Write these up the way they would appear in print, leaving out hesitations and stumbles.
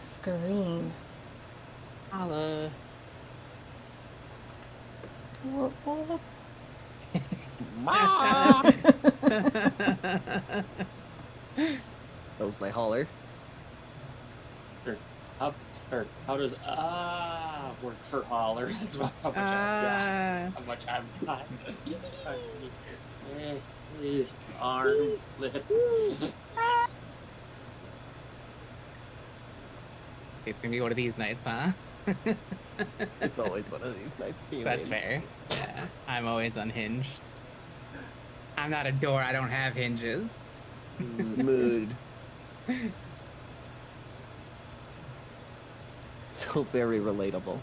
Screen. Holla. What? Ma! That was my holler. Or how, how does work for holler? That's about how much I've got. How much I've got. Eh, Arm lift. It's gonna be one of these nights, huh? It's always one of these nights, That's Keenan. fair. Yeah, I'm always unhinged. I'm not a door. I don't have hinges. Mood. So very relatable.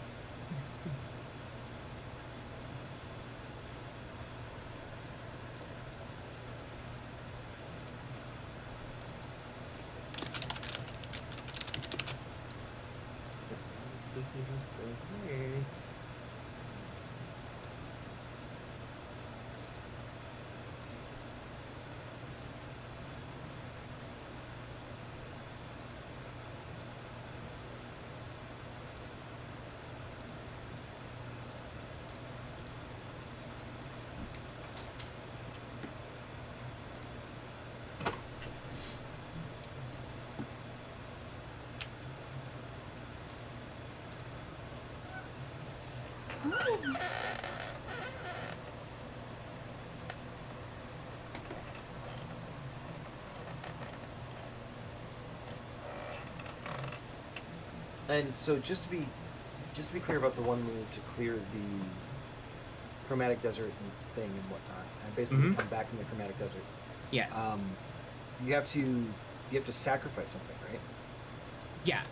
And so just to be clear about the one move to clear the chromatic desert and thing and whatnot, and basically come back in the chromatic desert. Yes. You have to sacrifice something, right? Yeah.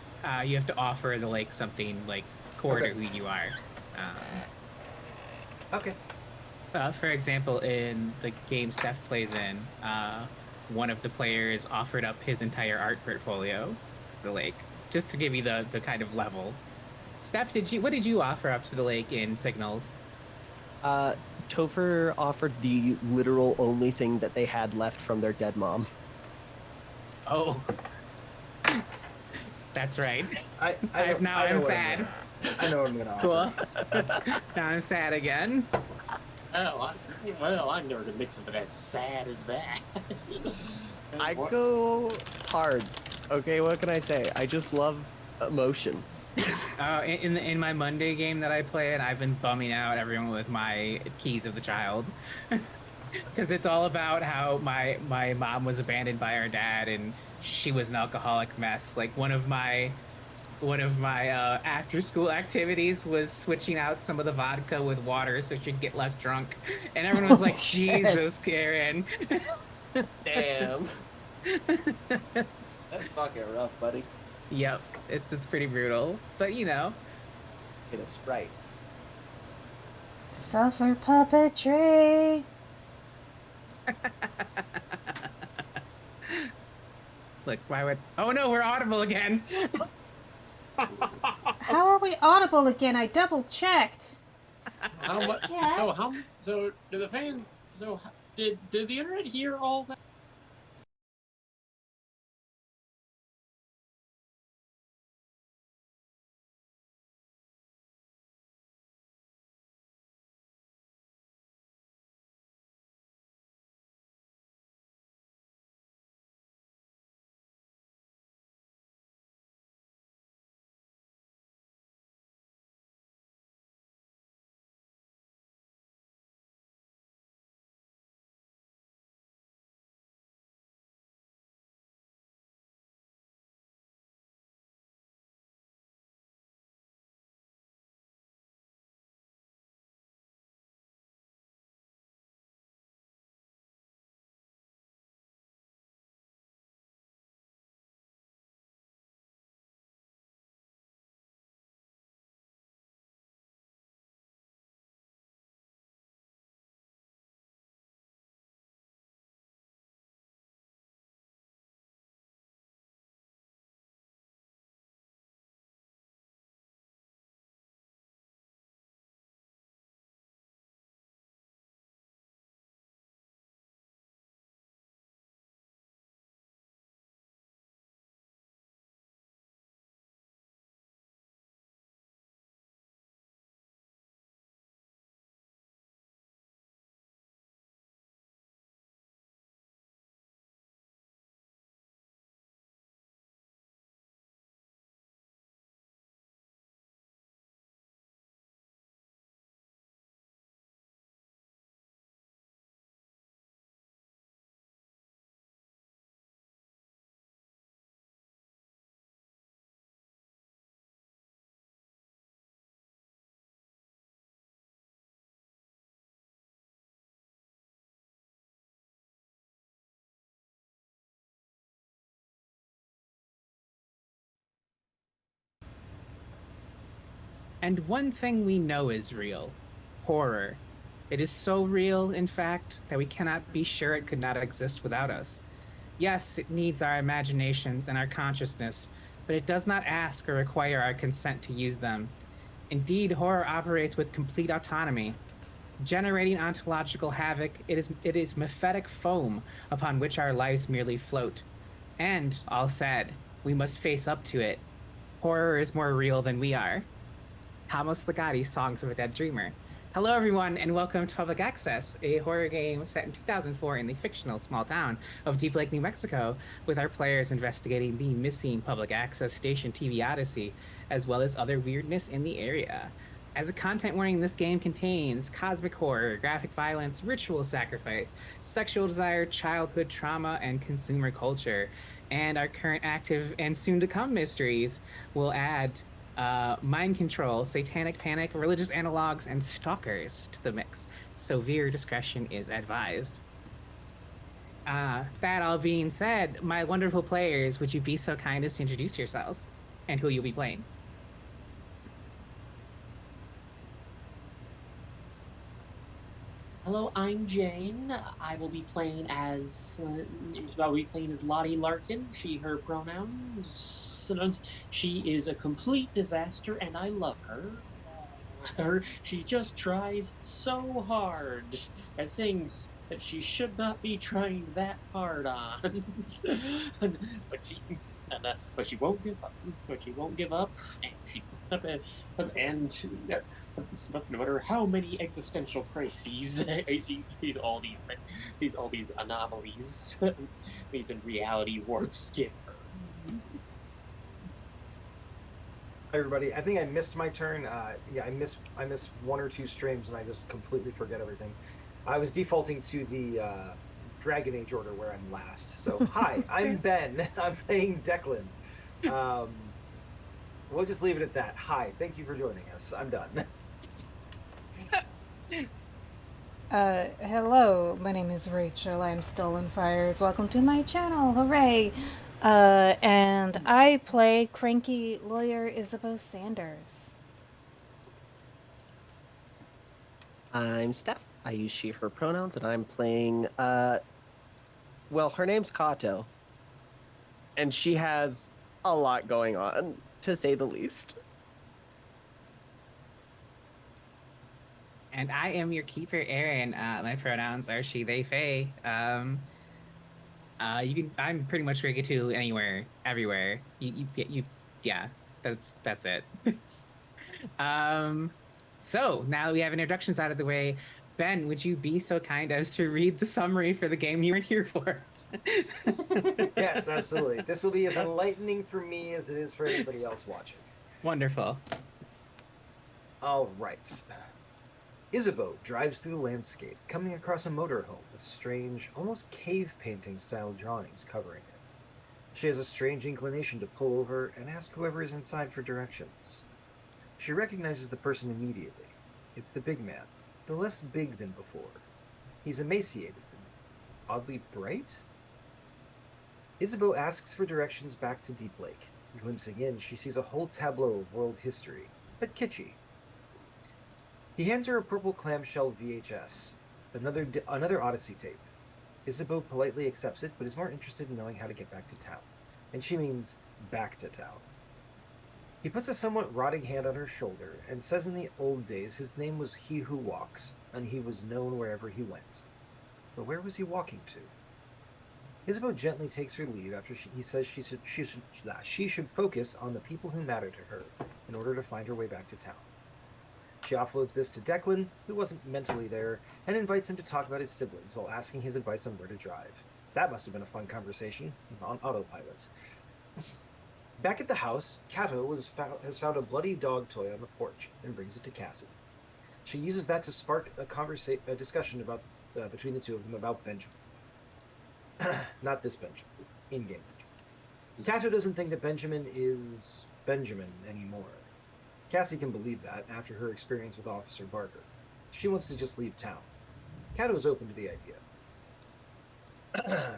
You have to offer the lake something like core to who you are. Okay. For example, in the game Steph plays in, one of the players offered up his entire art portfolio to the lake, just to give you the kind of level. Steph, what did you offer up to the lake in Signals? Topher offered the literal only thing that they had left from their dead mom. Oh, that's right. Now I'm sad. I know what I'm gonna Cool. offer. Now I'm sad again. I've never gonna make something as sad as that. I go hard. Okay, what can I say? I just love emotion. In my Monday game that I play, and I've been bumming out everyone with my Keys of the Child, because it's all about how my mom was abandoned by her dad, and she was an alcoholic mess. Like one of my after school activities was switching out some of the vodka with water so she'd get less drunk, and everyone was like, "Jesus, Karen." Damn. That's fucking rough, buddy. Yep, it's pretty brutal, but you know. Get a Sprite. Suffer puppetry. Look, why would? Oh no, we're audible again. How are we audible again? I double checked. How much? Cat? So did the fan? So did the internet hear all that? And one thing we know is real: horror. It is so real, in fact, that we cannot be sure it could not exist without us. Yes, it needs our imaginations and our consciousness, but it does not ask or require our consent to use them. Indeed, horror operates with complete autonomy. Generating ontological havoc, it is mephitic foam upon which our lives merely float. And, all said, we must face up to it. Horror is more real than we are. Thomas Ligotti, Songs of a Dead Dreamer. Hello, everyone, and welcome to Public Access, a horror game set in 2004 in the fictional small town of Deep Lake, New Mexico, with our players investigating the missing public access station TV Odyssey, as well as other weirdness in the area. As a content warning, this game contains cosmic horror, graphic violence, ritual sacrifice, sexual desire, childhood trauma, and consumer culture. And our current active and soon to come mysteries will add mind control, satanic panic, religious analogs, and stalkers to the mix. So viewer discretion is advised. That all being said, my wonderful players, would you be so kind as to introduce yourselves and who you'll be playing? Hello, I'm Jane. I will be playing as Lottie Larkin. She, her pronouns. She is a complete disaster, and I love her. She just tries so hard at things that she should not be trying that hard on. but she won't give up. But she won't give up, and no matter how many existential crises I see all these anomalies, these reality warps give her. Hi everybody. I think I missed my turn. Yeah, I missed one or two streams and I just completely forget everything. I was defaulting to the Dragon Age order where I'm last. So hi, I'm Ben. I'm playing Declan. We'll just leave it at that. Hi, thank you for joining us. I'm done. Hello, my name is Rachel. I'm Stolen Fires. Welcome to my channel. Hooray! And I play cranky lawyer Isabeau Sanders. I'm Steph. I use she, her pronouns, and I'm playing, well, her name's Kato. And she has a lot going on, to say the least. And I am your keeper, Aaron. My pronouns are she, they, they. I'm pretty much ready to anywhere, everywhere. Yeah. That's it. So now that we have introductions out of the way, Ben, would you be so kind as to read the summary for the game you were here for? Yes, absolutely. This will be as enlightening for me as it is for anybody else watching. Wonderful. All right. Isabeau drives through the landscape, coming across a motorhome with strange, almost cave painting style drawings covering it. She has a strange inclination to pull over and ask whoever is inside for directions. She recognizes the person immediately. It's the big man, though less big than before. He's emaciated and oddly bright. Isabeau asks for directions back to Deep Lake. Glimpsing in, she sees a whole tableau of world history, but kitschy. He hands her a purple clamshell VHS, another Odyssey tape. Isabeau politely accepts it, but is more interested in knowing how to get back to town. And she means back to town. He puts a somewhat rotting hand on her shoulder and says in the old days his name was He Who Walks, and he was known wherever he went. But where was he walking to? Isabeau gently takes her leave after he says she should focus on the people who matter to her in order to find her way back to town. She offloads this to Declan, who wasn't mentally there, and invites him to talk about his siblings while asking his advice on where to drive. That must have been a fun conversation, on autopilot. Back at the house, Kato has found a bloody dog toy on the porch and brings it to Cassie. She uses that to spark a discussion about between the two of them about Benjamin. Not this Benjamin, in-game Benjamin. Kato doesn't think that Benjamin is Benjamin anymore. Cassie can believe that after her experience with Officer Barker. She wants to just leave town. Kato is open to the idea.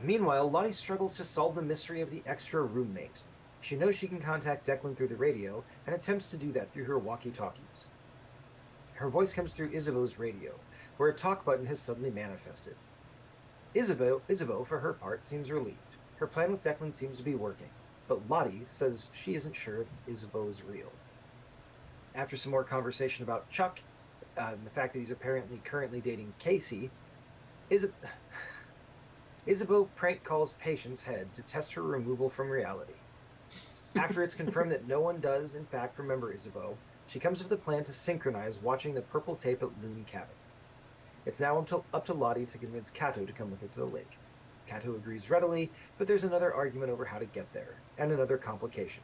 Meanwhile, Lottie struggles to solve the mystery of the extra roommate. She knows she can contact Declan through the radio and attempts to do that through her walkie-talkies. Her voice comes through Isabeau's radio, where a talk button has suddenly manifested. Isabeau, for her part, seems relieved. Her plan with Declan seems to be working, but Lottie says she isn't sure if Isabeau is real. After some more conversation about Chuck, and the fact that he's apparently currently dating Casey, Isabeau prank calls Patience Head to test her removal from reality. After it's confirmed that no one does, in fact, remember Isabeau, she comes up with a plan to synchronize watching the purple tape at Loon Cabin. It's now up to Lottie to convince Kato to come with her to the lake. Kato agrees readily, but there's another argument over how to get there, and another complication.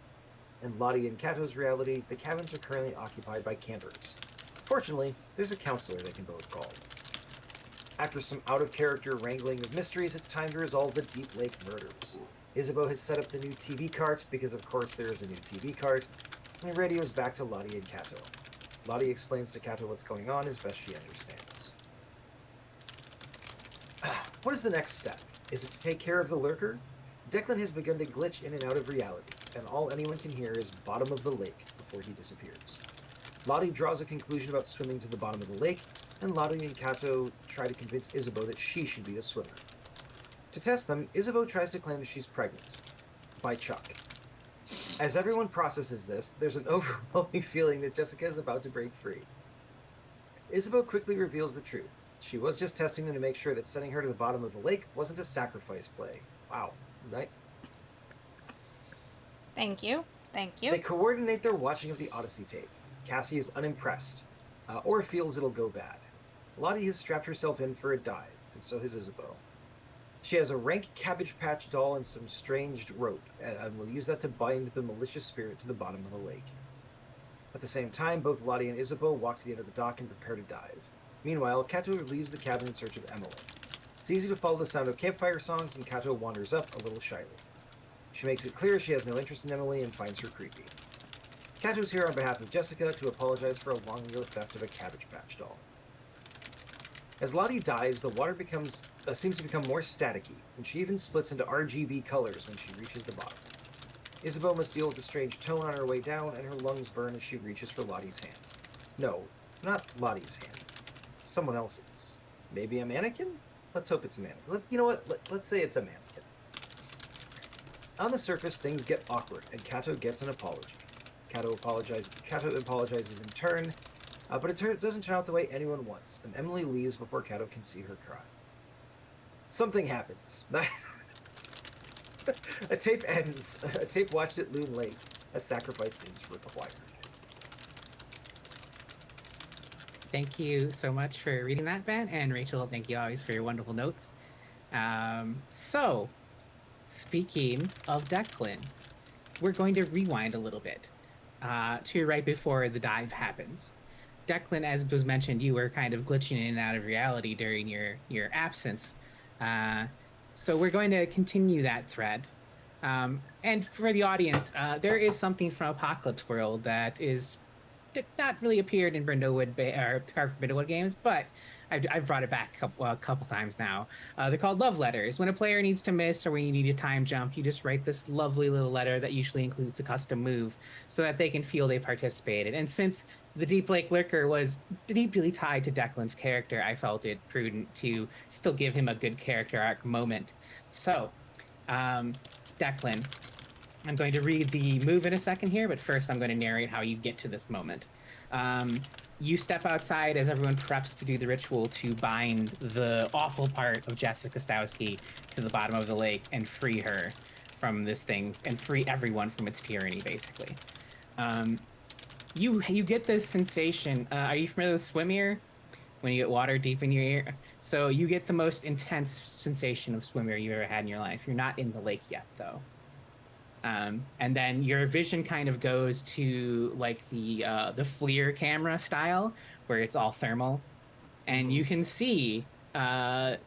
In Lottie and Kato's reality, the cabins are currently occupied by campers. Fortunately, there's a counselor they can both call. After some out-of-character wrangling of mysteries, it's time to resolve the Deep Lake murders. Isabeau has set up the new TV cart, because of course there is a new TV cart, and radios back to Lottie and Kato. Lottie explains to Kato what's going on as best she understands. What is the next step? Is it to take care of the lurker? Declan has begun to glitch in and out of reality, and all anyone can hear is bottom of the lake before he disappears. Lottie draws a conclusion about swimming to the bottom of the lake, and Lottie and Kato try to convince Isabeau that she should be the swimmer. To test them, Isabeau tries to claim that she's pregnant. By Chuck. As everyone processes this, there's an overwhelming feeling that Jessica is about to break free. Isabeau quickly reveals the truth. She was just testing them to make sure that sending her to the bottom of the lake wasn't a sacrifice play. Wow. Right? Thank you. Thank you. They coordinate their watching of the Odyssey tape. Cassie is unimpressed, or feels it'll go bad. Lottie has strapped herself in for a dive, and so has Isabeau. She has a rank Cabbage Patch doll and some strange rope, and will use that to bind the malicious spirit to the bottom of the lake. At the same time, both Lottie and Isabeau walk to the end of the dock and prepare to dive. Meanwhile, Kato leaves the cabin in search of Emily. It's easy to follow the sound of campfire songs, and Kato wanders up a little shyly. She makes it clear she has no interest in Emily and finds her creepy. Kato's here on behalf of Jessica to apologize for a long-ago theft of a Cabbage Patch doll. As Lottie dives, the water seems to become more staticky, and she even splits into RGB colors when she reaches the bottom. Isabeau must deal with the strange tone on her way down, and her lungs burn as she reaches for Lottie's hand. No, not Lottie's hand. Someone else's. Maybe a mannequin? Let's hope it's a mannequin. You know what? Let's say it's a mannequin. On the surface, things get awkward, and Kato gets an apology. Kato apologizes in turn, but it doesn't turn out the way anyone wants, and Emily leaves before Kato can see her cry. Something happens. A tape ends. A tape watched at Loon Lake. A sacrifice is required. Thank you so much for reading that, Ben. And Rachel, thank you always for your wonderful notes. So, speaking of Declan, we're going to rewind a little bit to right before the dive happens. Declan, as was mentioned, you were kind of glitching in and out of reality during your absence. So we're going to continue that thread. And for the audience, there is something from Apocalypse World that is not really appeared in Brindlewood or Carve for Brindlewood games, but I've brought it back a couple times now. They're called love letters. When a player needs to miss or when you need a time jump, you just write this lovely little letter that usually includes a custom move so that they can feel they participated. And since the Deep Lake Lurker was deeply tied to Declan's character, I felt it prudent to still give him a good character arc moment. So, Declan, I'm going to read the move in a second here, but first I'm going to narrate how you get to this moment. You step outside as everyone preps to do the ritual to bind the awful part of Jessica Stowski to the bottom of the lake and free her from this thing and free everyone from its tyranny, basically. You get this sensation. Are you familiar with swim ear? When you get water deep in your ear? So you get the most intense sensation of swim ear you've ever had in your life. You're not in the lake yet, though. And then your vision kind of goes to like the FLIR camera style, where it's all thermal, and you can see all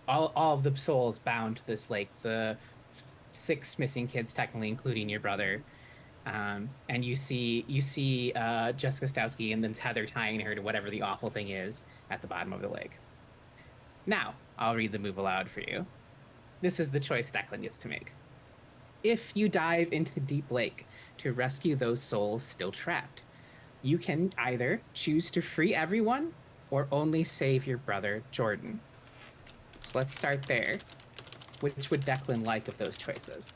of the souls bound to this lake. The 6 missing kids, technically, including your brother. And you see Jessica Stowski and then Heather tying her to whatever the awful thing is at the bottom of the lake. Now, I'll read the move aloud for you. This is the choice Declan gets to make. If you dive into the deep lake to rescue those souls still trapped, you can either choose to free everyone or only save your brother, Jordan. So let's start there. Which would Declan like of those choices?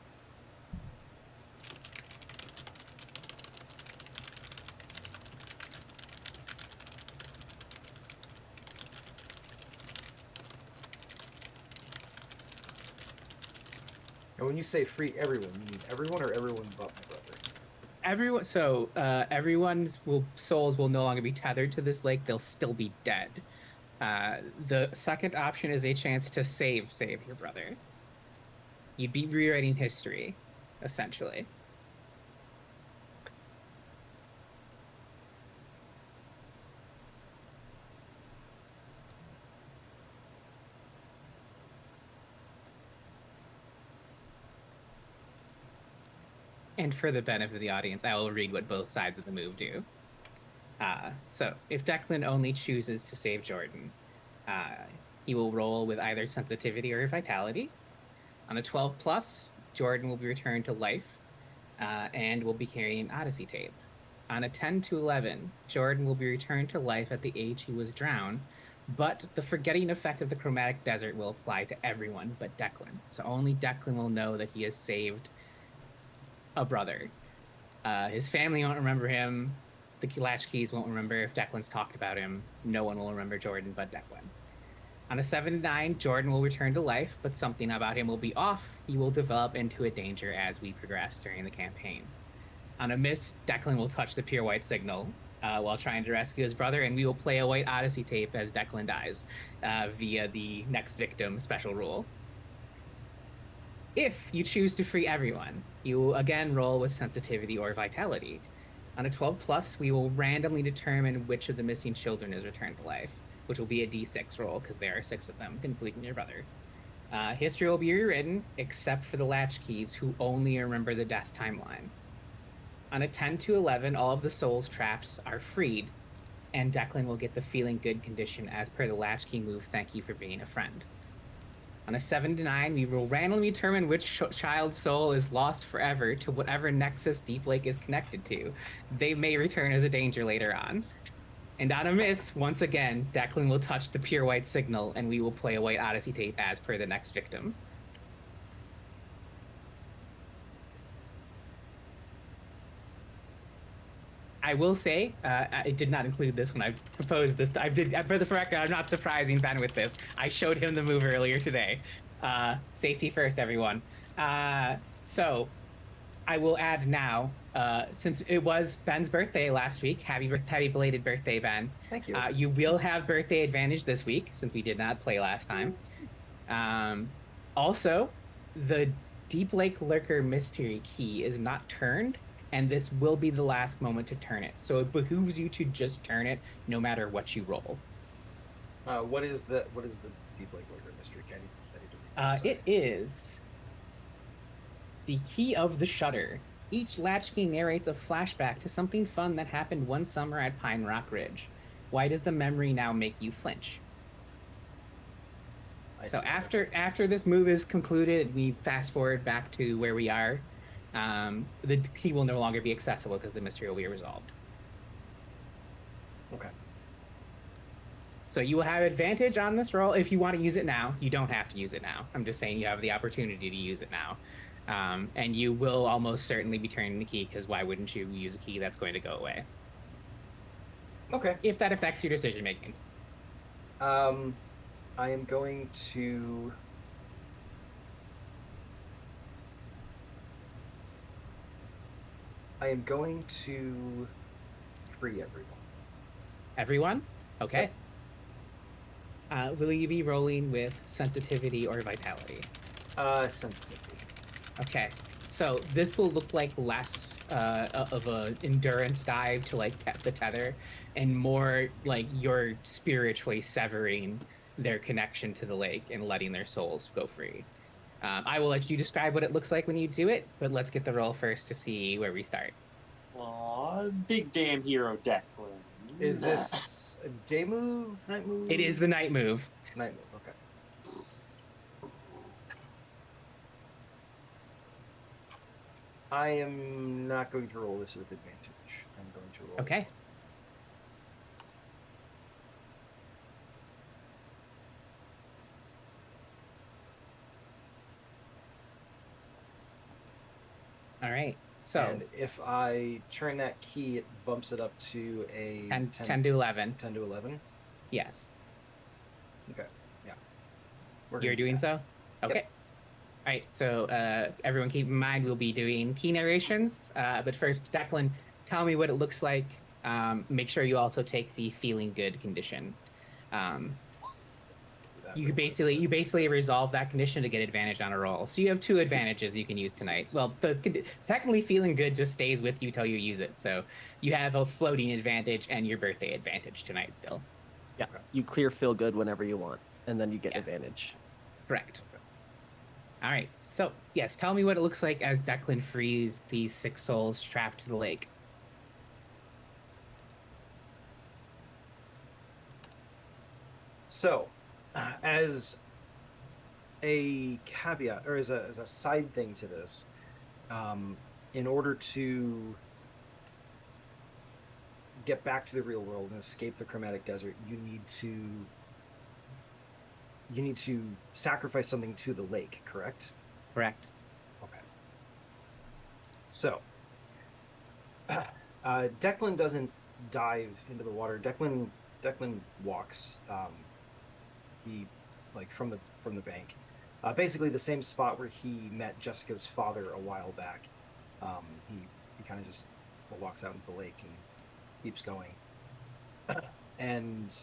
And when you say free everyone, you mean everyone or everyone but my brother? Everyone, so everyone's souls will no longer be tethered to this lake. They'll still be dead. The second option is a chance to save your brother. You'd be rewriting history, essentially. And for the benefit of the audience, I will read what both sides of the move do. So if Declan only chooses to save Jordan, he will roll with either sensitivity or vitality. On a 12 plus, Jordan will be returned to life and will be carrying Odyssey tape. On a 10 to 11, Jordan will be returned to life at the age he was drowned, but the forgetting effect of the chromatic desert will apply to everyone but Declan. So only Declan will know that he has saved a brother. His family won't remember him. The Latchkeys won't remember if Declan's talked about him. No one will remember Jordan but Declan. On a 7 to 9, Jordan will return to life, but something about him will be off. He will develop into a danger as we progress during the campaign. On a miss, Declan will touch the pure white signal while trying to rescue his brother, and we will play a white Odyssey tape as Declan dies via the next victim special rule. If you choose to free everyone, you will again roll with sensitivity or vitality. On a 12 plus, we will randomly determine which of the missing children is returned to life, which will be a d6 roll because there are 6 of them, including your brother. History will be rewritten, except for the Latchkeys, who only remember the death timeline. On a 10 to 11, all of the souls trapped are freed, and Declan will get the feeling good condition as per the Latchkey move, thank you for being a friend. On a 7 to 9, we will randomly determine which child's soul is lost forever to whatever nexus Deep Lake is connected to. They may return as a danger later on. And on a miss, once again, Declan will touch the pure white signal, and we will play a white Odyssey tape as per the next victim. I will say, I did not include this when I proposed this. I did, for the record, I'm not surprising Ben with this. I showed him the move earlier today. Safety first, everyone. So I will add now, since it was Ben's birthday last week, happy belated birthday, Ben. Thank you. You will have birthday advantage this week since we did not play last time. Also, the Deep Lake Lurker mystery key is not turned, and this will be the last moment to turn it. So it behooves you to just turn it no matter what you roll. What is the Deep Lake Lurker mystery? It is the key of the shutter. Each latchkey narrates a flashback to something fun that happened one summer at Pine Rock Ridge. Why does the memory now make you flinch? So after this move is concluded, we fast forward back to where we are. The key will no longer be accessible because the mystery will be resolved. Okay. So you will have advantage on this roll if you want to use it now. You don't have to use it now. I'm just saying you have the opportunity to use it now. And you will almost certainly be turning the key because why wouldn't you use a key that's going to go away? Okay. If that affects your decision making. I am going to... free everyone. Everyone? Okay. Will you be rolling with sensitivity or vitality? Sensitivity. Okay. So this will look like less of a endurance dive to like the tether, and more like you're spiritually severing their connection to the lake and letting their souls go free. I will let you describe what it looks like when you do it, but let's get the roll first to see where we start. Aw, big damn hero Declan. Is this a day move, night move? It is the night move. Night move, okay. I am not going to roll this with advantage. I'm going to roll. Okay. All right. So And if I turn that key, it bumps it up to a 10 to 11. 10 to 11. Yes. Okay. Yeah. We're You're gonna do doing that. so? Okay. All right. So everyone keep in mind we'll be doing key narrations. But first, Declan, tell me what it looks like. Make sure you also take the feeling good condition. That You real quick, basically so- resolve that condition to get advantage on a roll. So you have 2 advantages you can use tonight. Well, technically feeling good just stays with you till you use it. So you have a floating advantage and your birthday advantage tonight still. Yeah. You clear feel good whenever you want, and then you get Yeah. advantage. Correct. All right. So yes, tell me what it looks like as Declan frees these 6 souls trapped to the lake. So, as a caveat, or as a side thing to this, in order to get back to the real world and escape the chromatic desert, you need to sacrifice something to the lake, correct? Correct. Okay. So, Declan doesn't dive into the water. Declan walks. He like from the bank, basically the same spot where he met Jessica's father a while back. He kind of just walks out into the lake and keeps going, and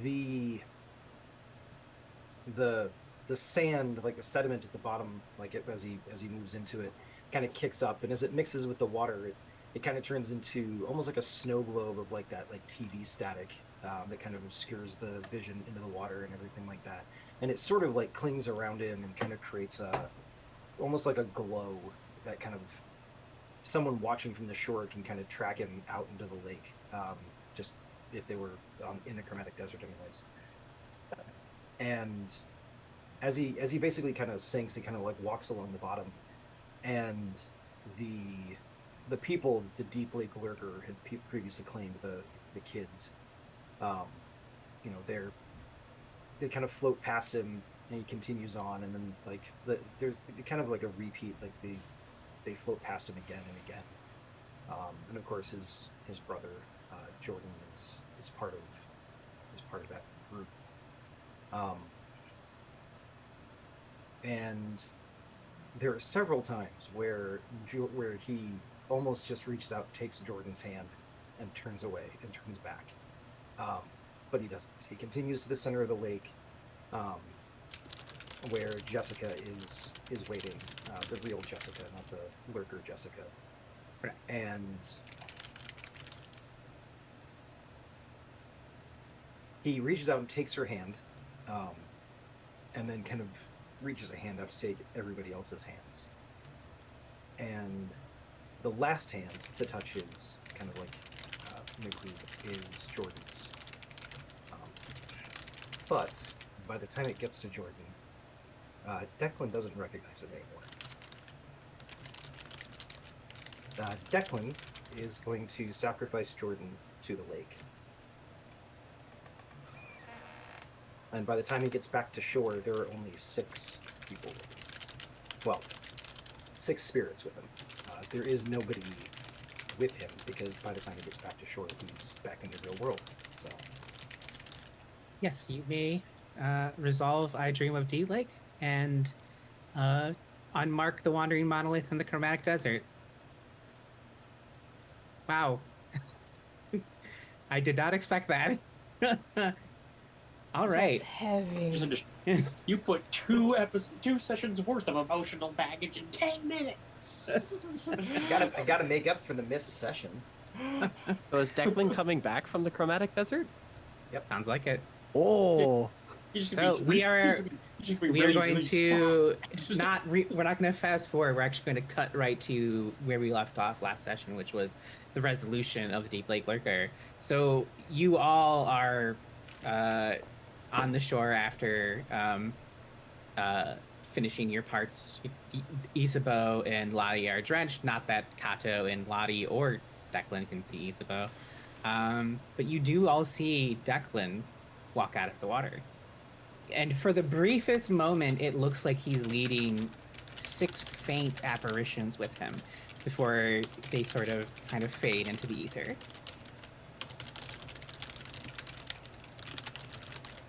the sand, like the sediment at the bottom, like as he moves into it, kind of kicks up, and as it mixes with the water, it kind of turns into almost like a snow globe of like that like TV static that kind of obscures the vision into the water and everything like that, and it sort of like clings around him and kind of creates almost like a glow that kind of someone watching from the shore can kind of track him out into the lake, just if they were in the chromatic desert anyways. And as he basically kind of sinks, he kind of like walks along the bottom, and the people, the deep lake lurker had previously claimed, the kids, you know, they kind of float past him, and he continues on, and then like there's kind of like a repeat, like they float past him again and again, and of course his brother Jordan is part of that group. And there are several times where he almost just reaches out, takes Jordan's hand, and turns away and turns back. But he doesn't. He continues to the center of the lake, where Jessica is waiting, the real Jessica, not the lurker Jessica. Right. And he reaches out and takes her hand, and then kind of reaches a hand out to take everybody else's hands. And the last hand to touch his, kind of like in the group, is Jordan's. But by the time it gets to Jordan, Declan doesn't recognize it anymore. Declan is going to sacrifice Jordan to the lake. And by the time he gets back to shore, there are only 6 people with him. Well, 6 spirits with him. There is nobody with him, because by the time he gets back to shore, he's back in the real world. So, Yes, you may resolve I Dream of D Lake and unmark the Wandering Monolith in the Chromatic Desert. Wow. I did not expect that. All right. That's heavy. You put 2 sessions worth of emotional baggage in 10 minutes. I gotta make up for the missed session. So is Declan coming back from the chromatic desert? Sounds like it. Oh, So we are going to we're not going to fast forward. We're actually going to cut right to where we left off last session, which was the resolution of the Deep Lake Lurker. So you all are on the shore after finishing your parts. Isabeau and Lottie are drenched. Not that Kato and Lottie or Declan can see Isabeau. But you do all see Declan walk out of the water. And for the briefest moment, it looks like he's leading 6 faint apparitions with him before they sort of kind of fade into the ether.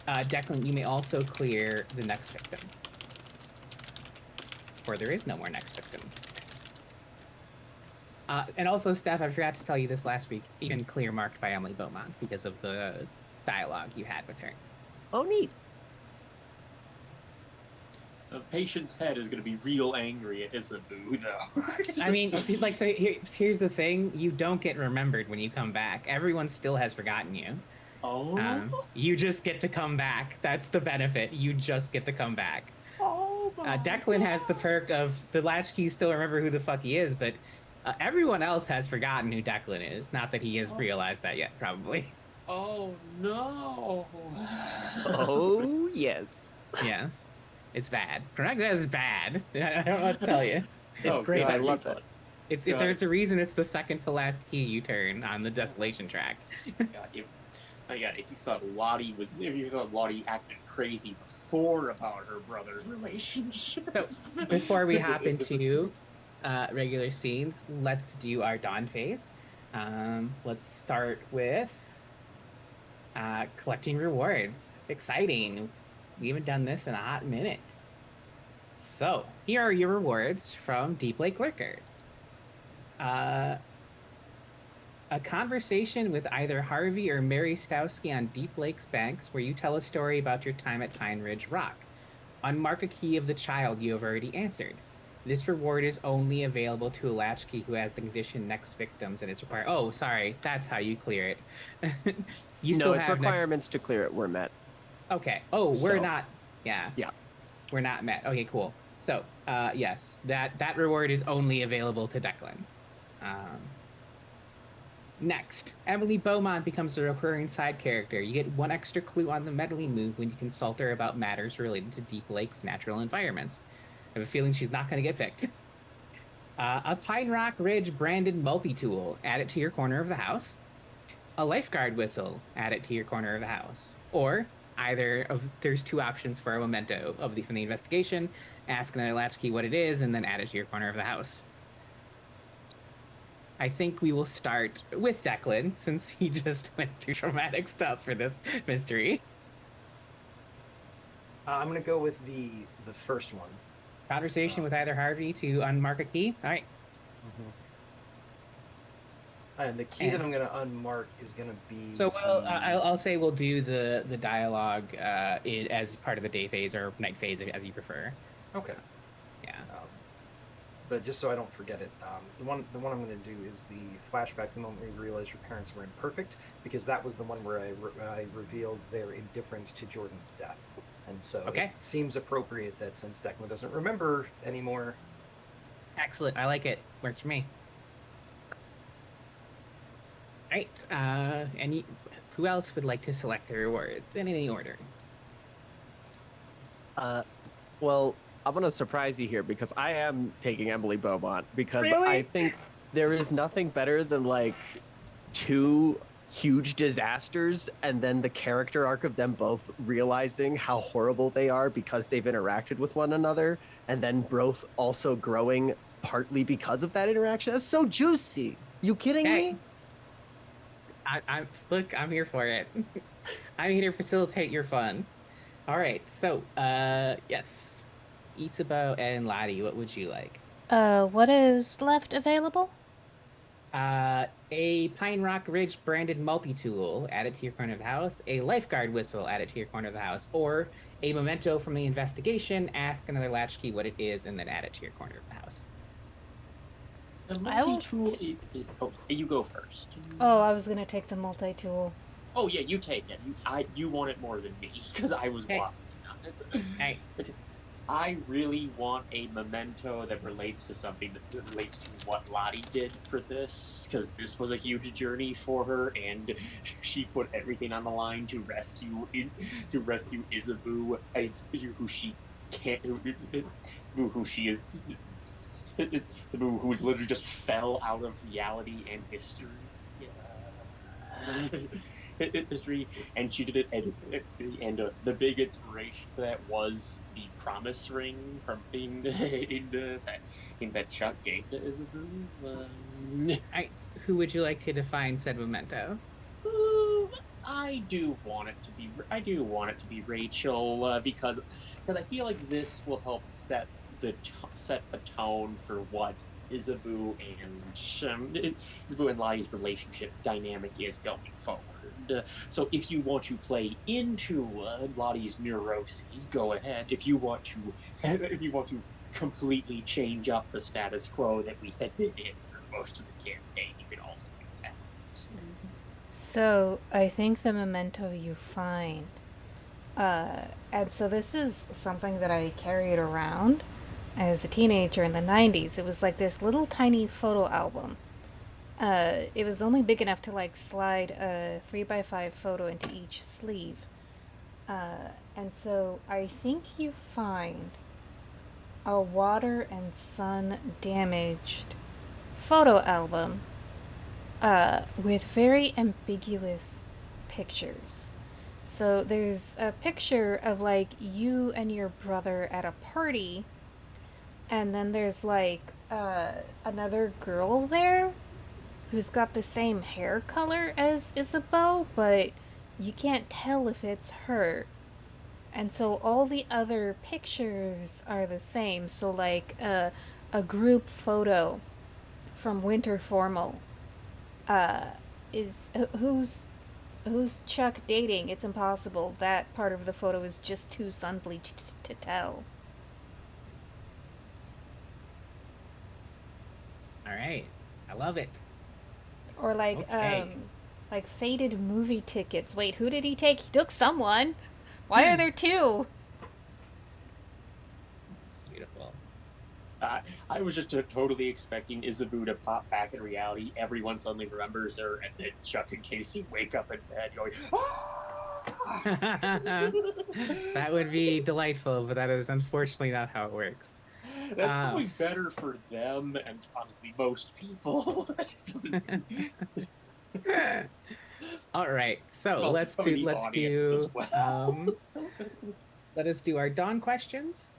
Declan, you may also clear the next victim. For there is no more next victim. And also, Steph, I forgot to tell you this last week. You've been clear marked by Emily Beaumont because of the dialogue you had with her. Oh, neat. Patient's head is going to be real angry at Isabu, though. I mean, like, so here's the thing. You don't get remembered when you come back. Everyone still has forgotten you. Oh. You just get to come back. That's the benefit. You just get to come back. Oh my Declan has the perk of the latchkey still remember who the fuck he is, but everyone else has forgotten who Declan is. Not that he has realized that yet, probably. Oh no. Oh, yes. Yes. It's bad. Chronecta is bad. I don't know what to tell you. It's great. God, I love it. There's a reason it's the second to last key you turn on the Desolation track. God, if you thought Lottie acted crazy before about her brother's relationship. So, before we hop into regular scenes, let's do our dawn phase. Let's start with collecting rewards. Exciting. We haven't done this in a hot minute. So, here are your rewards from Deep Lake Lurker. A conversation with either Harvey or Mary Stowski on Deep Lake's banks where you tell a story about your time at Pine Ridge Rock. Unmark a key of the child you have already answered. This reward is only available to a latchkey who has the condition next victims, and it's required. Oh, sorry, that's how you clear it. No, its requirements to clear it were met. Okay. Oh, we're So- not. Yeah. Yeah. We're not met. Okay, cool. So, yes, that reward is only available to Declan. Next, Emily Beaumont becomes a recurring side character. You get 1 extra clue on the meddling move when you consult her about matters related to Deep Lake's natural environments. I have a feeling she's not going to get picked. A Pine Rock Ridge branded multi-tool. Add it to your corner of the house. A lifeguard whistle. Add it to your corner of the house. Or there's 2 options for a memento from the investigation. Ask another latchkey what it is, and then add it to your corner of the house. I think we will start with Declan, since he just went through traumatic stuff for this mystery. I'm gonna go with the first one. Conversation with either Harvey to unmark a key. All right. And the key that I'm gonna unmark is gonna be. So, I'll say we'll do the dialogue as part of the day phase or night phase, as you prefer. Okay. Yeah. But just so I don't forget it, the one I'm going to do is the flashback to the moment where you realize your parents were imperfect, because that was the one where I revealed their indifference to Jordan's death. And so Okay. It seems appropriate that since Declan doesn't remember anymore. Excellent. I like it. Works for me. All right. Who else would like to select the rewards in any order? Well, I'm going to surprise you here because I am taking Emily Beaumont because Really? I think there is nothing better than like 2 huge disasters and then the character arc of them both realizing how horrible they are because they've interacted with one another, and then both also growing partly because of that interaction. That's so juicy. You kidding Okay. me? I'm here for it. I'm here to facilitate your fun. All right. So, yes. Isabeau and Lottie, what would you like? What is left available? A Pine Rock Ridge branded multi-tool, add it to your corner of the house. A lifeguard whistle, add it to your corner of the house. Or a memento from the investigation, ask another latchkey what it is, and then add it to your corner of the house. The I will multi-tool you go first. Oh, I was gonna take the multi-tool. Oh yeah, you take it. You want it more than me because I was Okay. walking on it. Hey. But I really want a memento that relates to something that relates to what Lottie did for this, because this was a huge journey for her, and she put everything on the line to rescue Isabu, who she can't, who she is, who literally just fell out of reality and history. History, and she did it, and the big inspiration for that was the promise ring from in that Chuck gave to Isabel. Who would you like to define said memento? I do want it to be. I do want it to be Rachel because I feel like this will help set the tone for what Isabu and Lottie's relationship dynamic is going forward. So if you want to play into Lottie's neuroses, go ahead. If you want to completely change up the status quo that we had been in for most of the campaign, you can also do that. So I think the memento you find, and so this is something that I carried around as a teenager in the 90s. It was like this little tiny photo album. It was only big enough to like slide a 3x5 photo into each sleeve. And so I think you find a water and sun damaged photo album with very ambiguous pictures. So there's a picture of like you and your brother at a party, and then there's like another girl there who's got the same hair color as Isabeau, but you can't tell if it's her. And so all the other pictures are the same. So like a group photo from Winter Formal is who's Chuck dating? It's impossible. That part of the photo is just too sun bleached to tell. All right, I love it. Or Okay. like faded movie tickets. Wait, who did he take? He took someone. Why are there two? Beautiful. I was just totally expecting Isabu to pop back in reality. Everyone suddenly remembers her, and then Chuck and Casey wake up in bed going, That would be delightful, but that is unfortunately not how it works. That's probably better for them and honestly most people. All right, so Well, let's probably do the audience as well. let us do our dawn questions.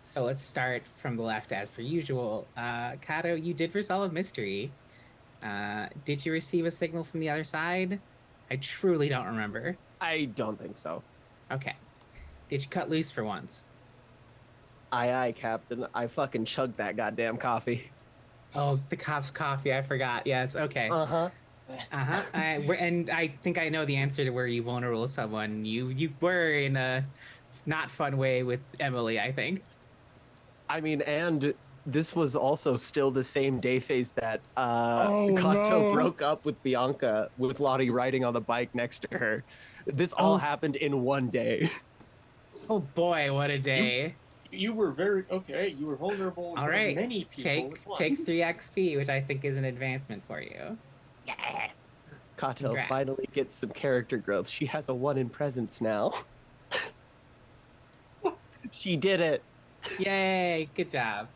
So let's start from the left as per usual. Kato, you did resolve a mystery. Did you receive a signal from the other side? I truly don't remember. I don't think so. Okay. Did you cut loose for once? Aye, Captain. I fucking chugged that goddamn coffee. Oh, the cop's coffee. I forgot. Yes. Okay. Uh-huh. And I think I know the answer to where you vulnerable someone. You were in a not fun way with Emily, I think. I mean, and this was also still the same day phase that Kato broke up with Bianca, with Lottie riding on the bike next to her. This all happened in one day. Oh boy, what a day. You were very okay. You were vulnerable. All right, many people. take 3 XP, which I think is an advancement for you. Yeah. Kato Congrats. finally gets some character growth. She has a 1 in presence now. She did it. Yay! Good job.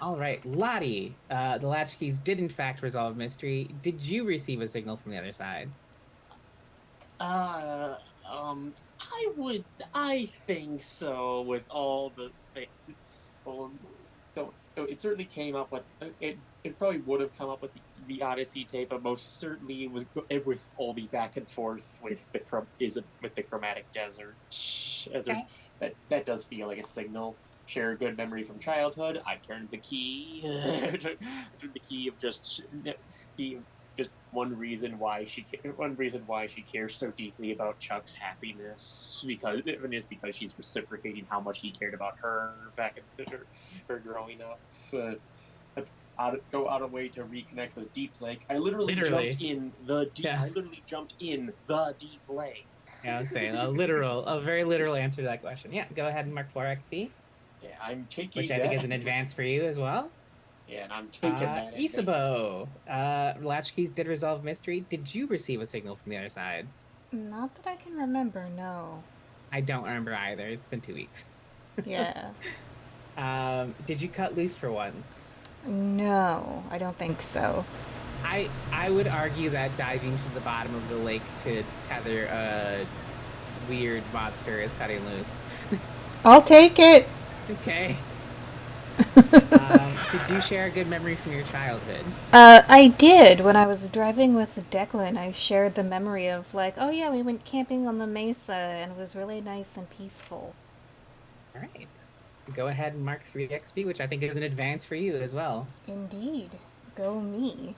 All right, Lottie. The latchkeys did in fact resolve mystery. Did you receive a signal from the other side? I think so. With all the things, so it certainly came up with it. It probably would have come up with the Odyssey tape, but most certainly it was with all the back and forth with the chromatic desert. Okay. That does feel like a signal. Share a good memory from childhood. I turned the key. Turned the key of just being just one reason why she cares so deeply about Chuck's happiness because she's reciprocating how much he cared about her back in her growing up. Go out of way to reconnect with Deep Lake. I literally jumped in the deep. Yeah. I literally jumped in the Deep Lake. Yeah, I'm saying a very literal answer to that question. Yeah, go ahead and mark 4 XP, Yeah, I'm taking which I think is an advance for you as well. Yeah, and I'm taking that. Isabeau, latchkeys did resolve mystery. Did you receive a signal from the other side? Not that I can remember, no. I don't remember either. It's been 2 weeks. Yeah. Did you cut loose for once? No, I don't think so. I would argue that diving to the bottom of the lake to tether a weird monster is cutting loose. I'll take it. Okay. Did you share a good memory from your childhood? I did. When I was driving with Declan, I shared the memory of, like, oh yeah, we went camping on the mesa and it was really nice and peaceful. All right. Go ahead and mark 3 XP, which I think is an advance for you as well. Indeed. Go me.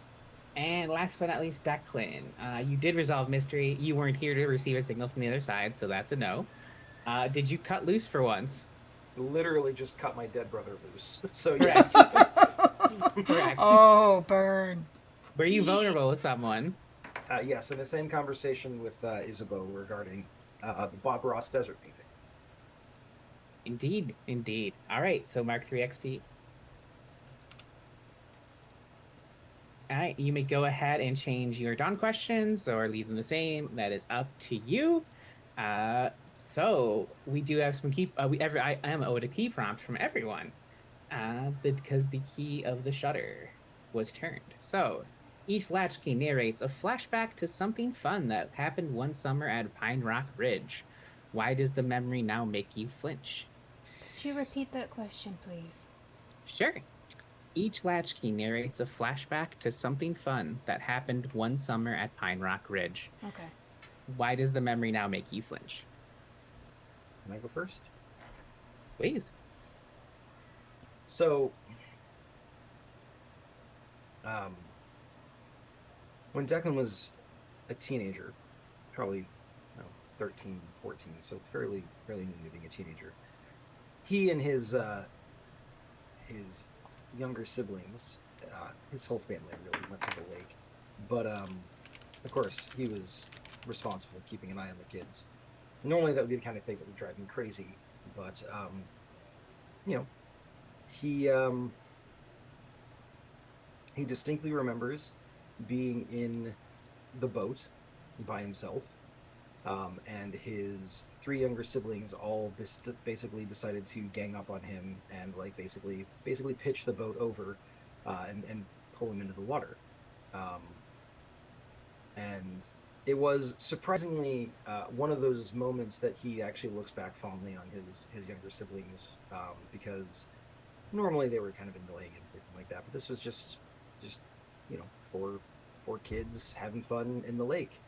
And last but not least, Declan. You did resolve mystery. You weren't here to receive a signal from the other side, so that's a no. Did you cut loose for once? Literally just cut my dead brother loose. So Correct. yes. Correct. Oh, burn. Were you vulnerable with someone? Yes, in the same conversation with Isabeau regarding the Bob Ross desert painting. Indeed, indeed. All right, so mark 3 XP. All right, you may go ahead and change your dawn questions or leave them the same. That is up to you. So we do have some key. I am owed a key prompt from everyone, because the key of the shutter was turned. So each latchkey narrates a flashback to something fun that happened one summer at Pine Rock Ridge. Why does the memory now make you flinch? Could you repeat that question, please? Sure. Each latchkey narrates a flashback to something fun that happened one summer at Pine Rock Ridge. Okay. Why does the memory now make you flinch? Can I go first? Please. So, when Declan was a teenager, probably 13, 14, so fairly new to being a teenager, he and his younger siblings, his whole family really went to the lake. But of course, he was responsible for keeping an eye on the kids. Normally, that would be the kind of thing that would drive me crazy. But he distinctly remembers being in the boat by himself, and his 3 younger siblings all basically decided to gang up on him and like basically pitch the boat over and pull him into the water. And it was surprisingly one of those moments that he actually looks back fondly on his younger siblings, because normally they were kind of annoying and everything like that, but this was just four kids having fun in the lake.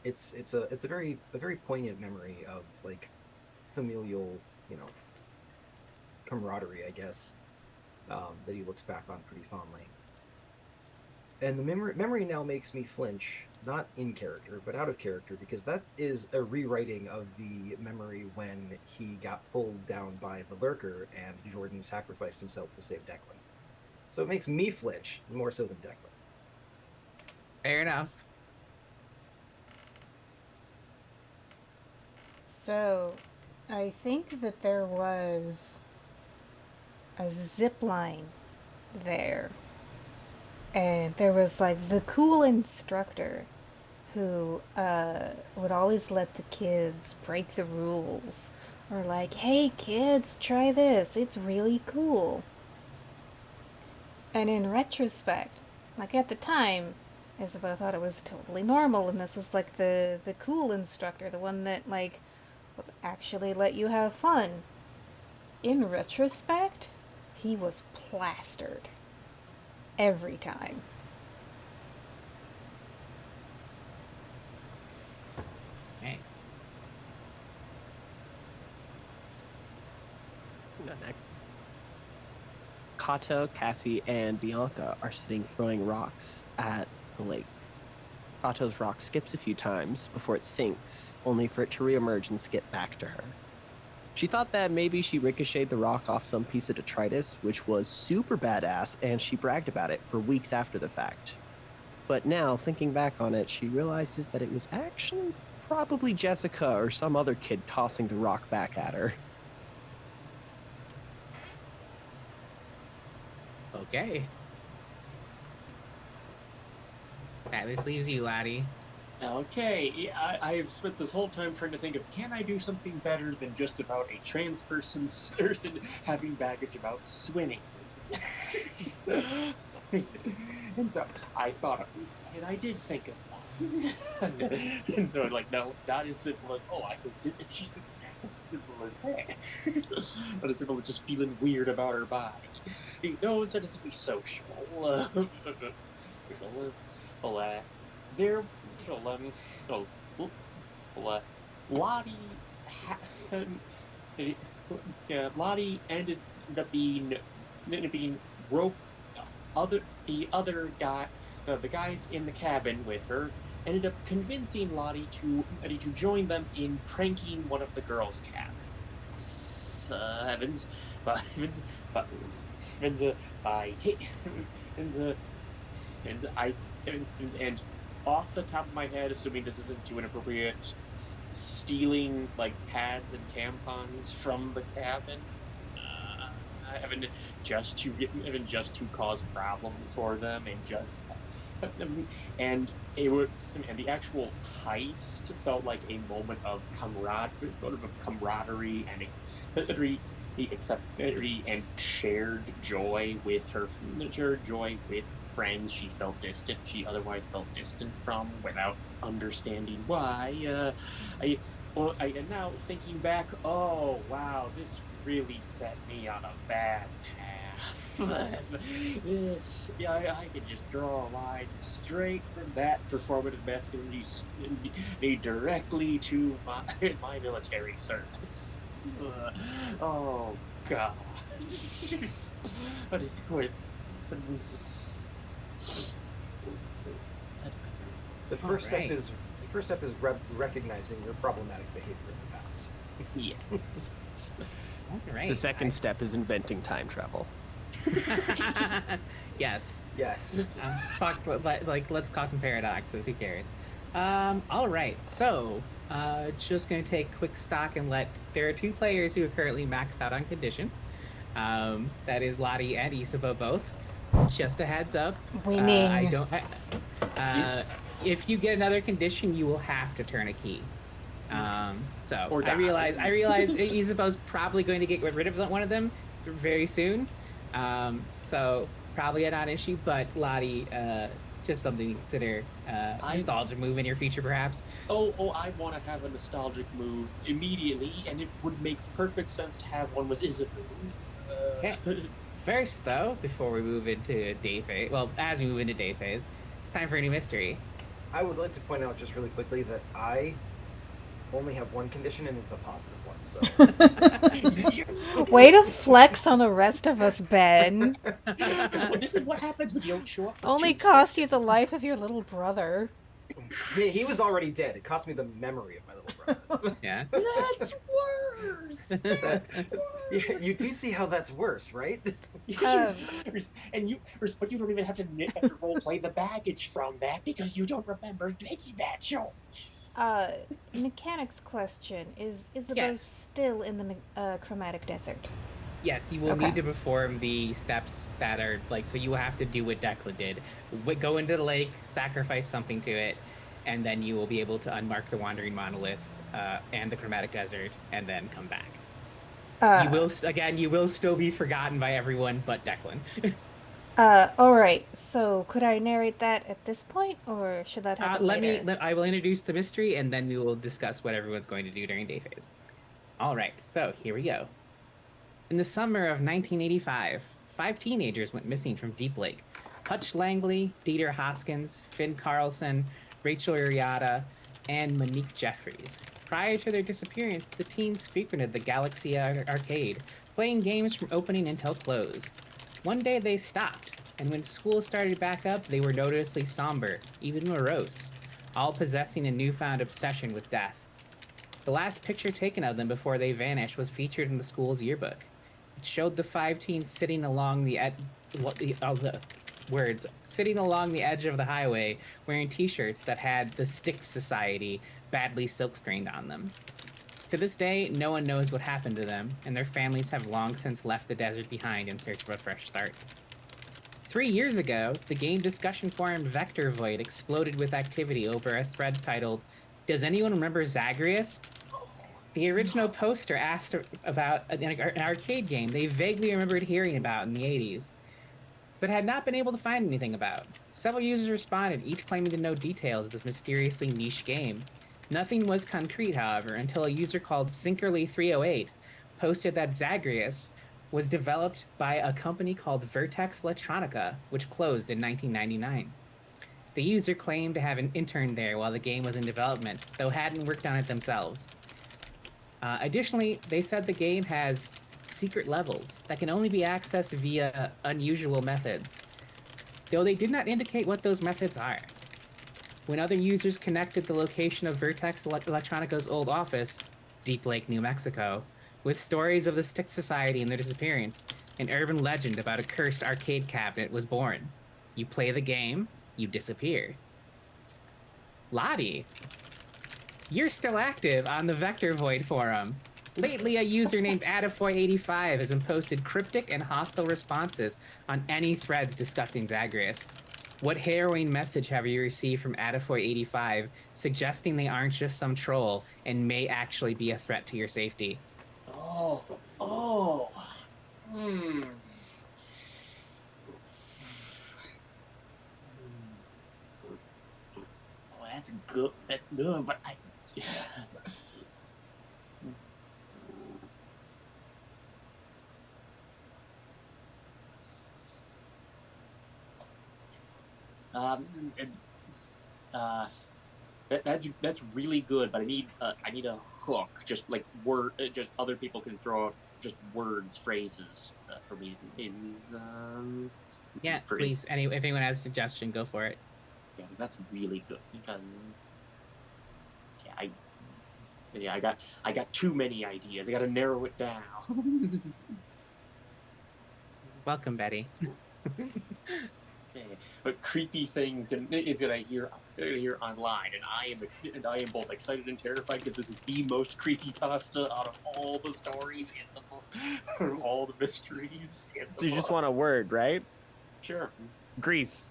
It's a very poignant memory of like familial camaraderie, I guess, that he looks back on pretty fondly. And the memory now makes me flinch, not in character, but out of character, because that is a rewriting of the memory when he got pulled down by the lurker and Jordan sacrificed himself to save Declan. So it makes me flinch more so than Declan. Fair enough. So, I think that there was a zip line there. And there was like the cool instructor who would always let the kids break the rules. Or like, hey kids, try this, it's really cool. And in retrospect, like at the time, Isabel thought it was totally normal, and this was like the cool instructor, the one that like would actually let you have fun. In retrospect, he was plastered. Every time. Okay. Next. Kato, Cassie, and Bianca are sitting throwing rocks at the lake. Kato's rock skips a few times before it sinks, only for it to reemerge and skip back to her. She thought that maybe she ricocheted the rock off some piece of detritus, which was super badass, and she bragged about it for weeks after the fact. But now, thinking back on it, she realizes that it was actually probably Jessica or some other kid tossing the rock back at her. Okay. This leaves you, laddie. Okay, yeah, I've spent this whole time trying to think of can I do something better than just about a trans person having baggage about swimming. And so I thought of this, and I did think of one. And so I'm like, no, it's not as simple as I just did. She's as simple as hey, not as simple as just feeling weird about her body. No, instead of to be social. Social, well, there, oh, well, Lottie, Lottie up being rope. The other guy, the guys in the cabin with her, ended up convincing Lottie to join them in pranking one of the girls' cabins. Heavens, but heavens, but heavens, heavens, and and off the top of my head, assuming this isn't too inappropriate, stealing like pads and tampons from the cabin, having just to cause problems for them, and it would and the actual heist felt like a moment of camaraderie and shared joy with friends she otherwise felt distant from without understanding why. I am now thinking back, oh wow, this really set me on a bad path. I could just draw a line straight from that performative masculinity directly to my military service. Oh god. But of course, The first Alright. step is recognizing your problematic behavior in the past. yes. All right. The second step is inventing time travel. Yes. Yes. Fuck. Like, let's cause some paradoxes. Who cares? All right. So, just gonna take quick stock and there are two players who are currently maxed out on conditions. That is Lottie and Isabo both. Just a heads up. Winning. I don't. If you get another condition, you will have to turn a key. So Or I die. realize Isabo's probably going to get rid of one of them very soon. So probably a non-issue, but Lottie, just something to consider. Nostalgia move in your future, perhaps. I want to have a nostalgic move immediately, and it would make perfect sense to have one with Isabel. Okay. First, though, before we move into day phase, as we move into day phase, it's time for a new mystery. I would like to point out just really quickly that I only have one condition and it's a positive one. So Way to flex on the rest of us, Ben. Well, this is what happens when you don't show up. for Only 2 cost you the seconds. life of your little brother. he was already dead. It cost me the memory of my little brother. Yeah. That's worse. That's worse. Yeah, you do see how that's worse, right? And but you don't even have to role play the baggage from that because you don't remember making that choice. Mechanics question. Is Isabel Yes. still in the chromatic desert? Yes, you will Okay. need to perform the steps that are so you will have to do what Declan did. Go into the lake, sacrifice something to it, and then you will be able to unmark the Wandering Monolith and the Chromatic Desert, and then come back. You will still be forgotten by everyone but Declan. Alright, so could I narrate that at this point, or should that happen later? I will introduce the mystery, and then we will discuss what everyone's going to do during day phase. All right, so here we go. In the summer of 1985, 5 teenagers went missing from Deep Lake. Hutch Langley, Dieter Hoskins, Finn Carlson, Rachel Uriata, and Monique Jeffries. Prior to their disappearance, the teens frequented the Galaxy Arcade, playing games from opening until close. One day they stopped, and when school started back up, they were noticeably somber, even morose, all possessing a newfound obsession with death. The last picture taken of them before they vanished was featured in the school's yearbook. It showed the 5 teens sitting along sitting along the edge of the highway, wearing t-shirts that had the Styx Society badly silkscreened on them. To this day, no one knows what happened to them, and their families have long since left the desert behind in search of a fresh start. 3 years ago, the game discussion forum Vector Void exploded with activity over a thread titled, "Does anyone remember Zagreus?" The original poster asked about an arcade game they vaguely remembered hearing about in the 80s, but had not been able to find anything about. Several users responded, each claiming to know details of this mysteriously niche game. Nothing was concrete, however, until a user called Sinkerly308 posted that Zagreus was developed by a company called Vertex Electronica, which closed in 1999. The user claimed to have an intern there while the game was in development, though hadn't worked on it themselves. Additionally, they said the game has secret levels that can only be accessed via unusual methods, though they did not indicate what those methods are. When other users connected the location of Vertex Electronica's old office, Deep Lake, New Mexico, with stories of the Stick Society and their disappearance, an urban legend about a cursed arcade cabinet was born. You play the game, you disappear. Lottie, you're still active on the Vector Void forum. Lately, a user named Adafoy85 has posted cryptic and hostile responses on any threads discussing Zagreus. What harrowing message have you received from Adafoy85 suggesting they aren't just some troll and may actually be a threat to your safety? Oh. Oh, that's good. That's good, but I. And, that's really good, but I need a hook, just like just other people can throw out just words, phrases for me. Yeah, please. If anyone has a suggestion, go for it. Yeah, because that's really good. Because I got too many ideas. I got to narrow it down. Welcome, Betty. Okay. But creepy things it's gonna hear online, and I am both excited and terrified because this is the most creepy pasta out of all the stories in the book, from all the mysteries. So you just want a word, right? Sure. Grease.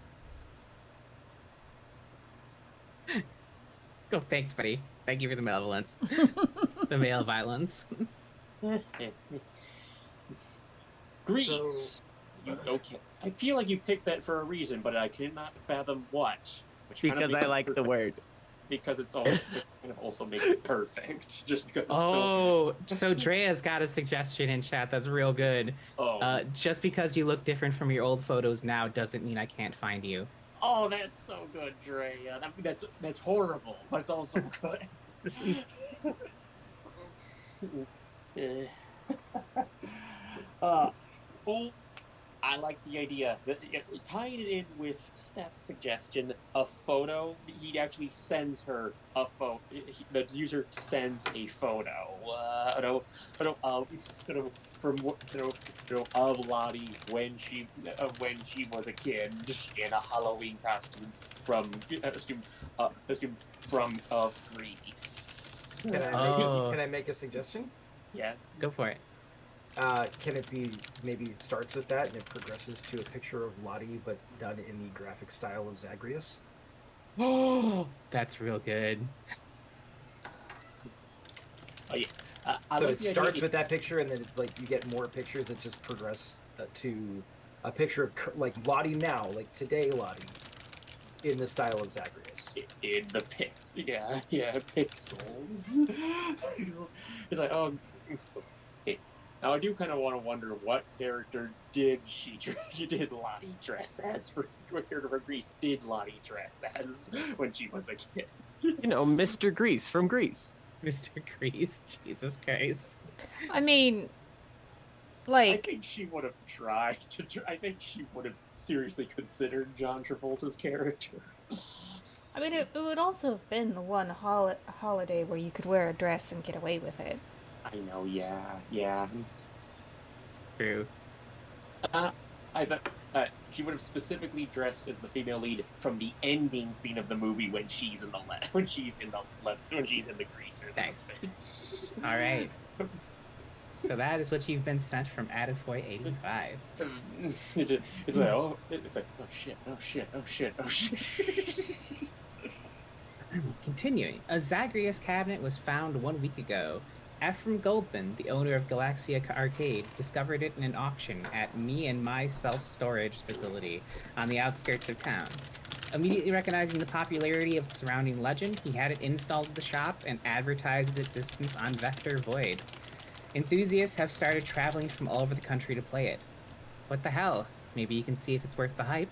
Oh, thanks, buddy. Thank you for the malevolence. The male violence. Grease. Okay. I feel like you picked that for a reason, but I cannot fathom what. Because I like the word. Because it kind of also makes it perfect. Just because it's so Drea's got a suggestion in chat that's real good. Just because you look different from your old photos now doesn't mean I can't find you. Oh, that's so good, Drea. That's horrible, but it's also good. I like the idea. Tying it in with Steph's suggestion, a photo. He actually sends her a photo. The user sends a photo. Of Lottie when she was a kid in a Halloween costume from Greece. Can I make a suggestion? Yes. Go for it. Can it be, maybe it starts with that and it progresses to a picture of Lottie, but done in the graphic style of Zagreus? Oh, that's real good. Oh yeah. So it starts with that picture, and then it's like you get more pictures that just progress to a picture of like Lottie now, like today Lottie, in the style of Zagreus. In the pixels. It's like, oh. Okay. Now I do kind of want to wonder what character did Lottie dress as? What character from Greece did Lottie dress as when she was a kid? You know, Mr. Grease from Greece. Mr. Grease, Jesus Christ. I mean, I think she would have tried to. I think she would have seriously considered John Travolta's character. I mean, it would also have been the one holiday where you could wear a dress and get away with it. I know, yeah. True. I bet she would have specifically dressed as the female lead from the ending scene of the movie when she's in the greaser. Thanks. All right. So that is what you've been sent from Attaboy85. It's like, oh shit, oh shit, oh shit, oh shit. Continuing, a Zagreus cabinet was found 1 week ago. Ephraim Goldman, the owner of Galaxia Arcade, discovered it in an auction at Me and My self-storage facility on the outskirts of town. Immediately recognizing the popularity of its surrounding legend, he had it installed at the shop and advertised its existence on Vector Void. Enthusiasts have started traveling from all over the country to play it. What the hell? Maybe you can see if it's worth the hype.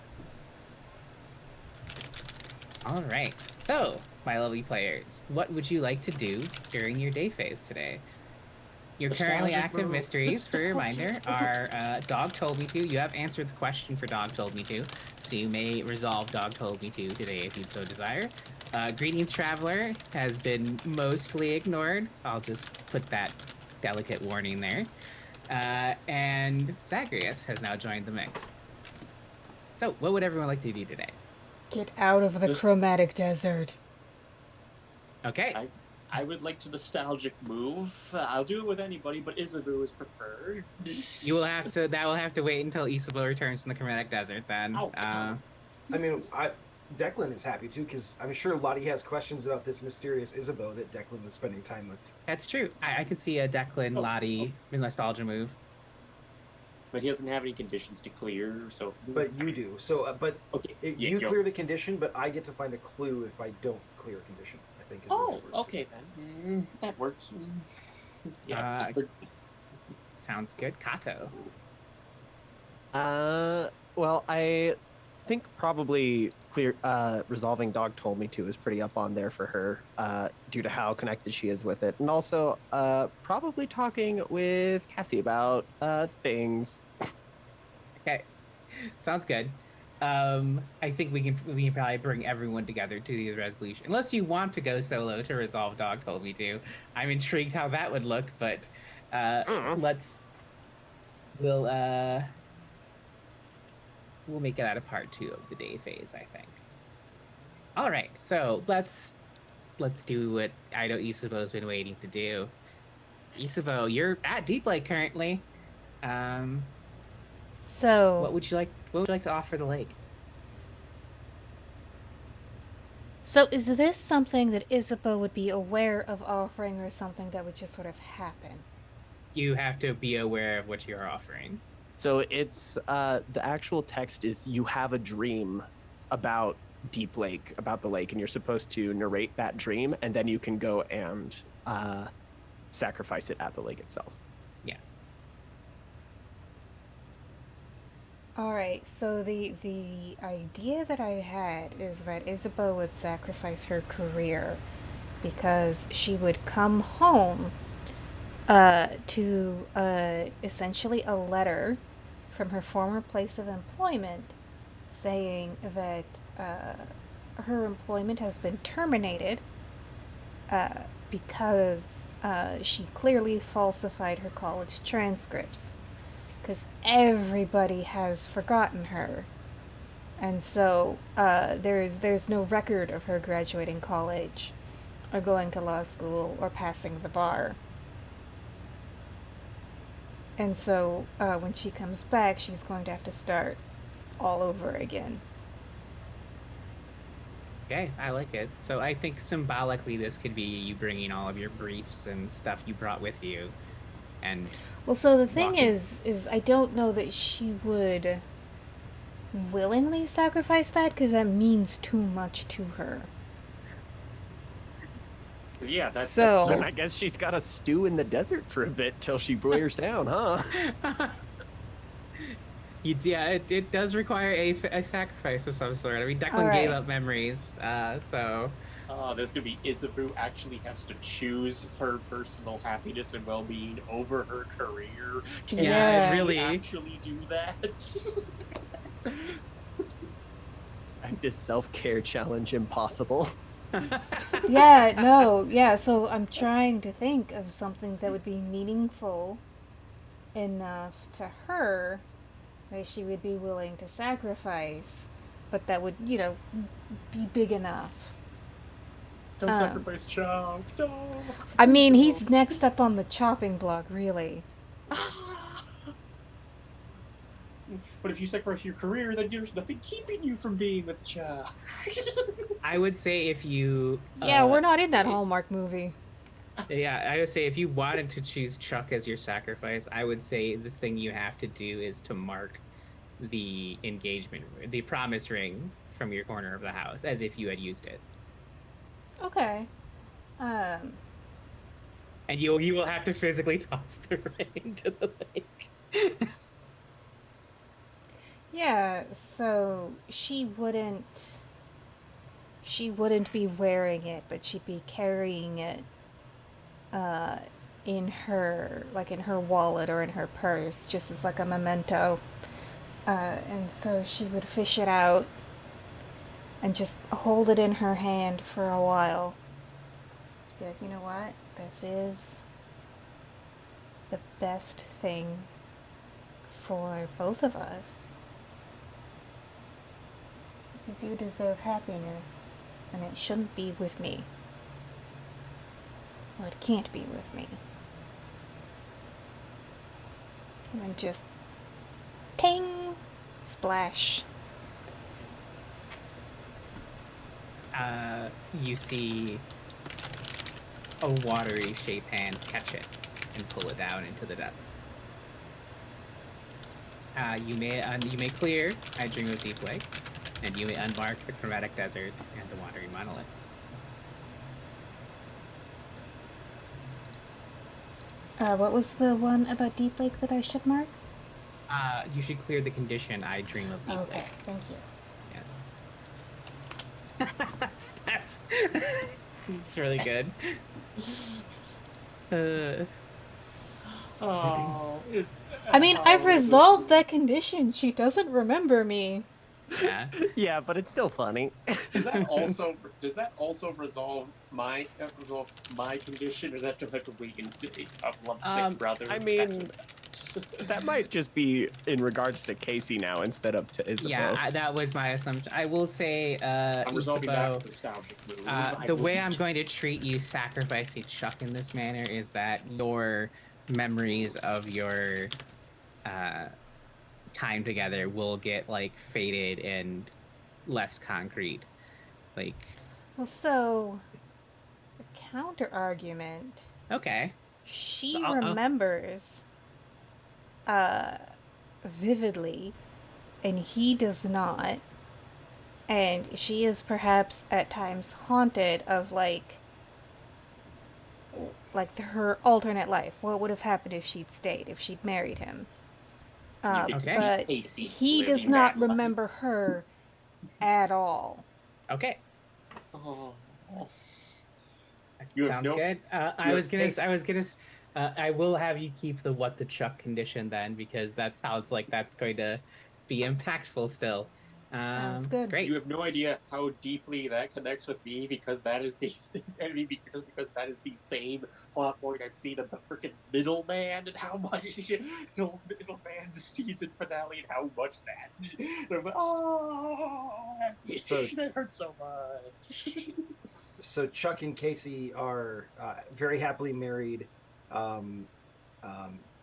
All right, so, my lovely players, what would you like to do during your day phase today? Your currently Nostalgic active move. mysteries, for a Nostalgic reminder, are Dog Told Me To. You have answered the question for Dog Told Me To, so you may resolve Dog Told Me To today if you'd so desire. Greetings, Traveler has been mostly ignored. I'll just put that delicate warning there. And Zagreus has now joined the mix. So, what would everyone like to do today? Get out of the This- chromatic desert. Okay. I would like to nostalgic move. I'll do it with anybody, but Isabu is preferred. You will have to. That will have to wait until Isabel returns from the Chromatic Desert. Then. Oh, come I mean, Declan is happy too, because I'm sure Lottie has questions about this mysterious Isabeau that Declan was spending time with. That's true. I could see a Declan Lottie nostalgia move. But he doesn't have any conditions to clear, so. But you do. So, Okay. you clear the condition, but I get to find a clue if I don't clear a condition. I think. Is the way Oh, it works. okay then. That works. Yeah. Sounds good. Kato. Well, I think probably resolving Dog Told Me To is pretty up on there for her, due to how connected she is with it, and also probably talking with Cassie about things. Okay. Sounds good. I think we can probably bring everyone together to the resolution. Unless you want to go solo to resolve Dog Told Me To. I'm intrigued how that would look, but we'll make it out of part 2 of the day phase, I think. All right, so let's do what I know Isabeau's been waiting to do. Isabeau, you're at Deep Lake currently. So, What would you like to offer the lake? so is this something that Isabeau would be aware of offering, or something that would just sort of happen? You have to be aware of what you're offering. So it's the actual text is you have a dream about Deep Lake, about the lake, and you're supposed to narrate that dream, and then you can go and sacrifice it at the lake itself. Yes. All right, so the idea that I had is that Isabeau would sacrifice her career because she would come home to essentially a letter from her former place of employment saying that her employment has been terminated because she clearly falsified her college transcripts. Because everybody has forgotten her. And so there's no record of her graduating college or going to law school or passing the bar. And so when she comes back, she's going to have to start all over again. Okay, I like it. So I think symbolically this could be you bringing all of your briefs and stuff you brought with you. And Well, so the thing walking. is I don't know that she would willingly sacrifice that, because that means too much to her. Yeah, So- Then I guess she's got to stew in the desert for a bit till she wears down, huh? it does require a sacrifice of some sort. I mean, Declan All gave right. up memories, so there's gonna be Isabu actually has to choose her personal happiness and well-being over her career. Can Yeah, she really. actually do that? This self-care challenge impossible. Yeah, no, yeah, so I'm trying to think of something that would be meaningful enough to her that she would be willing to sacrifice, but that would, be big enough. Don't Um, sacrifice Chomp. Don't. I mean, he's next up on the chopping block, really. But if you sacrifice your career, then there's nothing keeping you from being with Chuck. I would say if you Yeah, we're not in that Hallmark movie. yeah, I would say if you wanted to choose Chuck as your sacrifice, I would say the thing you have to do is to mark the the promise ring from your corner of the house as if you had used it. Okay. Um, And you will have to physically toss the ring to the lake. yeah, so she wouldn't be wearing it, but she'd be carrying it uh in her wallet or in her purse, just as like a memento. And so she would fish it out and just hold it in her hand for a while. Just be like, you know what? This is the best thing for both of us. Because you deserve happiness, and it shouldn't be with me. Well, it can't be with me. And then just ting, splash. You see a watery shape hand catch it and pull it down into the depths. You may clear I Dream of Deep Lake, and you may unmark the Chromatic Desert and the Wandering Monolith. What was the one about Deep Lake that I should mark? You should clear the condition I Dream of Deep Okay, Lake. thank you. Yes. Steph. It's really good. Oh. I mean, I've resolved that condition. She doesn't remember me. Yeah. Yeah, but it's still funny. Does that also resolve my condition, or does that have to have to wait in a lovesick brother? I mean, that might just be in regards to Casey now instead of to Isabeau. Yeah, that was my assumption. I will say, I'm resolving Isabeau, that nostalgic move. the way I'm going to treat you sacrificing Chuck in this manner is that your memories of your time together will get like faded and less concrete. Like, Well, so the counter argument. okay, She I'll- remembers vividly, and he does not. And she is perhaps at times haunted of like her alternate life. What would have happened if she'd stayed, if she'd married him? You get to Okay. see But Casey he does living not that life. remember her at all. okay. Oh. That You have sounds no- good. I will have you keep the what the Chuck condition then, because that sounds like that's going to be impactful still. Sounds good. Great. You have no idea how deeply that connects with me, because that is the because that is the same plot point I've seen in the freaking Middleman, and how much Middleman, the season finale, and how much that. I was like, oh, So- that hurts so much. So Chuck and Casey are very happily married.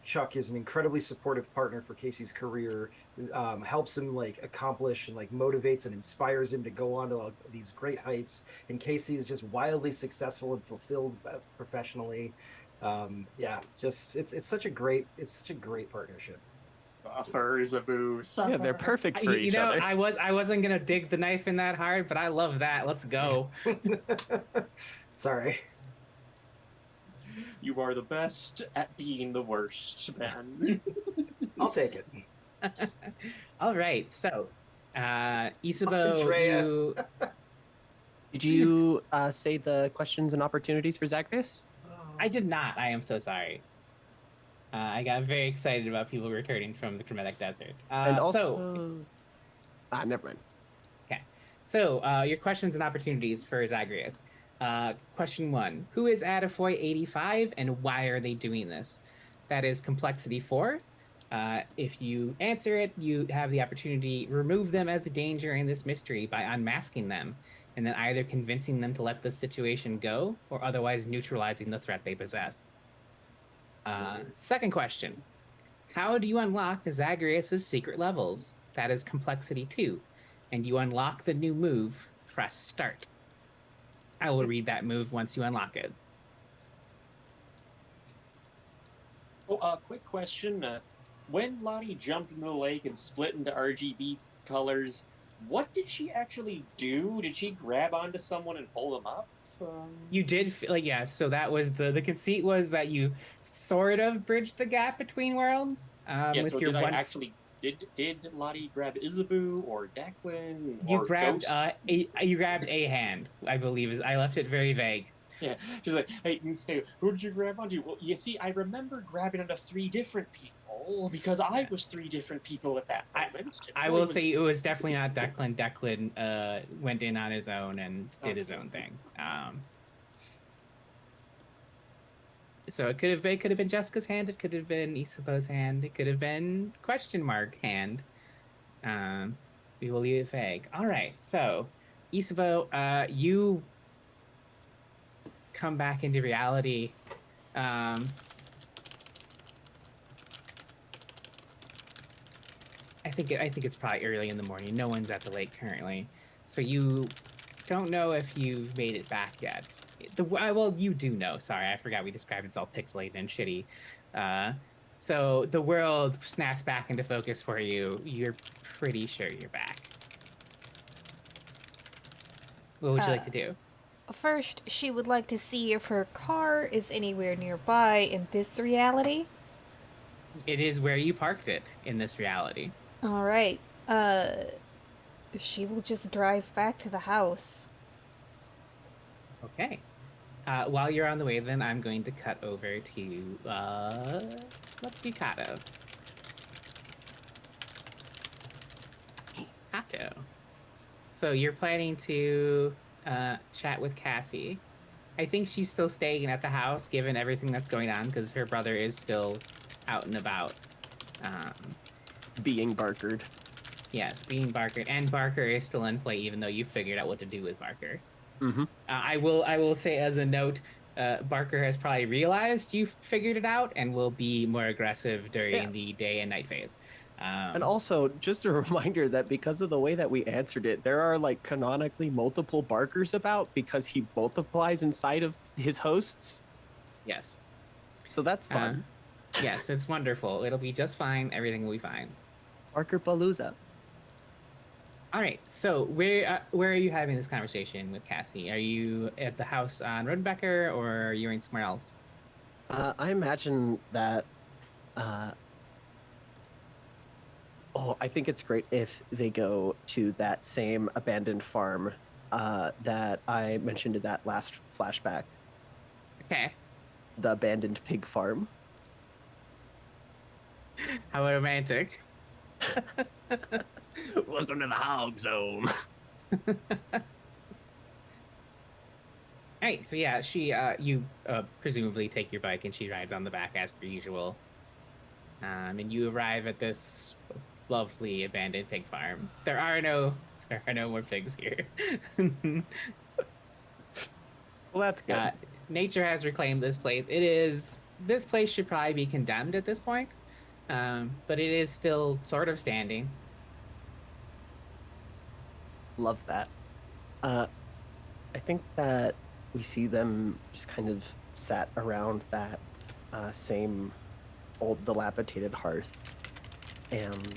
Chuck is an incredibly supportive partner for Casey's career, helps him like accomplish and like motivates and inspires him to go on to these great heights. And Casey is just wildly successful and fulfilled professionally. Yeah, just it's such a great partnership. Suffer is a boo. Yeah, they're perfect for each other. I wasn't gonna dig the knife in that hard, but I love that. Let's go. Sorry. You are the best at being the worst, man. I'll take it. All right, so Isabeau, Andrea. you Did you say the questions and opportunities for Zagreus? I did not. I am so sorry. I got very excited about people returning from the Chromatic Desert. And also, So, never mind. so your questions and opportunities for Zagreus. Question 1. Who is Adafoy 85 and why are they doing this? That is complexity 4. If you answer it, you have the opportunity to remove them as a danger in this mystery by unmasking them, and then either convincing them to let the situation go or otherwise neutralizing the threat they possess. Second question. How do you unlock Zagreus' secret levels? That is complexity 2. And you unlock the new move, press start. I will read that move once you unlock it. Oh, quick question. When Lottie jumped into the lake and split into RGB colors, what did she actually do? Did she grab onto someone and pull them up? You did like yes, so that was the conceit was that you sort of bridged the gap between worlds. Yeah, With so your did I one actually did Lottie grab Isabu or Declan you or grabbed Ghost? you grabbed a hand, I believe is I left it very vague. Yeah, she's like, hey, who did you grab onto? Well, you see, I remember grabbing onto 3 different people because I was 3 different people at that moment. I will say it was definitely not Declan. Declan went in on his own and did his Okay. own thing. So it could have been Jessica's hand. It could have been Isabeau's hand. It could have been question mark hand. We will leave it vague. All right. So Isabeau, you come back into reality. I think it's probably early in the morning. No one's at the lake currently, so you don't know if you've made it back yet. Well, you do know. Sorry, I forgot we described it's all pixelated and shitty. So the world snaps back into focus for you. You're pretty sure you're back. What would you like to do? First, she would like to see if her car is anywhere nearby in this reality. It is where you parked it in this reality. All right. She will just drive back to the house. Okay. While you're on the way, then I'm going to cut over to let's do Kato. Kato. So you're planning to chat with Cassie. I think she's still staying at the house, given everything that's going on, because her brother is still out and about. Being Barkered. Yes, being Barker, and Barker is still in play, even though you figured out what to do with Barker. Mm-hmm. I will say as a note, Barker has probably realized you've figured it out and will be more aggressive during the day and night phase. And also, just a reminder that because of the way that we answered it, there are like canonically multiple Barkers about because he multiplies inside of his hosts. Yes. So that's fun. Yes, it's wonderful. It'll be just fine. Everything will be fine. Barker Palooza. All right. So where are you having this conversation with Cassie? Are you at the house on Rodenbecker or are you in somewhere else? I imagine that. I think it's great if they go to that same abandoned farm that I mentioned in that last flashback. Okay. The abandoned pig farm. How romantic. Welcome to the hog zone. Right, so yeah, you presumably take your bike and she rides on the back as per usual. And you arrive at this lovely abandoned pig farm. There are no more pigs here. Well, that's good. Nature has reclaimed this place. This place should probably be condemned at this point, but it is still sort of standing. Love that. I think that we see them just kind of sat around that same old dilapidated hearth, and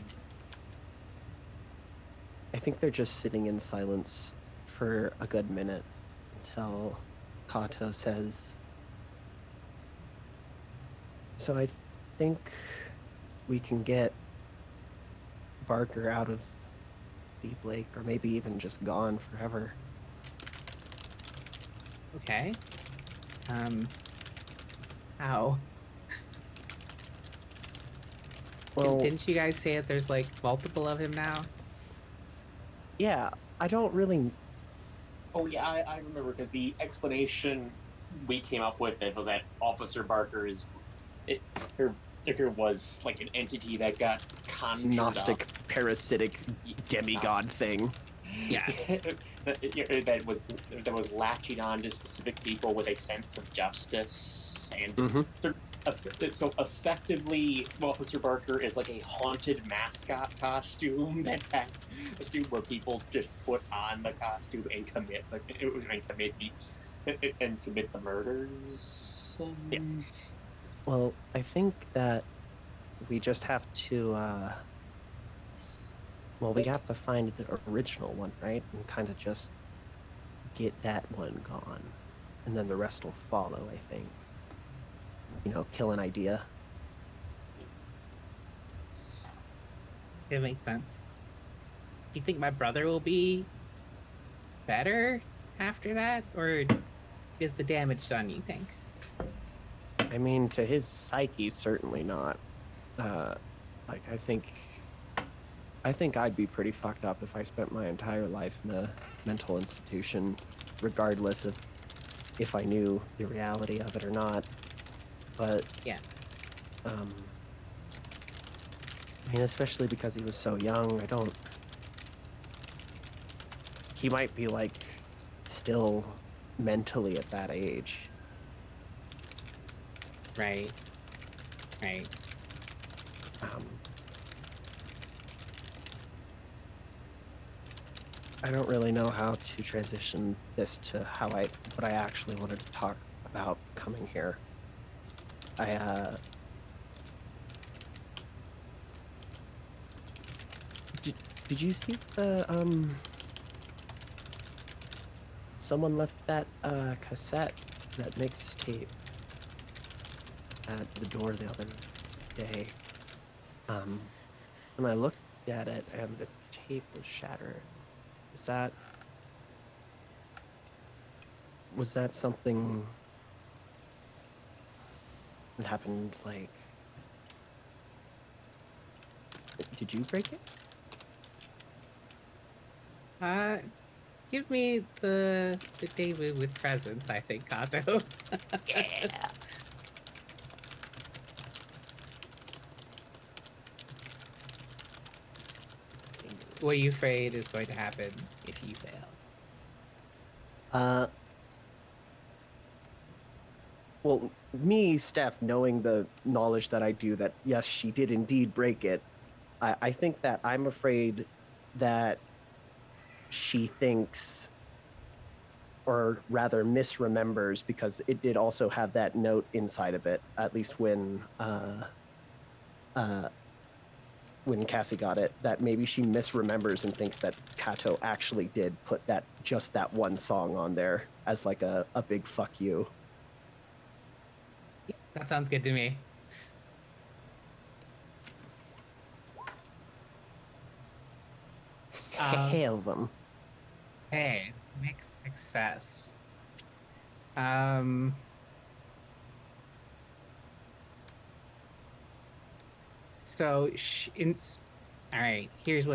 I think they're just sitting in silence for a good minute until Kato says, "So I think we can get Barker out of Deep Lake, or maybe even just gone forever." Okay. How? Well, Didn't you guys say that there's like multiple of him now? yeah, I don't really. Oh yeah, I remember because the explanation we came up with it was that Officer Barker was like an entity that got conjured Gnostic, up. parasitic demigod thing. Yeah. that was latching on to specific people with a sense of justice and Mhm. So effectively, Officer Barker is like a haunted mascot costume that has a costume where people just put on the costume and commit and commit the murders. Yeah. Well, I think that we just have to well, we have to find the original one, right? And kind of just get that one gone. And then the rest will follow, I think. Kill an idea. It makes sense. Do you think my brother will be better after that, or is the damage done, you think? I mean, to his psyche, certainly not. Like, I think I'd be pretty fucked up if I spent my entire life in a mental institution, regardless of if I knew the reality of it or not. But Yeah. I mean, especially because he was so young, he might be like still mentally at that age. Right. I don't really know how to transition this to what I actually wanted to talk about coming here. Did you see someone left that cassette, that mixtape at the door the other day? And I looked at it and the tape was shattered. Was that something that happened, like, did you break it? Give me the David with presents, I think, Kato. Yeah. What are you afraid is going to happen if you fail? Well, me, Steph, knowing the knowledge that I do, that yes, she did indeed break it, I think that I'm afraid that she thinks, or rather misremembers, because it did also have that note inside of it, at least when Cassie got it, that maybe she misremembers and thinks that Kato actually did put just that one song on there as like a big fuck you. That sounds good to me. Hail them. Hey, mixed success. So, all right. Here's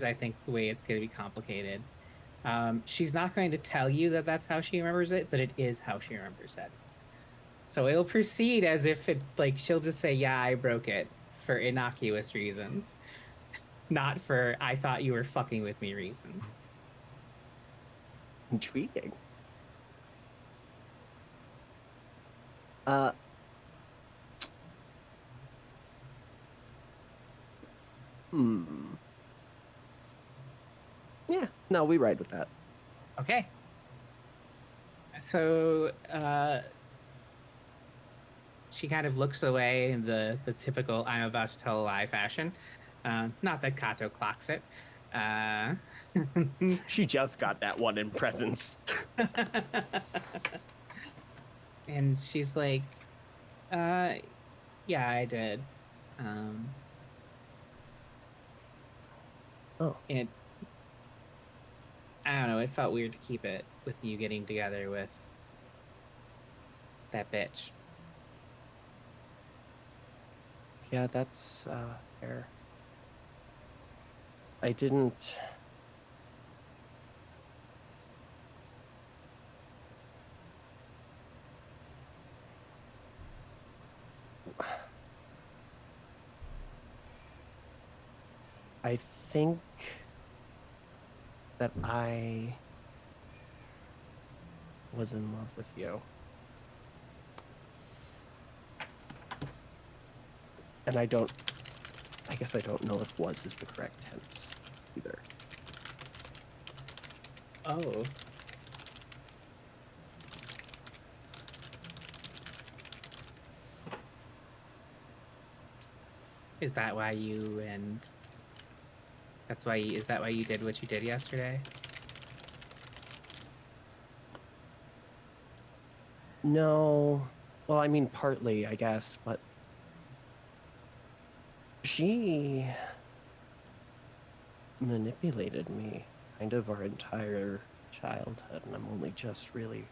I think the way it's going to be complicated. She's not going to tell you that that's how she remembers it, but it is how she remembers it. So it'll proceed as if she'll just say, "Yeah, I broke it," for innocuous reasons, not for "I thought you were fucking with me" reasons. Intriguing. Yeah, no, we ride with that. Okay. So she kind of looks away in the typical "I'm about to tell a lie" fashion. Not that Kato clocks it. She just got that one in presents. And she's like, yeah, I did. Oh. And I don't know, it felt weird to keep it with you getting together with that bitch. Yeah, that's fair. I didn't... I think that I was in love with you. and I guess I don't know if was is the correct tense either. Oh. Is that why you and is that why you did what you did yesterday? No. Well, I mean, partly, I guess, but she manipulated me kind of our entire childhood, and I'm only just really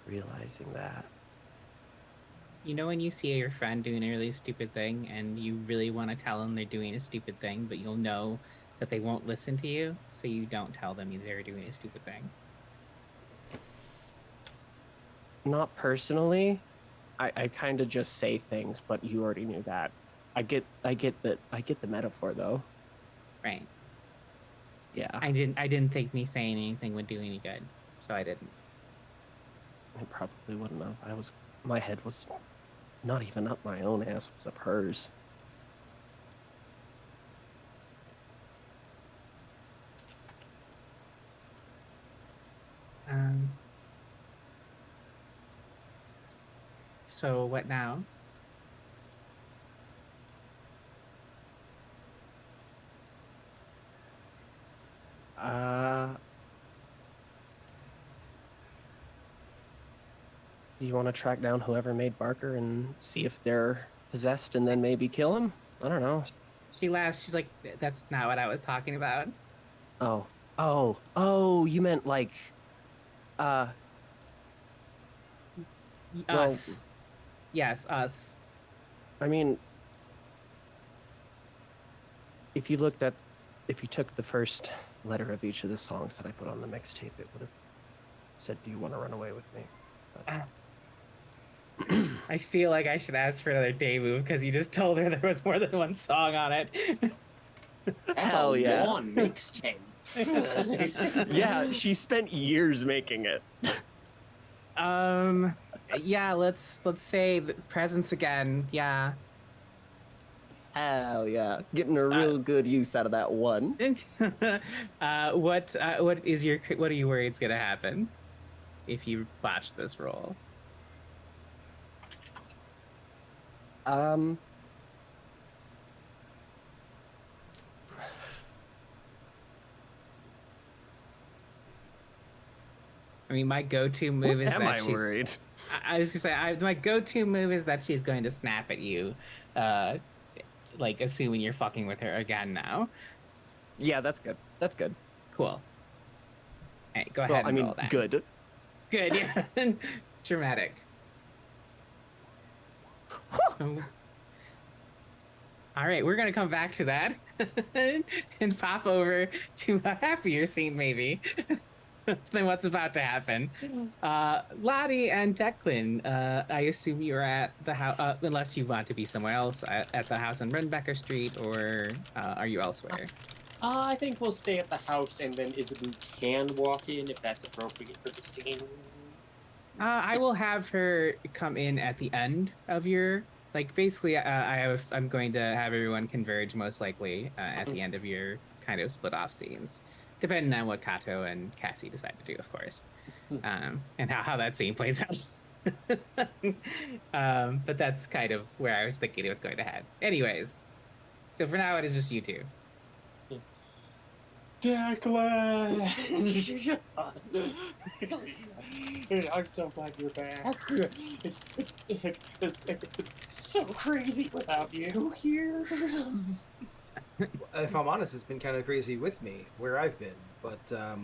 realizing that. You know when you see your friend doing a really stupid thing and you really want to tell them they're doing a stupid thing, but you'll know that they won't listen to you, so you don't tell them they're doing a stupid thing. Not personally. I kind of just say things, but you already knew that. I get the metaphor though. Right. Yeah. I didn't think me saying anything would do any good, so I didn't. I probably wouldn't have. My head was not even up my own ass, it was up hers. So what now? Do you want to track down whoever made Barker and see if they're possessed and then maybe kill him? I don't know. She laughs. She's like, "That's not what I was talking about." Oh, you meant like, well, Us. Yes, us. I mean, if you took the first letter of each of the songs that I put on the mixtape, it would have said, "Do you want to run away with me?" But... I feel like I should ask for another day move because you just told her there was more than one song on it. That's Hell a yeah. long mixtape. Yeah, she spent years making it. Yeah, let's say the presence again. Yeah. Hell yeah, getting a real good use out of that one. What are you worried is gonna happen if you botch this roll? I mean, my go-to move is Am that I she's. worried? I was gonna say, my go-to move is that she's going to snap at you, like assuming you're fucking with her again now. Yeah, that's good. That's good. Cool. Hey, go Well, ahead I and mean, roll that. good. Good, yeah. Dramatic. All right, we're gonna come back to that and pop over to a happier scene, maybe, than what's about to happen. Lottie and Declan, I assume you're at the house, unless you want to be somewhere else, at the house on Renbecker Street, or are you elsewhere? I think we'll stay at the house, and then Isabu can walk in if that's appropriate for the scene. I will have her come in at the end of your basically. I'm going to have everyone converge most likely at the end of your kind of split off scenes, depending on what Kato and Cassie decide to do, of course, and how that scene plays out. But that's kind of where I was thinking it was going to head. Anyways, so for now it is just you two. Declan! I'm so glad you're back. It's so crazy without you here. If I'm honest, it's been kind of crazy with me where I've been, but I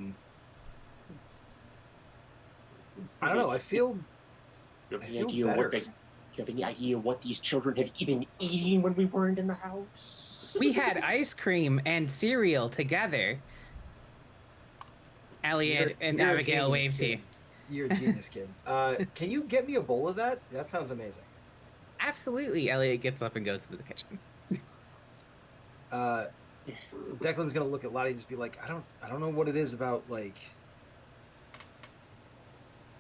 don't know. I feel You have any better. you have any idea what these children have been eating when we weren't in the house? We had ice cream and cereal together. Elliot and you're a Abigail genius, waved to you. kid. You're a genius, kid. Can you get me a bowl of that? That sounds amazing. Absolutely. Elliot gets up and goes to the kitchen. Declan's gonna look at Lottie and just be like, I don't know what it is about like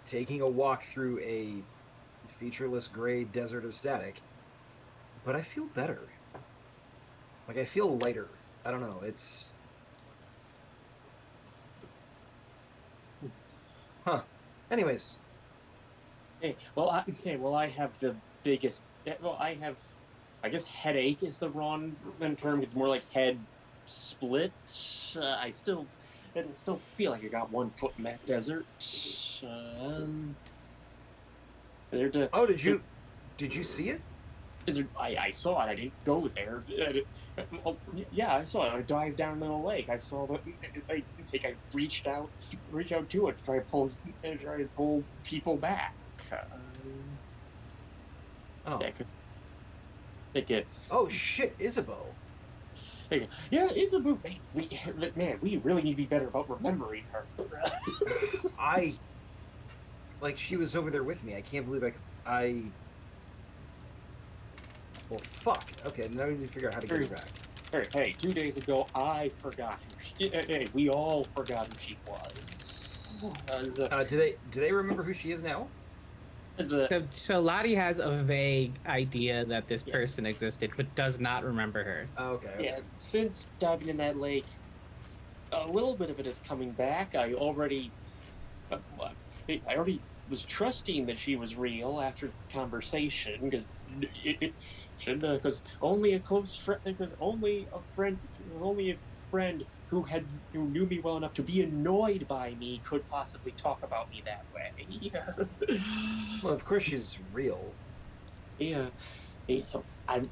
taking a walk through a featureless gray desert of static, but I feel better. Like, I feel lighter. I don't know. It's... Huh. Anyways, I have the biggest. Well, I have. I guess headache is the wrong term. It's more like head split. It'll still feel like I got one foot in that desert. There to. oh, did you see it? I saw it. I didn't go there. Yeah, I saw it. I dived down into the lake. I saw that. I think I reached out to it to try to pull people back. Oh. It. Oh, shit, Isabeau. Yeah, Isabeau. We really need to be better about remembering her. Like, she was over there with me. I can't believe well, fuck. Okay, now we need to figure out how to get her back. Hey, 2 days ago, I forgot who she... we all forgot who she was. Do they remember who she is now? So Lottie has a vague idea that this person existed, but does not remember her. Oh, okay. Yeah, since diving in that lake, a little bit of it is coming back. I already was trusting that she was real after the conversation, because only a close friend, only a friend who knew me well enough to be annoyed by me could possibly talk about me that way. Well, of course she's real. Yeah. So I'm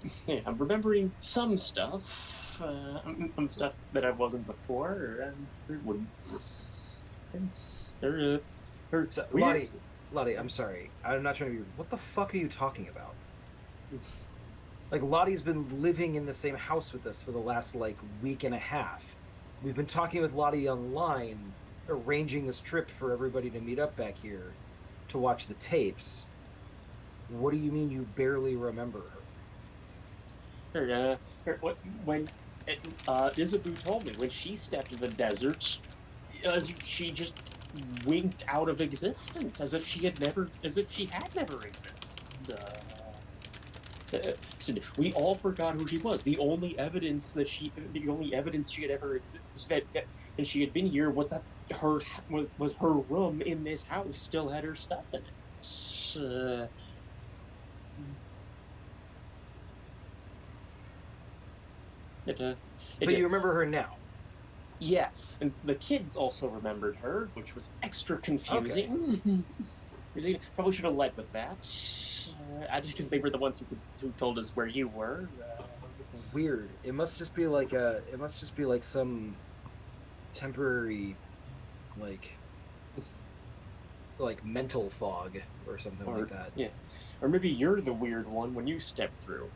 remembering some stuff, some stuff that I wasn't before. Lottie, I'm sorry. I'm not trying to be. What the fuck are you talking about? Like, Lottie's been living in the same house with us for the last, like, week and a half. We've been talking with Lottie online, arranging this trip for everybody to meet up back here to watch the tapes. What do you mean you barely remember her? When Isabeau told me, when she stepped in the desert, she just winked out of existence, as if she had never existed. So we all forgot who she was. The only evidence she had ever existed and she had been here was that her room in this house still had her stuff in it. But you remember her now? Yes, and the kids also remembered her, which was extra confusing. Okay. Probably should have led with that. Just because they were the ones who told us where you were. Weird. It must just be like some temporary, like mental fog or something like that. Yeah, or maybe you're the weird one when you step through.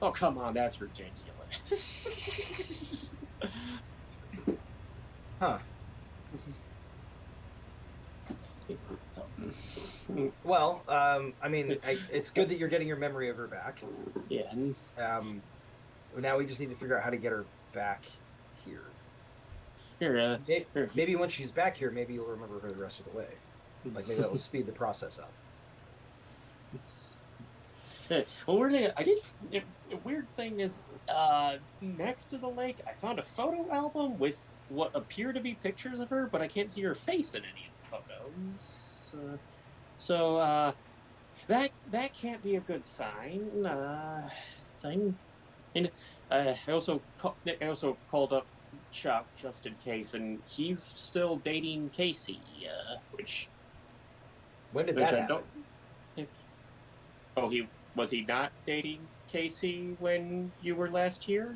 Oh, come on, that's ridiculous. Huh. Well, I mean, it's good that you're getting your memory of her back. Yeah. Now we just need to figure out how to get her back here. Here, maybe once she's back here, maybe you'll remember her the rest of the way. Like, maybe that'll speed the process up. Well, a weird thing is, next to the lake, I found a photo album with what appear to be pictures of her, but I can't see her face in any of the photos. That can't be a good sign. And I also called up Chuck just in case, and he's still dating Casey, When did that happen? Was he not dating Casey when you were last here?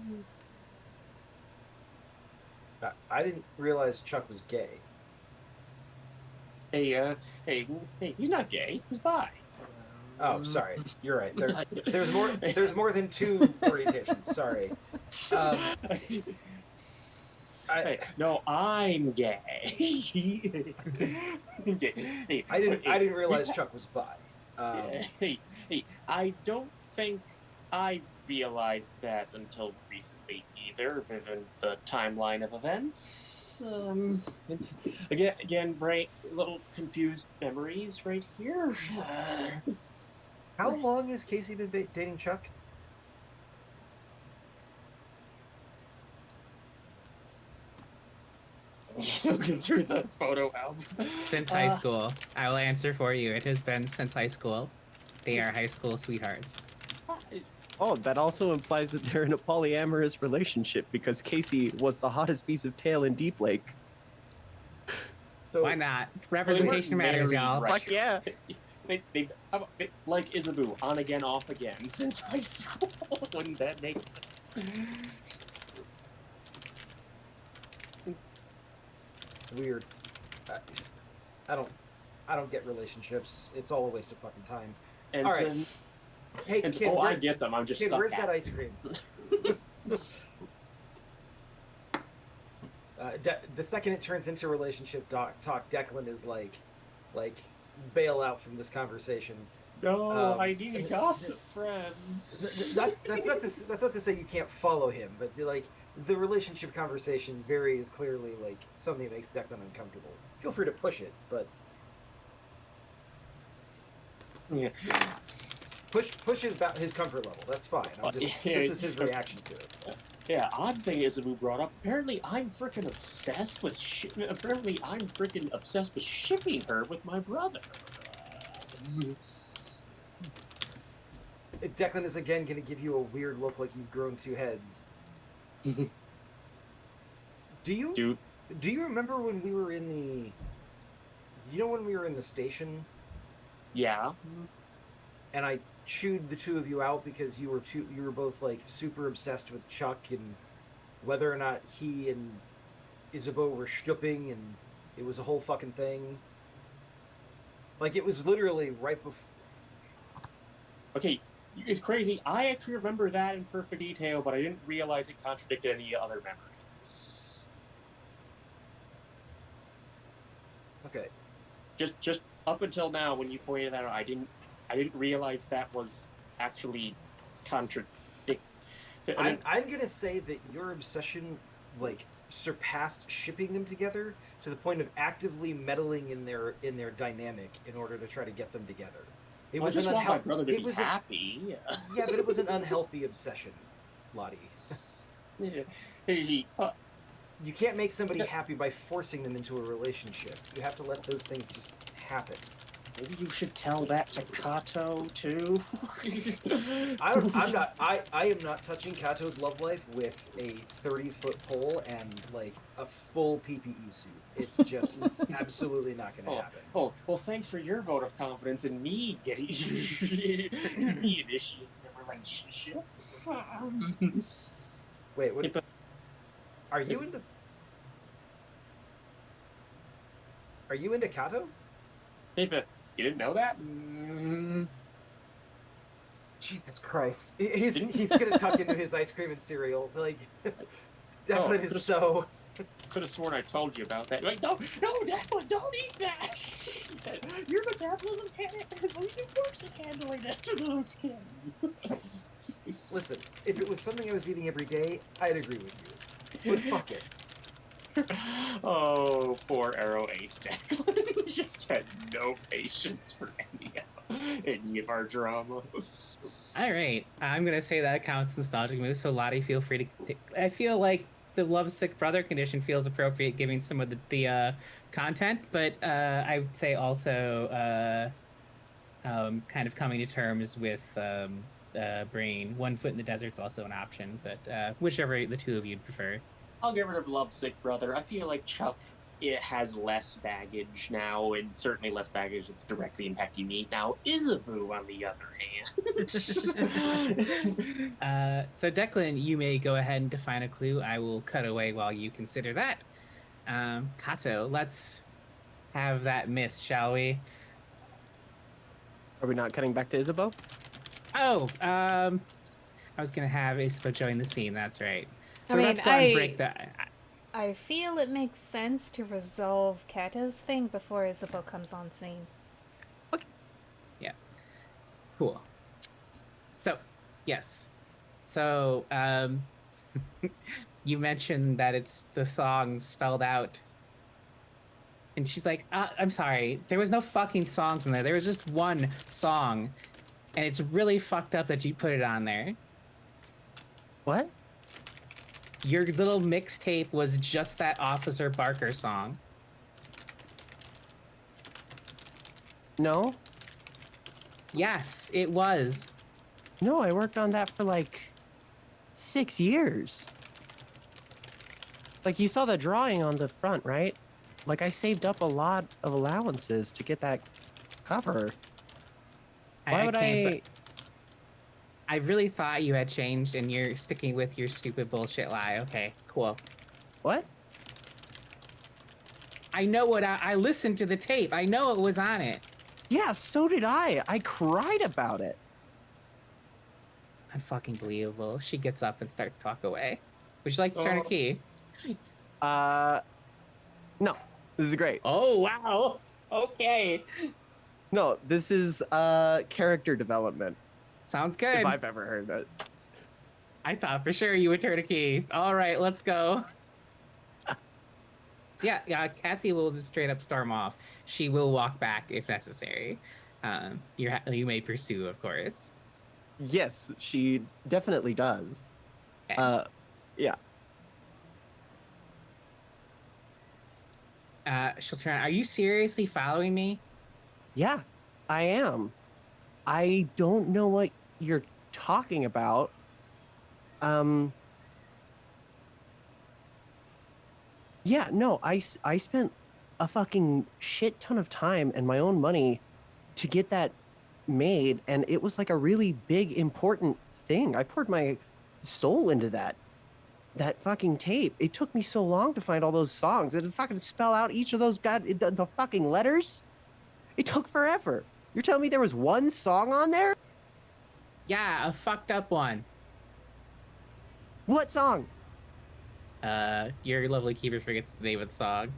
I didn't realize Chuck was gay. Hey, he's not gay. He's bi. Oh, sorry. You're right. There's more than two orientations. Sorry. No, I'm gay. I didn't realize Chuck was bi. I don't think I realized that until recently either, given the timeline of events. It's again, right? Little confused memories right here. How long has Casey been dating Chuck? Looking through the photo album. Since high school. I will answer for you. It has been since high school. They are high school sweethearts. Oh, that also implies that they're in a polyamorous relationship because Casey was the hottest piece of tail in Deep Lake. So, Why not? Representation matters, married, y'all. right? Fuck yeah. They like Isabu, on again, off again since high school. Wouldn't that make sense? Weird. I don't get relationships. It's all a waste of fucking time. And All right. then, Hey, and kid, I get them. I'm just kid, sucked where's at that it. ice cream? The second it turns into relationship talk, Declan is like, bail out from this conversation. No, I need gossip friends. That's not to say you can't follow him, but like the relationship conversation very is clearly like something that makes Declan uncomfortable. Feel free to push it, but Yeah. push his comfort level. That's fine. This is his reaction to it. Yeah, odd thing is that we brought up. Apparently, I'm freaking obsessed with shipping her with my brother. Declan is again going to give you a weird look, like you've grown two heads. Do you remember when we were in the? You know when we were in the station Yeah. and I chewed the two of you out because you were both like super obsessed with Chuck and whether or not he and Isabeau were stooping, and it was a whole fucking thing. Like it was literally right before. Okay, it's crazy. I actually remember that in perfect detail, but I didn't realize it contradicted any other memories. Okay. Just up until now, when you pointed that out, I didn't realize that was actually contradict. I'm gonna say that your obsession like surpassed shipping them together to the point of actively meddling in their dynamic in order to try to get them together. It was just an want my brother to it be was happy. yeah, but it was an unhealthy obsession, Lottie. You can't make somebody happy by forcing them into a relationship. You have to let those things just happen. Maybe you should tell that to Kato too. I am not touching Kato's love life with a 30-foot pole and like a full PPE suit. It's just absolutely not going to happen. Oh, well, thanks for your vote of confidence in me getting me initiating a relationship. Wait, what? Are you into? Are you into Kato? Hey, but you didn't know that? Jesus Christ! He's gonna tuck into his ice cream and cereal. Like, Declan is so. Could have sworn I told you about that. Like, no, Declan, don't eat that. Your metabolism can't. Is worse at handling it. Those kids. Listen, if it was something I was eating every day, I'd agree with you. But fuck it. Oh, poor Arrow Ace Declan. He just has no patience for any of our drama. All right, I'm gonna say that counts nostalgic move. So Lottie, feel free to. I feel like the lovesick brother condition feels appropriate, given some of the content, but I would say also kind of coming to terms with Brain. 1 foot in the desert's also an option, but whichever the two of you'd prefer. I'll get rid of Lovesick Brother. I feel like Chuck has less baggage now, and certainly less baggage that's directly impacting me. Now, Isabu, on the other hand. So Declan, you may go ahead and define a clue. I will cut away while you consider that. Kato, let's have that miss, shall we? Are we not cutting back to Isabeau? Oh, I was gonna have Isabeau join the scene. That's right. I We're mean, about to go and break that. I feel it makes sense to resolve Kato's thing before Isabeau comes on scene. Yeah. Cool. So, yes. So, you mentioned that it's the song spelled out. And she's like, I'm sorry, there was no fucking songs in there. There was just one song. And it's really fucked up that you put it on there. What? Your little mixtape was just that Officer Barker song. No, Yes, it was. no, I worked on that for like 6 years. Like you saw the drawing on the front, right? Like I saved up a lot of allowances to get that cover. Why would can't. I really thought you had changed, and you're sticking with your stupid bullshit lie. Okay, cool. What? I know what I listened to the tape. I know it was on it. Yeah, so did I. I cried about it. Unfucking believable. She gets up and starts to talk away. Would you like to turn a Oh. key? No, this is great. Oh wow. Okay. No, this is character development. Sounds good. If I've ever heard it. I thought for sure you would turn a key. All right, let's go. So yeah, Cassie will just straight up storm off. She will walk back if necessary. You may pursue, of course. Yes, she definitely does. Okay. Yeah. She'll turn. Are you seriously following me? Yeah, I am. I don't know what you're talking about. Yeah, no, I spent a fucking shit ton of time and my own money to get that made, and it was like a really big, important thing. I poured my soul into that fucking tape. It took me so long to find all those songs and to fucking spell out each of those the fucking letters. It took forever. You're telling me there was one song on there? Yeah, a fucked up one. What song? Your lovely keeper forgets the name of the song.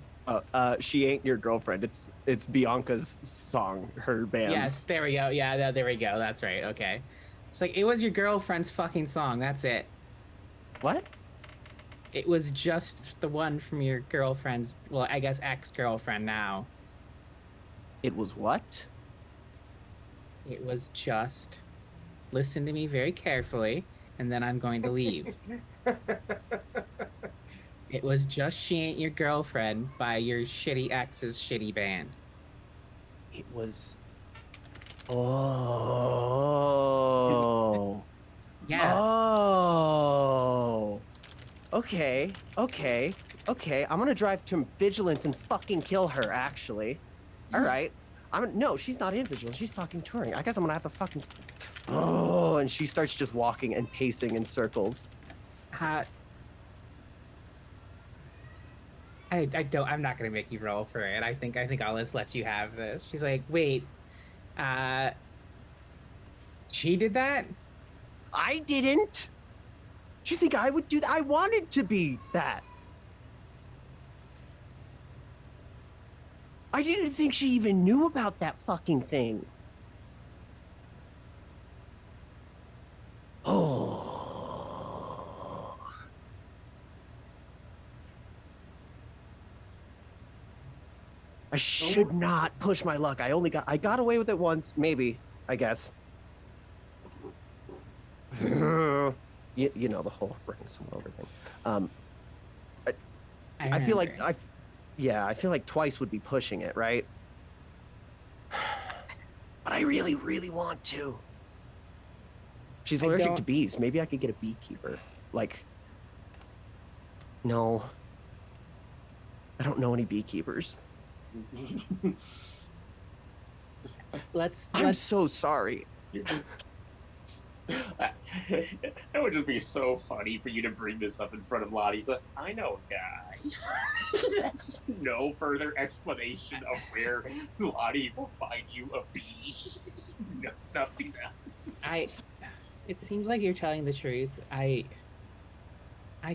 She Ain't Your Girlfriend. It's Bianca's song, her band's. Yes, there we go. Yeah, there we go. That's right. Okay. It's like it was your girlfriend's fucking song. That's it. What? It was just the one from your girlfriend's, well, I guess ex-girlfriend now. It was what? It was just, listen to me very carefully, and then I'm going to leave. It was just She Ain't Your Girlfriend by your shitty ex's shitty band. It was. Oh. Yeah. Oh. Okay. I'm gonna drive to Vigilance and fucking kill her, actually. All right. No, she's not in Vigilance. She's fucking touring. I guess I'm gonna have to fucking. Oh, and she starts just walking and pacing in circles. I'm not gonna make you roll for it. I think I'll just let you have this. She's like, wait, she did that? I didn't. Do you think I would do that? I wanted to be that. I didn't think she even knew about that fucking thing. Oh. I should not push my luck. I got away with it once, maybe, I guess. You know, the whole bringing someone over thing. I feel like I feel like twice would be pushing it, right? But I really, really want to. She's allergic to bees. Maybe I could get a beekeeper. Like, no. I don't know any beekeepers. I'm so sorry. It would just be so funny for you to bring this up in front of Lottie. He's like, I know a guy. That's no further explanation of where Lottie will find you a bee. No, nothing else. It seems like you're telling the truth. I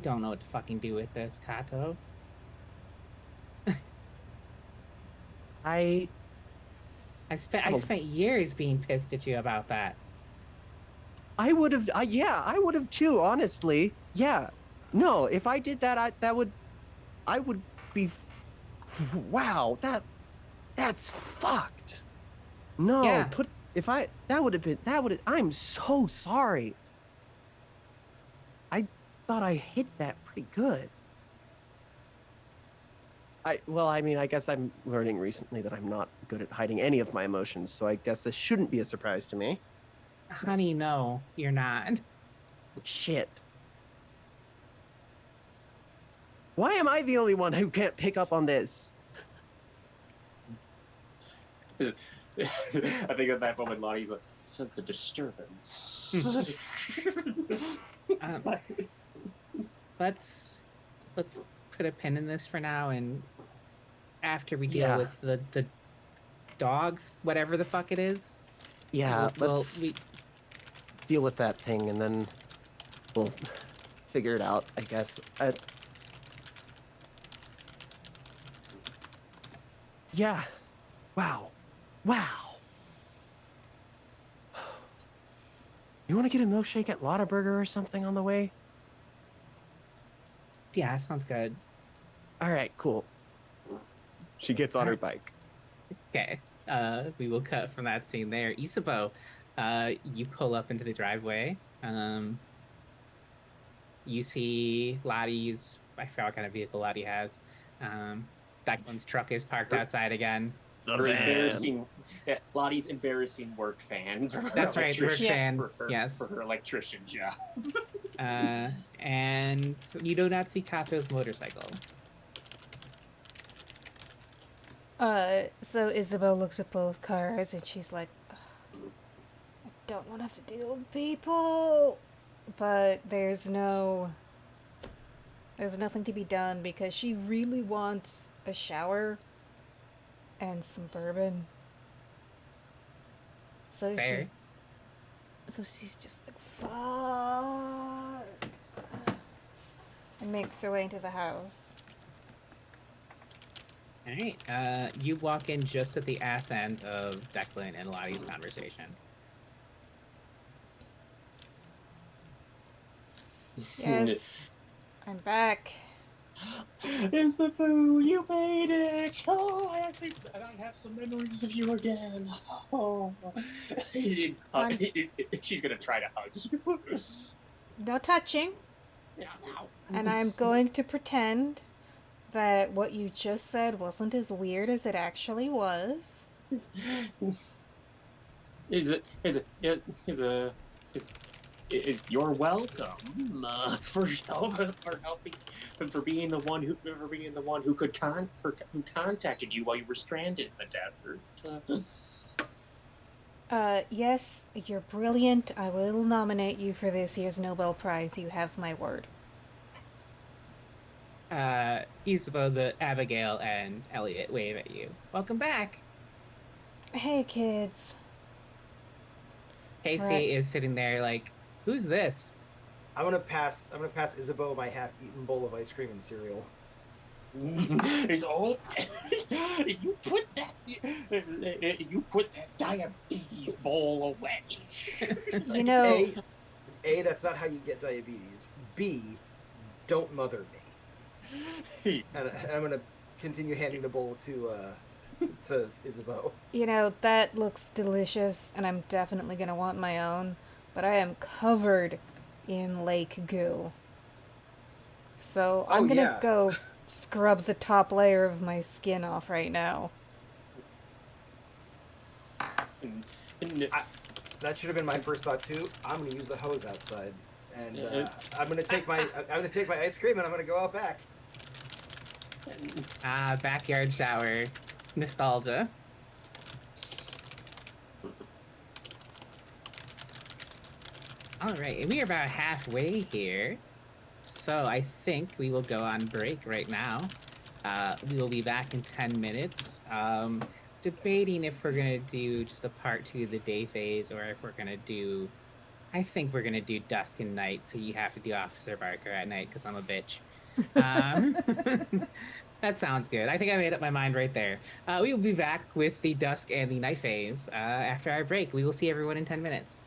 don't know what to fucking do with this, Kato. I spent years being pissed at you about that. I would have, I would have too, honestly. Yeah. No, if I did that, I would be, wow, that's fucked. No, Yeah. I'm so sorry. thought I hid that pretty good. I mean, I guess I'm learning recently that I'm not good at hiding any of my emotions, so I guess this shouldn't be a surprise to me. Honey, no, you're not. Shit. Why am I the only one who can't pick up on this? I think at that moment, Lottie's like, sense of disturbance. Um, let's put a pin in this for now, and after we deal Yeah. with the dog, whatever the fuck it is, Yeah, we'll let's deal with that thing and then we'll figure it out, I guess. Yeah. Wow. Wow. You want to get a milkshake at Lotta Burger or something on the way? yeah, sounds good. All right, cool. She gets on her Alright. bike. Okay. We will cut from that scene there. Isabeau, you pull up into the driveway. You see Lottie's, I forgot what kind of vehicle Lottie has. Declan's truck is parked outside again. The Her van. embarrassing, yeah, Lottie's embarrassing work fan. For her That's right, work electrician- fan. For her, Yes. for her electrician job. And you do not see Kato's motorcycle. So Isabel looks at both cars and she's like, "Ugh, I don't want to have to deal with people. But there's nothing to be done because she really wants a shower and some bourbon. So Fair. she's just like, fuck. And makes her way into the house. All right. You walk in just at the ass end of Declan and Lottie's conversation. Yes, I'm back. Isabel, you made it! Oh, I have some memories of you again. Oh, she's gonna try to hug you. No touching. Yeah, now. And I'm going to pretend that what you just said wasn't as weird as it actually was. You're welcome for helping for being the one who who contacted you while you were stranded in the desert. Yes, you're brilliant. I will nominate you for this year's Nobel Prize. You have my word. Isabeau, the Abigail, and Elliot wave at you. Welcome back. Hey, kids. Casey Right. is sitting there like, who's this? I'm gonna pass Isabeau my half-eaten bowl of ice cream and cereal. It's all you put that diabetes bowl away. You know, A, that's not how you get diabetes. B, don't mother me. And I'm gonna continue handing the bowl to Isabeau. that looks delicious, and I'm definitely gonna want my own, but I am covered in lake goo. So I'm gonna yeah. go scrub the top layer of my skin off right now. That should have been my first thought too. I'm gonna use the hose outside, and I'm gonna take my ice cream and I'm gonna go out back. Backyard shower. Nostalgia. Alright, we are about halfway here. So I think we will go on break right now. We will be back in 10 minutes. Debating if we're going to do just a part 2 of the day phase or if we're going to do... I think we're going to do dusk and night, so you have to do Officer Barker at night because I'm a bitch. That sounds good. I think I made up my mind right there. We will be back with the dusk and the night phase after our break. We will see everyone in 10 minutes.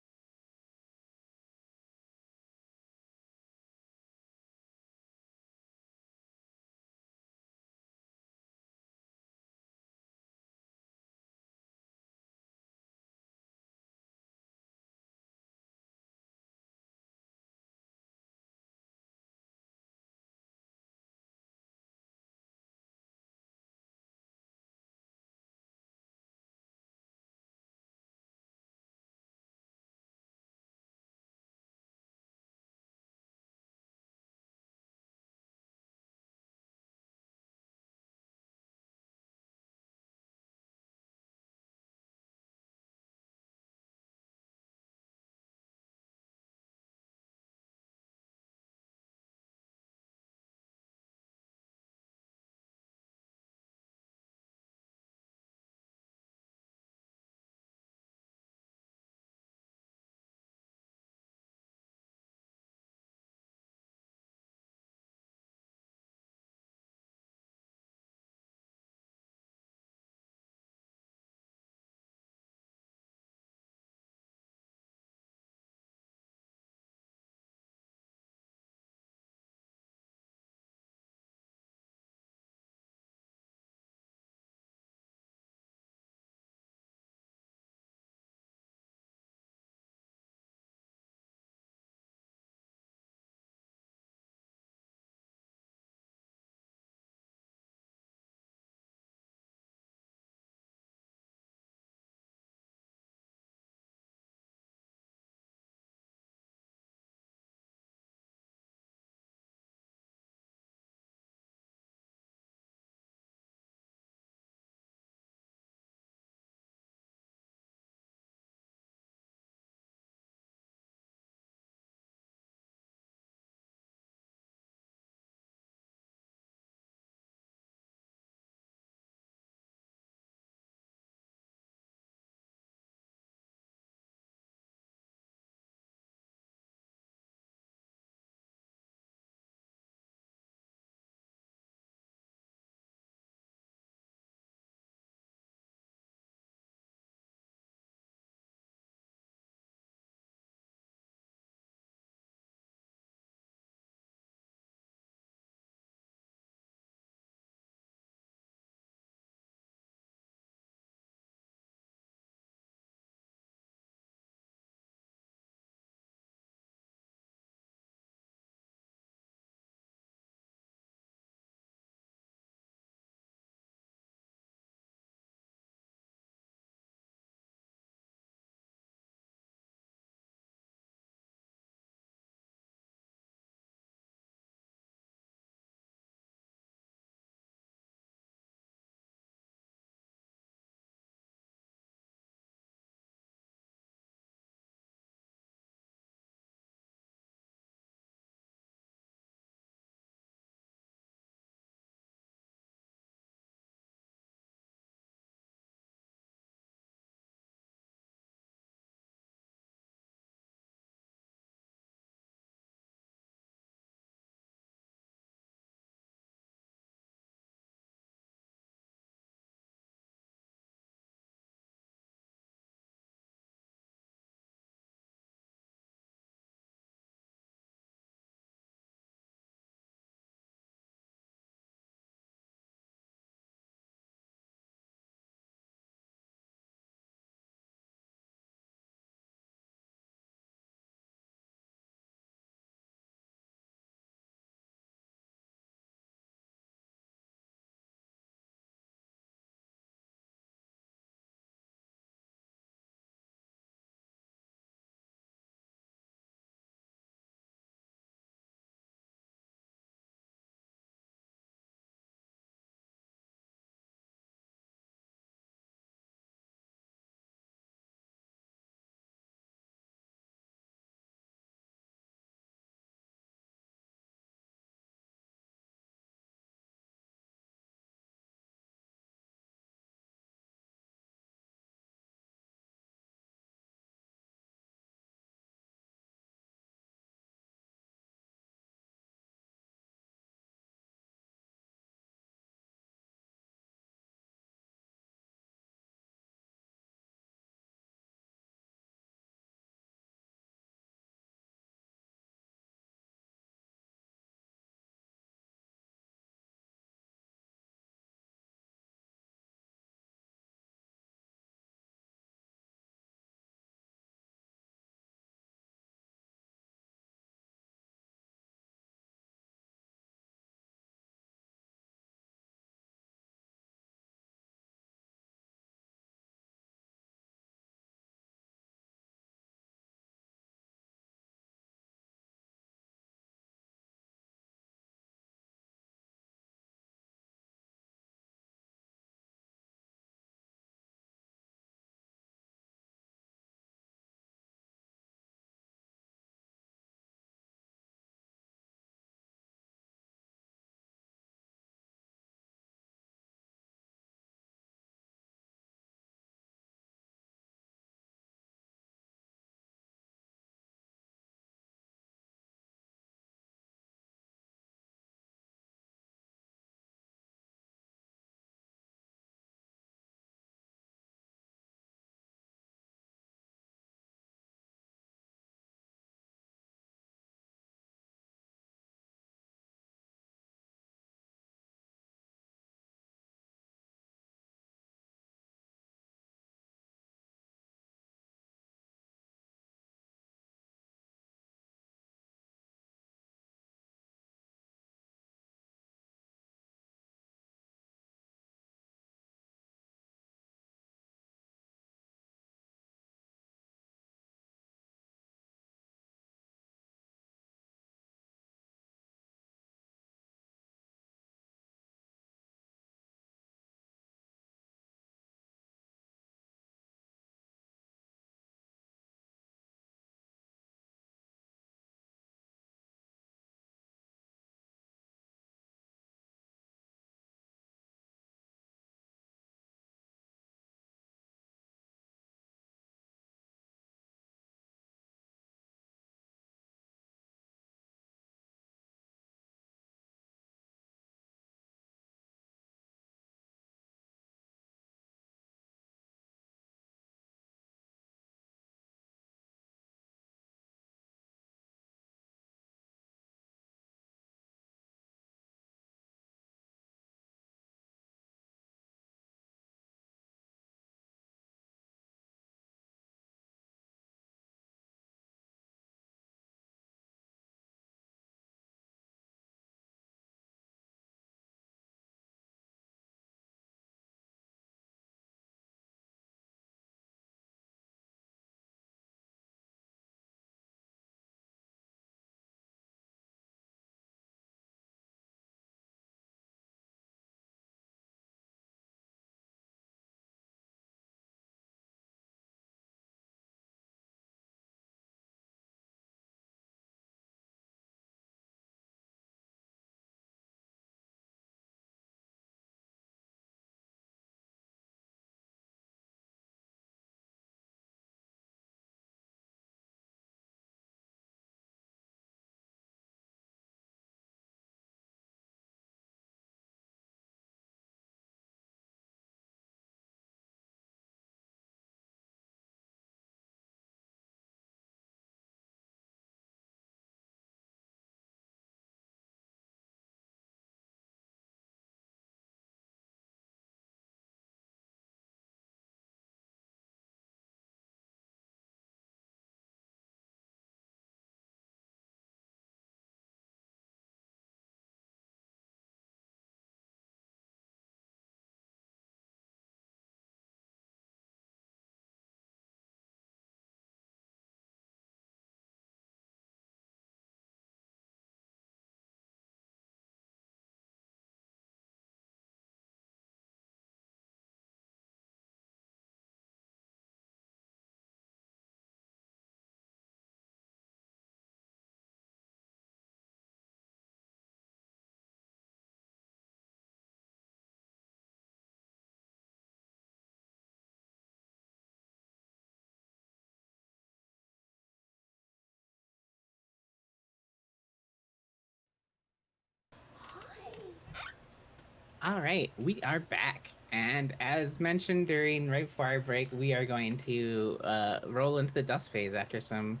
All right, we are back. And as mentioned during right before our break, we are going to roll into the dust phase after some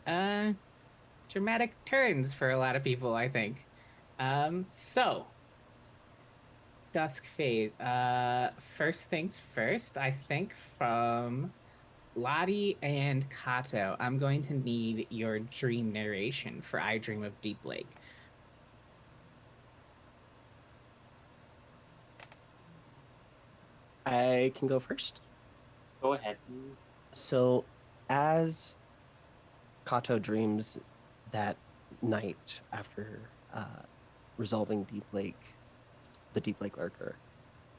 uh dramatic turns for a lot of people, I think. So dusk phase. First things first, I think from Lottie and Kato, I'm going to need your dream narration for I Dream of Deep Lake. I can go first. Go ahead. So, as Kato dreams that night after resolving the Deep Lake Lurker,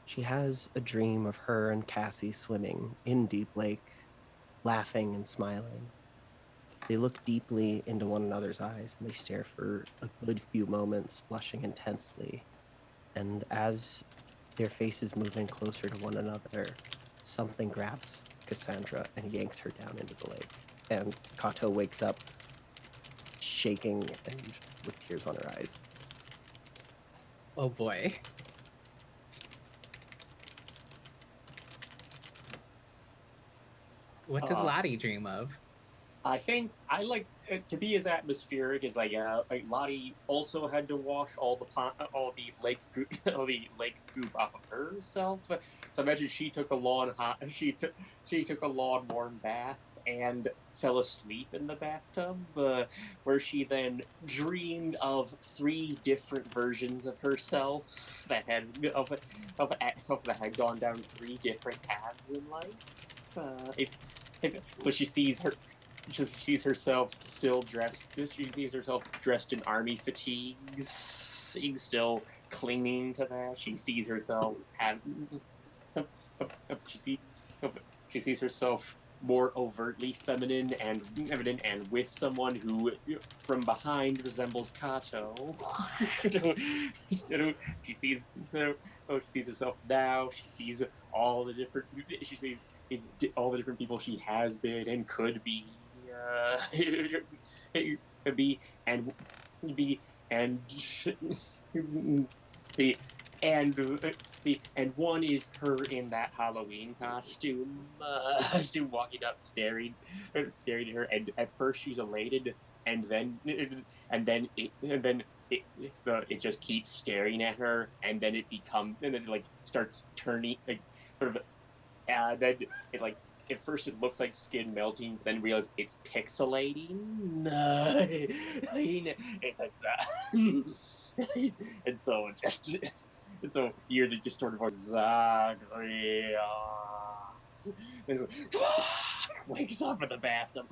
she has a dream of her and Cassie swimming in Deep Lake, laughing and smiling. They look deeply into one another's eyes and they stare for a good few moments, blushing intensely. And as their faces move in closer to one another, something grabs Cassandra and yanks her down into the lake. And Kato wakes up shaking and with tears on her eyes. Oh boy. What does Uh, Lottie dream of? I think I like to be as atmospheric as like Lottie also had to wash all the lake all the lake goop off of herself. So imagine she took a she took a lawn warm bath and fell asleep in the bathtub, where she then dreamed of three different versions of herself that had gone down three different paths in life. So she sees herself still dressed. She sees herself dressed in army fatigues, still clinging to that. She sees herself have. She see, she sees herself more overtly feminine and evident, and with someone who, from behind, resembles Kato. She sees, she sees herself now. She sees all the different. She sees all the different people she has been and could be. Be and be and be and one is her in that Halloween costume walking up, staring at her, and at first she's elated, and then it just keeps staring at her, and then it like starts turning like sort of, then it like at first it looks like skin melting, but then realize it's pixelating. It's like and so just and so you're just sort of exactly. Wakes up in the bathtub.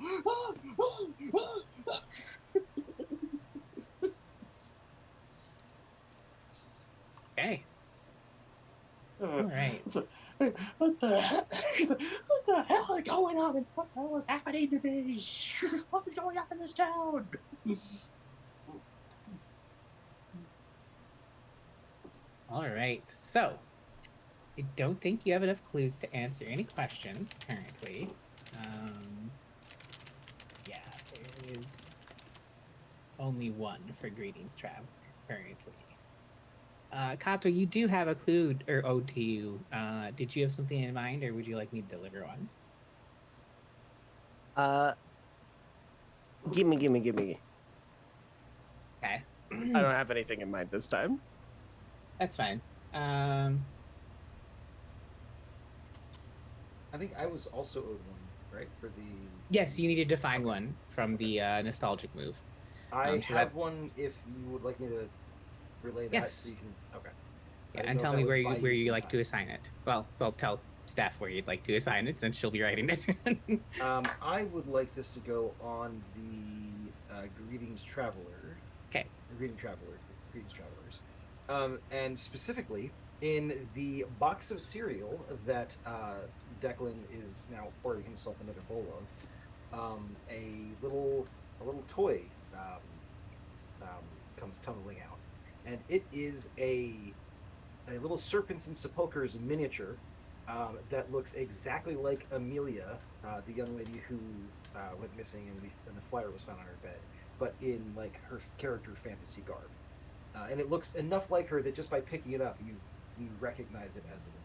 Okay. All right. What the hell? What the hell is going on? What the hell is happening to me? What is going on in this town? All right. So, I don't think you have enough clues to answer any questions currently. Yeah, there is only one for Greetings Traveler currently. Kato, you do have a clue or ode to you. Did you have something in mind, or would you like me to deliver one? Gimme. Okay. I don't have anything in mind this time. That's fine. I think I was also owed one, right? For the Yes, you needed to find one from the nostalgic move. I so have that- one if you would like me to relay that. Yes. So you can. Okay. Yeah, I didn't and know tell if that me would buy where you some like time. to assign it. Well, tell Steph where you'd like to assign it since she'll be writing it. I would like this to go on the Greetings Traveler. Okay. Greetings Travelers. And specifically in the box of cereal that Declan is now pouring himself another bowl of, a little toy comes tumbling out, and it is a little Serpents and Sepulchres miniature that looks exactly like Amelia, the young lady who went missing and the flyer was found on her bed, but in like her character fantasy garb. And it looks enough like her that just by picking it up, you you recognize it as a woman.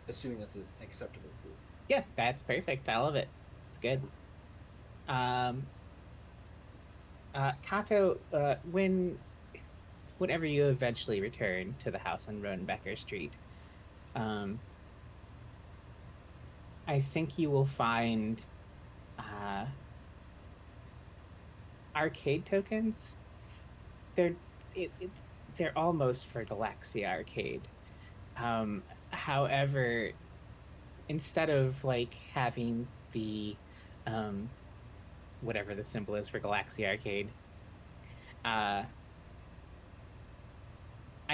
Assuming that's an acceptable clue. Yeah, that's perfect. I love it. It's good. Kato, whenever you eventually return to the house on Rodenbecker Street, I think you will find arcade tokens. They're they're almost for Galaxia Arcade. However, instead of like having the whatever the symbol is for Galaxia Arcade, I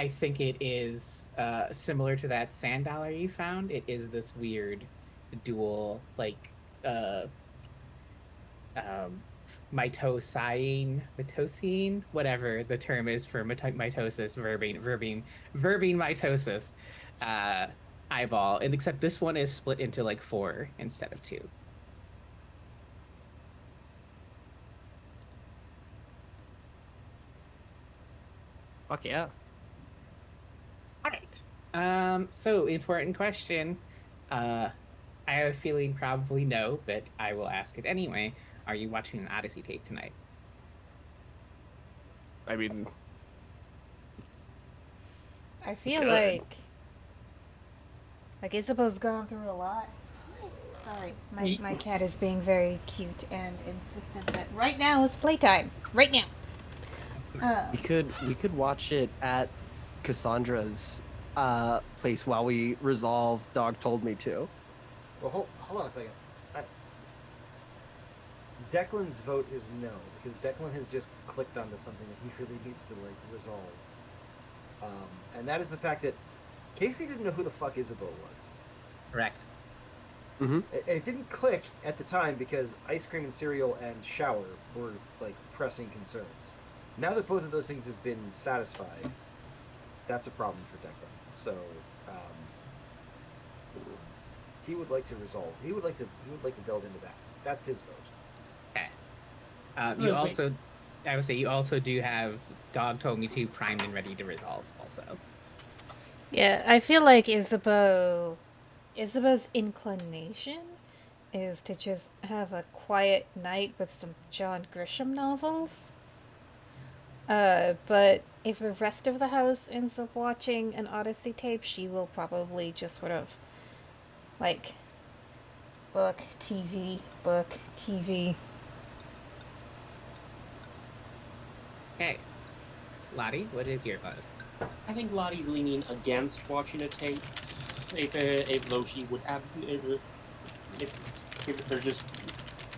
think it is similar to that sand dollar you found. It is this weird dual like mitosine, whatever the term is for mitosis, verbene mitosis eyeball, and except this one is split into like 4 instead of 2. Fuck yeah. All right. So important question. I have a feeling probably no, but I will ask it anyway. Are you watching an Odyssey tape tonight? I mean, I feel Good. like Isabeau's gone through a lot. Sorry, my cat is being very cute and insistent that right now is playtime. Right now. we could watch it at Cassandra's place while we resolve Dog Told Me To. Well, hold on a second. Declan's vote is no, because Declan has just clicked onto something that he really needs to like resolve. And that is the fact that Casey didn't know who the fuck Isabeau was. Correct. And it didn't click at the time because ice cream and cereal and shower were like pressing concerns. Now that both of those things have been satisfied, that's a problem for Declan. So he would like to resolve. He would like to delve into that. That's his vote. Okay. I would say you also do have Dog Told Me To primed and ready to resolve also. Yeah, I feel like Isabeau's inclination is to just have a quiet night with some John Grisham novels. But if the rest of the house ends up watching an Odyssey tape, she will probably just sort of like book, TV. Okay. Lottie, what is your vote? I think Lottie's leaning against watching a tape. If though she would have, if they're just,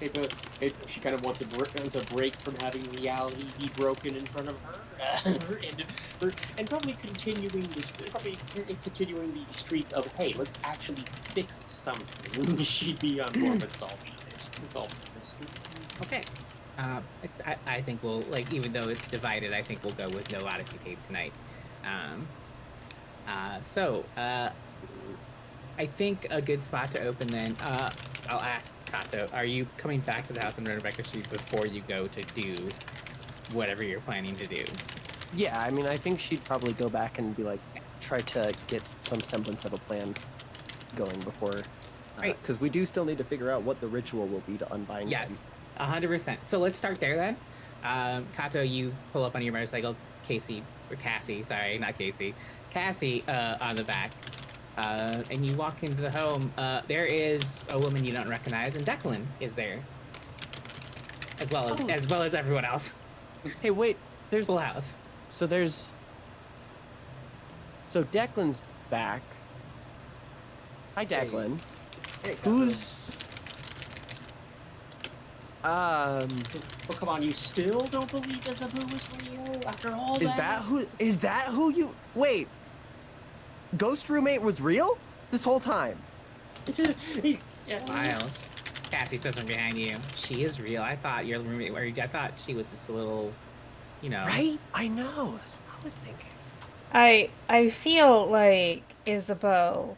if she kind of wants a break from having reality be broken in front of her, and probably continuing the streak of hey, let's actually fix something. She'd be on board with solving this. Okay. I think we'll, like, even though it's divided, I think we'll go with no Odyssey tape tonight. I think a good spot to open then, I'll ask Kato, are you coming back to the house on Rodenbecker Street before you go to do whatever you're planning to do? Yeah, I mean, I think she'd probably go back and be like, try to get some semblance of a plan going before, Right. because we do still need to figure out what the ritual will be to unbind Yes, 100%. So let's start there then. Kato, you pull up on your motorcycle. Cassie, on the back. And you walk into the home. There is a woman you don't recognize, and Declan is there, as well as everyone else. Hey, wait, There's full house. so Declan's back. Hi, Declan. Hey, Who's... Oh come on! You still don't believe Isabeau was real after all that? Is that who you... Wait. Ghost roommate was real? This whole time? Wild. Cassie says from behind you, she is real. I thought your roommate, I thought she was just a little, Right? I know. That's what I was thinking. I feel like Isabeau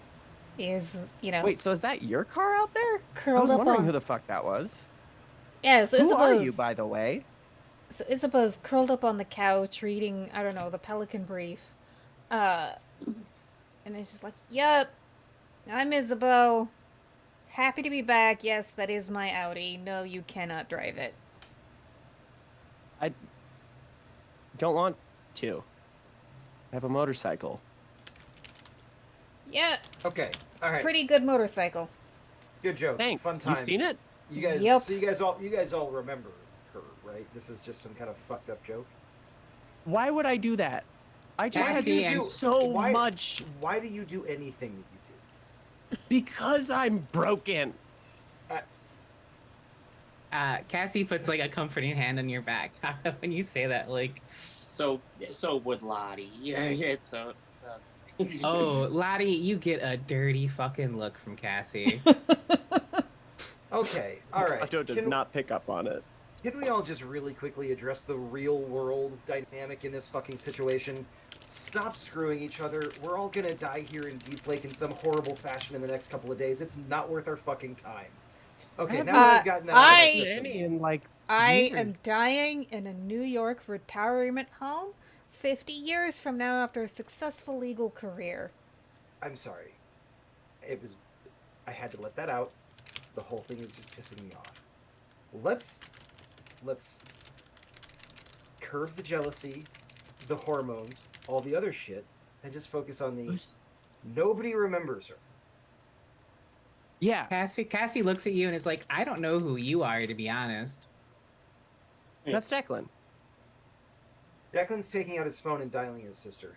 is, you know, Wait, so is that your car out there? I curled was up wondering on. who the fuck that was. Yeah, so Who are you, Isabeau's by the way? so Isabeau's curled up on the couch reading, I don't know, the Pelican Brief. Uh, and it's just like, "Yep, I'm Isabeau. Happy to be back. Yes, that is my Audi. No, you cannot drive it." I don't want to. I have a motorcycle. Yeah, Okay. it's All a right. pretty good motorcycle. Good joke. Thanks. Fun You've times. seen it? You guys. Yep. So you guys all remember her, right? This is just some kind of fucked up joke. Why would I do that? I just Why had do you do- so why- much Why do you do anything that you do? because I'm broken. Cassie puts like a comforting hand on your back when you say that. Like, So would Lottie. Yeah, it's a. oh, Lottie, you get a dirty fucking look from Cassie. Okay. All right. Otto does Can- not pick up on it. Can we all just really quickly address the real world dynamic in this fucking situation? Stop screwing each other. We're all gonna die here in Deep Lake in some horrible fashion in the next couple of days. It's not worth our fucking time. Okay, now that I've gotten that out of I- my system. In like I years. am dying in a New York retirement home 50 years from now after a successful legal career. I'm sorry. I had to let that out. The whole thing is just pissing me off. Let's curb the jealousy, the hormones, all the other shit, and just focus on the nobody remembers her. Yeah. Cassie looks at you and is like, I don't know who you are, to be honest. That's Declan. Declan's taking out his phone and dialing his sister.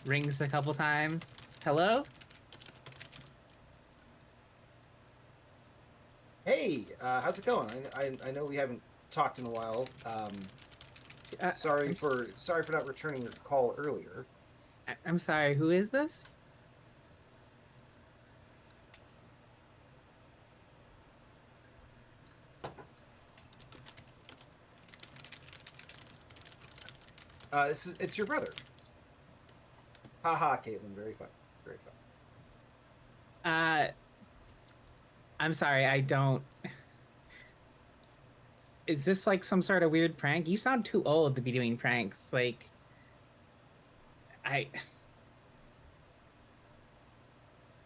Rings a couple times. Hello? Hey, how's it going? I know we haven't talked in a while. Sorry I'm for not returning your call earlier. I'm sorry, who is this? It's your brother. Haha, Caitlin, very fun. Very fun. I'm sorry, I don't. Is this like some sort of weird prank? You sound too old to be doing pranks. Like,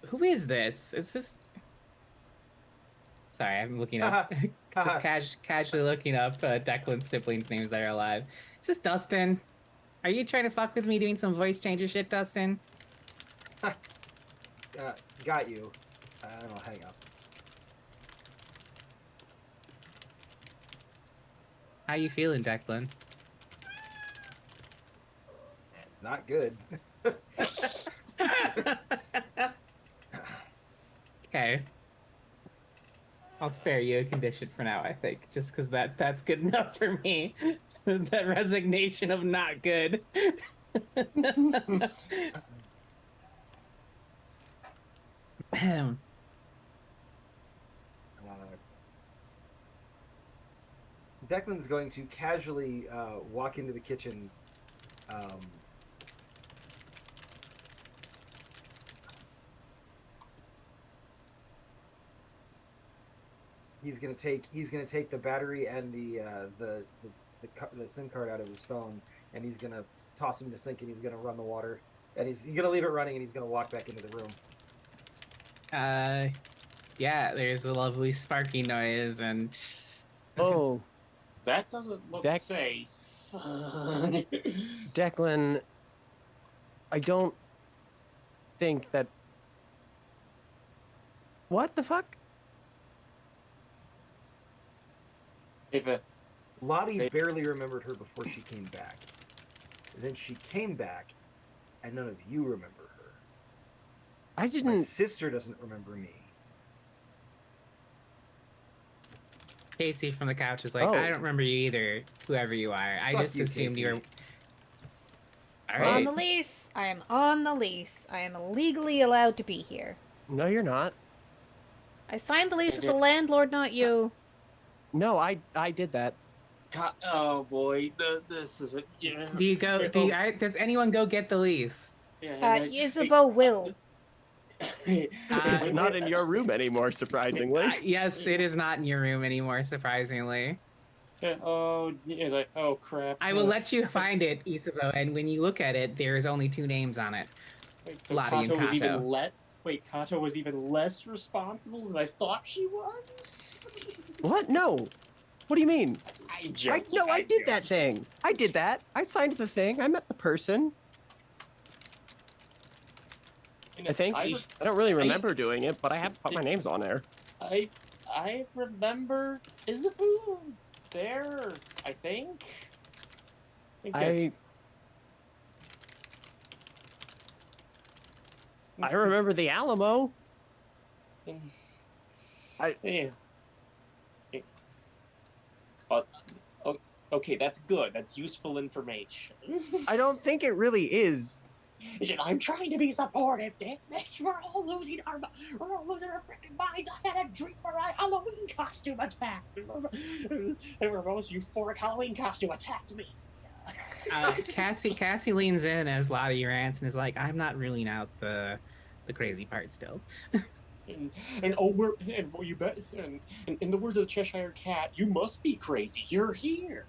who is this? Is this? Sorry, I'm looking up. Just casually looking up Declan's siblings' names that are alive. Is this Dustin? Are you trying to fuck with me doing some voice changer shit, Dustin? Got you. I don't know, hang up. How you feeling, Declan? Not good. Okay. I'll spare you a condition for now, I think, just because that's good enough for me. That resignation of not good. Declan's going to casually walk into the kitchen. He's gonna take the battery and the SIM card out of his phone, and he's gonna toss him in the sink, and he's gonna run the water, and he's gonna leave it running, and he's gonna walk back into the room. Yeah, there's a lovely sparky noise, and Oh, That doesn't look safe. Declan, I don't think that. What the fuck? Lottie barely remembered her before she came back. And then she came back, and none of you remember her. I My didn't. sister doesn't remember me. Casey from the couch is like, Oh. I don't remember you either, whoever you are. I Fuck just you, assumed Casey. you were. All On right. the lease. I am on the lease. I am legally allowed to be here. No, you're not. I signed the lease with the landlord, not you. No, I did that. Oh boy, this is a yeah. Do you go? Does anyone go get the lease? Isabeau will. It's not in your room anymore, surprisingly. Yes, it is not in your room anymore, surprisingly. Oh, it's like, oh crap. I will let you find it, Isabeau, and when you look at it, there's only 2 names on it. Wait, so Lottie and Kato was Kato. even Kato was even less responsible than I thought she was. What? No. What do you mean? I joking. I did that joking. thing. I did that. I signed the thing. I met the person. I think. I don't really remember doing it, but I have put my names on there. I remember Isabeau there. I think. I remember the Alamo. Yeah. Okay, that's good. That's useful information. I don't think it really is. I'm trying to be supportive, Dick. We're all losing our freaking minds. I had a dream where my Halloween costume attacked. And where most euphoric Halloween costume attacked me. Cassie leans in as Lottie rants and is like, "I'm not ruling out the crazy part still." And you bet. And in the words of the Cheshire Cat, you must be crazy. You're here.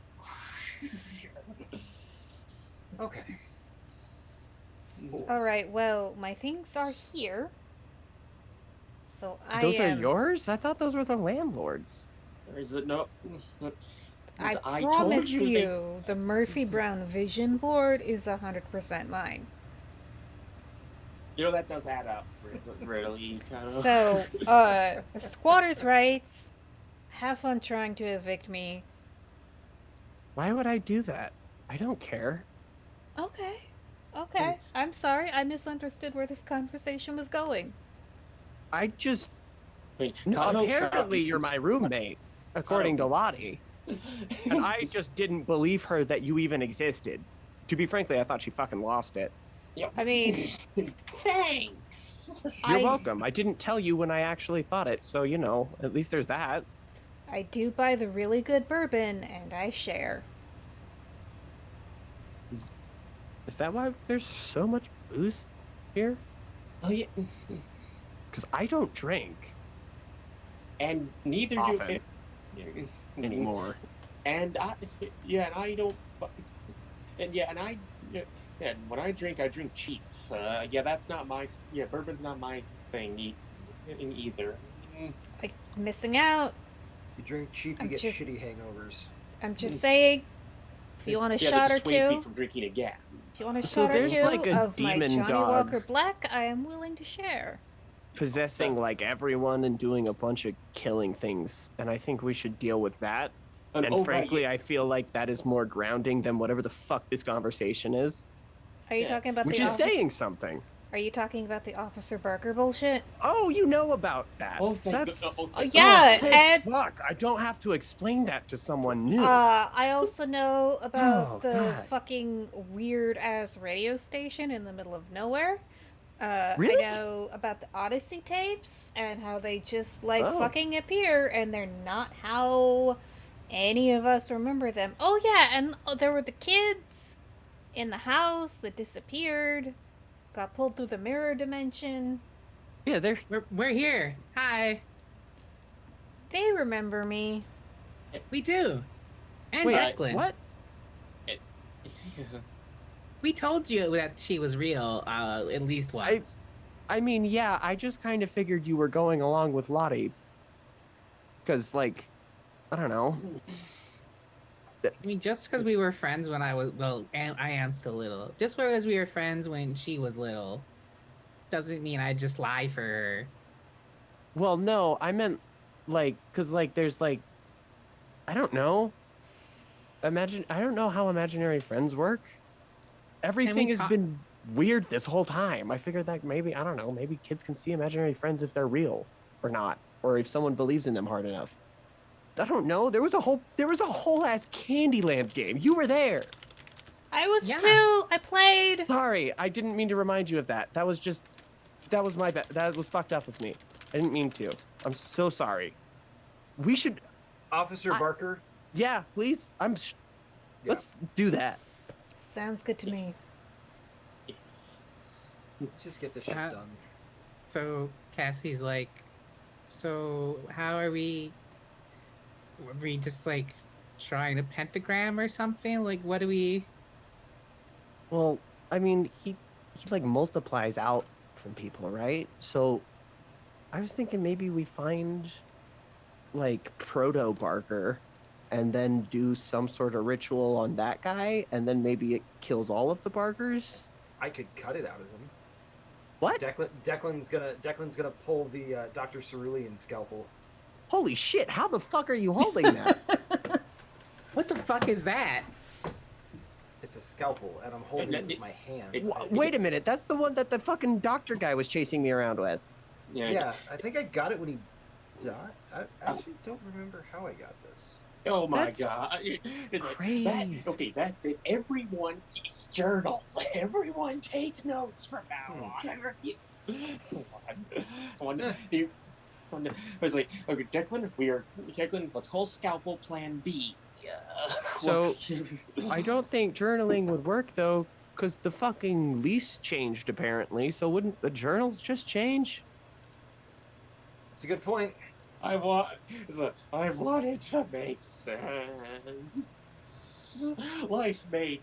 Okay. All right. Well, my things are here. So Those are yours? I thought those were the landlord's. Or is it no? I promise you, the Murphy Brown vision board is 100% mine. You know, that does add up, really, kind of. So, squatters' rights. Have fun trying to evict me. Why would I do that? I don't care. Okay. I'm sorry. I misunderstood where this conversation was going. I just... Wait, No, Kato apparently you're my roommate, according to Lottie. And I just didn't believe her that you even existed. To be frankly, I thought she fucking lost it. Yep. I mean... Thanks! You're welcome. I didn't tell you when I actually thought it, so, you know, at least there's that. I do buy the really good bourbon, and I share. Is that why there's so much booze here? Oh, yeah. Because I don't drink And neither Often. do... anymore. And I don't... And when I drink cheap. That's not my... Yeah, bourbon's not my thing either. Like, missing out. You drink cheap, you get shitty hangovers. I'm just saying, if you want a shot or dissuade me two... from drinking again. If you want a So shot or there's two like a of my demon Johnny dog. Walker Black, I am willing to share. Possessing like everyone and doing a bunch of killing things, and I think we should deal with that. And frankly, I feel like that is more grounding than whatever the fuck this conversation is. Are you talking about Which the is saying something. Are you talking about the Officer Barker bullshit? Oh, you know about that. Oh, thank That's... God. Yeah, thank and fuck. I don't have to explain that to someone new. I also know about Oh, the God. fucking weird ass radio station in the middle of nowhere. Really? I know about the Odyssey tapes and how they just like Oh. fucking appear and they're not how any of us remember them. Oh yeah, and there were the kids in the house that disappeared, got pulled through the mirror dimension. Yeah, they're... We're here. Hi. They remember me. We do. And Wait, Declan. what? We told you that she was real at least once. I mean, yeah, I just kind of figured you were going along with Lottie. Because, like, I don't know. I mean, just because we were friends when I was, well, and I am still little. Just because we were friends when she was little, doesn't mean I just lie for her. Well, no, I meant, like, because, like, there's, like, I don't know. I don't know how imaginary friends work. Everything has been weird this whole time. I figured that maybe, I don't know, maybe kids can see imaginary friends if they're real or not, or if someone believes in them hard enough. I don't know. There was a whole ass Candyland game. You were there. I was Yeah. too. I played. Sorry, I didn't mean to remind you of that. That was my bad. That was fucked up with me. I didn't mean to. I'm so sorry. We should, Officer Barker, yeah, please. Let's do that. Sounds good to me. Let's just get this shit Uh, done. So Cassie's like, so how are we? Were we just like drawing a pentagram or something? Like, what do we? Well, I mean, he like multiplies out from people, right? So I was thinking maybe we find like Proto Barker and then do some sort of ritual on that guy, and then maybe it kills all of the Barkers. I could cut it out of him. What? Declan's gonna pull the Dr. Cerulean scalpel. Holy shit, how the fuck are you holding that? What the fuck is that? It's a scalpel, and I'm holding it with my hand. Wait a minute, that's the one that the fucking doctor guy was chasing me around with. Yeah, I think I got it when he died. I actually don't remember how I got this. Oh my That's god! It's like crazy. that. Okay, that's it. Everyone journals. Everyone take notes from now on. I refuse. I was like, okay, Declan. Let's call Scalpel Plan B. So, I don't think journaling would work though, because the fucking lease changed apparently. So wouldn't the journals just change? It's a good point. I want it to make sense. Life. Wait,